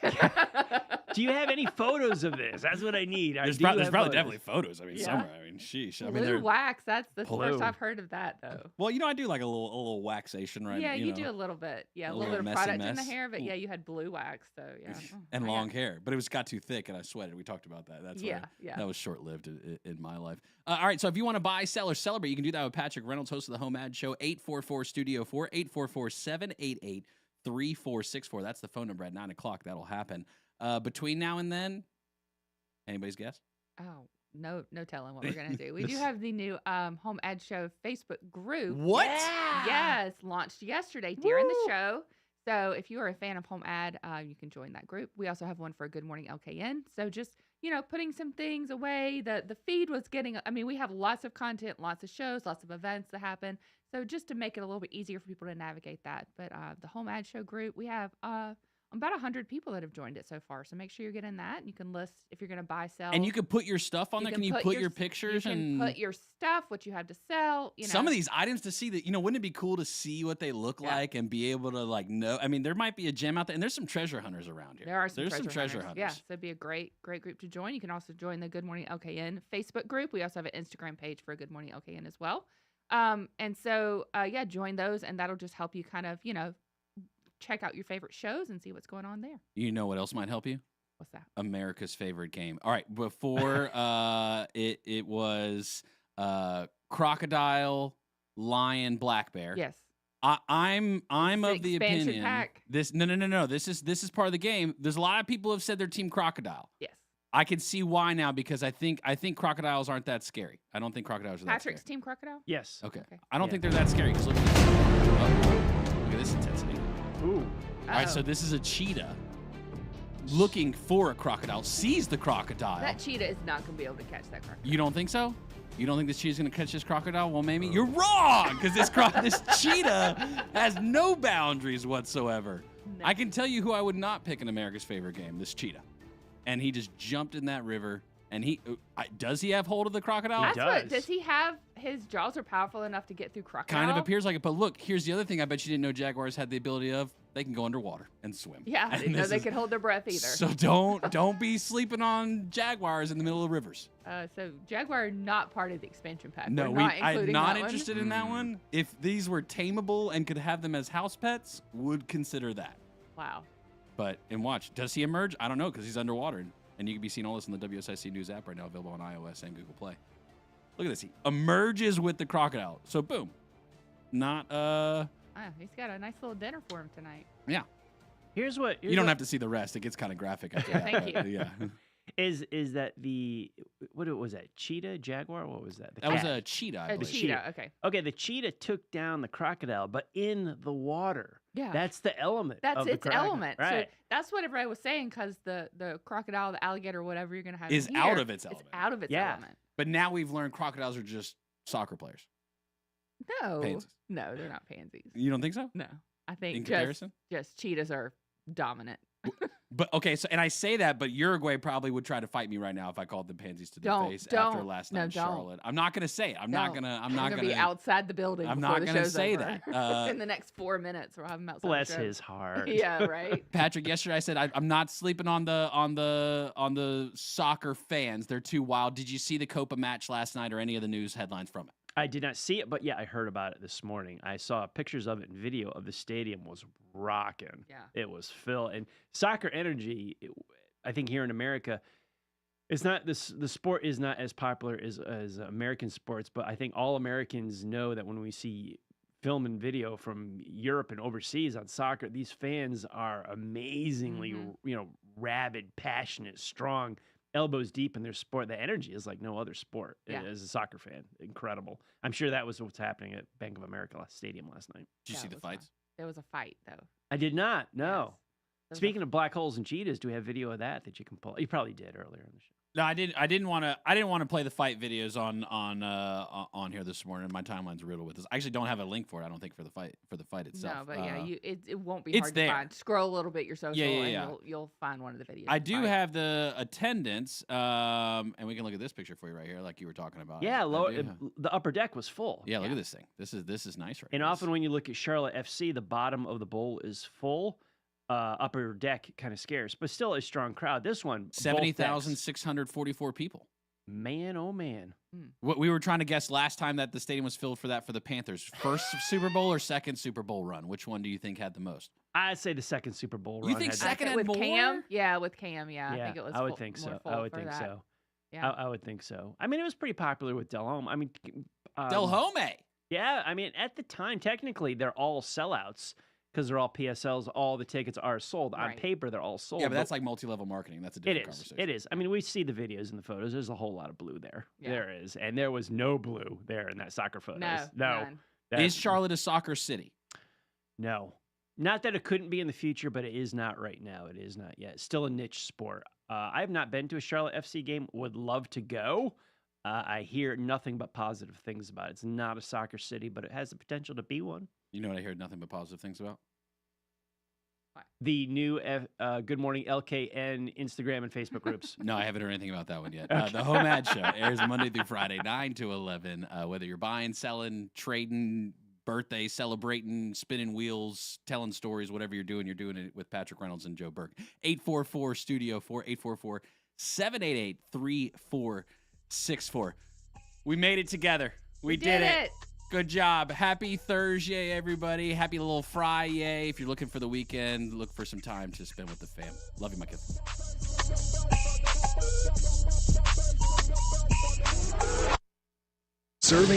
Do you have any photos of this? That's what I need. There's Do you probably have photos? definitely photos. I mean, Yeah. somewhere. I mean, sheesh. I mean, Blue they're wax. That's the Blue. first I've heard of that, though. well, I do like a little waxation, right? Yeah, you know, do a little bit. Yeah, a a little little bit of messy product in the mess. hair, but yeah, you had blue wax, so yeah. and I long got- hair, but it got too thick, and I sweated. We talked about that. That's Yeah, why yeah. that was short lived in my life. All right, so if you want to buy, sell, or celebrate, you can do that with Patrick Reynolds, host of the Home Ad Show. 844-STUDIO-4, 844-788-3464. That's the phone number at 9:00. That'll happen. Between now and then, anybody's guess? Oh, no telling what we're gonna do. We do have the new Home Ad Show Facebook group. What? Yes, launched yesterday during the show. So if you are a fan of Home Ad, you can join that group. We also have one for Good Morning LKN. So just putting some things away. The feed was getting. I mean, we have lots of content, lots of shows, lots of events that happen. So just to make it a little bit easier for people to navigate that. But the Home Ad Show group, we have about 100 people that have joined it so far. So make sure you're getting that. And you can list if you're going to buy, sell. And you can put your stuff on there. Can you put your pictures? You can put your stuff, what you have to sell. You know. Some of these items to see that, wouldn't it be cool to see what they look like and be able to know? I mean, there might be a gem out there, and there's some treasure hunters around here. There are some treasure hunters. Yeah, so it'd be a great group to join. You can also join the Good Morning LKN Facebook group. We also have an Instagram page for Good Morning LKN as well. And so, join those, and that'll just help you kind of, check out your favorite shows and see what's going on there. You know what else might help you? What's that? America's favorite game. All right, before it was crocodile, lion, black bear. Yes. I'm of the expansion opinion pack? this no. This is part of the game. There's a lot of people who have said they're team crocodile. Yes. I can see why now because I think crocodiles aren't that scary. I don't think crocodiles are that scary. Patrick's team crocodile? Yes. Okay. I don't think they're that scary. 'Cause look at this. Look at this intensity. Ooh. All right, so this is a cheetah looking for a crocodile, sees the crocodile. That cheetah is not going to be able to catch that crocodile. You don't think so? You don't think this cheetah's going to catch this crocodile? Well, maybe you're wrong because this cheetah has no boundaries whatsoever. No. I can tell you who I would not pick in America's favorite game, this cheetah. And he just jumped in that river. And does he have hold of the crocodile? Does he have his jaws are powerful enough to get through crocodile? Kind of appears like it. But look, here's the other thing I bet you didn't know jaguars had the ability of. They can go underwater and swim. Yeah, I didn't know they could hold their breath either. So don't be sleeping on jaguars in the middle of rivers. So jaguar not part of the expansion pack. No, I'm not interested in that one. If these were tameable and could have them as house pets, would consider that. Wow. But watch, does he emerge? I don't know because he's underwater. And you can be seeing all this in the WSIC News app right now, available on iOS and Google Play. Look at this. He emerges with the crocodile. So, boom. Not, he's got a nice little dinner for him tonight. Yeah. Here's what... You don't have to see the rest. It gets kind of graphic after that. Thank you. Yeah. Is that what was that? Cheetah? Jaguar? What was that? That was a cheetah, I believe. Cheetah, okay. Okay, the cheetah took down the crocodile, but in the water. Yeah. That's the element. That's its element. Right. So that's what everybody was saying because the crocodile, the alligator, whatever you're going to have is in here, out of its element. It's out of its element. But now we've learned crocodiles are just soccer players. No. Pansies. No, they're not pansies. You don't think so? No. I think in comparison? just cheetahs are dominant. But okay, so and I say that, but Uruguay probably would try to fight me right now if I called them pansies to their face after last night in Charlotte. I'm not gonna say it. I'm not gonna be outside the building. I'm before not the gonna show's say over. that. In the next 4 minutes, we'll have him outside. Bless the show. his heart. Yeah, right. Patrick, yesterday I said I'm not sleeping on the soccer fans. They're too wild. Did you see the Copa match last night or any of the news headlines from it? I did not see it, but yeah, I heard about it this morning. I saw pictures of it and video of the stadium was rocking. Yeah. It was filled. And soccer energy, I think here in America, it's not the sport is not as popular as American sports, but I think all Americans know that when we see film and video from Europe and overseas on soccer, these fans are amazingly, rabid, passionate, strong, elbows deep in their sport. The energy is like no other sport. As a soccer fan, incredible. I'm sure that was what's happening at Bank of America Stadium last night. Did you see the fights? There was a fight though. I did not. No. Yes. Speaking of black holes and cheetahs, do we have video of that you can pull? You probably did earlier in the show. No, I didn't want to play the fight videos on here this morning. My timeline's riddled with this. I actually don't have a link for it. I don't think for the fight itself. No, but it won't be it's hard there. to find. Scroll a little bit your social, Yeah. and you'll find one of the videos. I do have the attendance, and we can look at this picture for you right here, like you were talking about. Yeah, the upper deck was full. Yeah, look at this thing. This is nice, right? And often when you look at Charlotte FC, the bottom of the bowl is full. Upper deck kind of scarce, but still a strong crowd. This one, 70,644 people. Man, oh man. What we were trying to guess last time that the stadium was filled for the Panthers. First Super Bowl or second Super Bowl run? Which one do you think had the most? I'd say the second Super Bowl run. You think second had with more? Cam? Yeah, with Cam. Yeah, I think it was. I would think so. I would think so. Yeah, I would think so. I mean, it was pretty popular with Del Home. I mean, Del Home. Yeah, I mean, at the time, technically, they're all sellouts. Because they're all PSLs, all the tickets are sold. On paper, they're all sold. Yeah, but that's like multi-level marketing. That's a different conversation. It is. I mean, we see the videos and the photos. There's a whole lot of blue there. Yeah. There is. And there was no blue there in that soccer photos. No. Is Charlotte a soccer city? No. Not that it couldn't be in the future, but it is not right now. It is not yet. It's still a niche sport. I have not been to a Charlotte FC game. Would love to go. I hear nothing but positive things about it. It's not a soccer city, but it has the potential to be one. You know what I heard nothing but positive things about? The new Good Morning LKN Instagram and Facebook groups. No, I haven't heard anything about that one yet. The Home Ad Show airs Monday through Friday, 9 to 11. Whether you're buying, selling, trading, birthday, celebrating, spinning wheels, telling stories, whatever you're doing it with Patrick Reynolds and Joe Burke. 844-STUDIO-4, 844-788-3464. We made it together. We did it. Good job. Happy Thursday, everybody. Happy little Friday. If you're looking for the weekend, look for some time to spend with the fam. Love you, my kids. Serving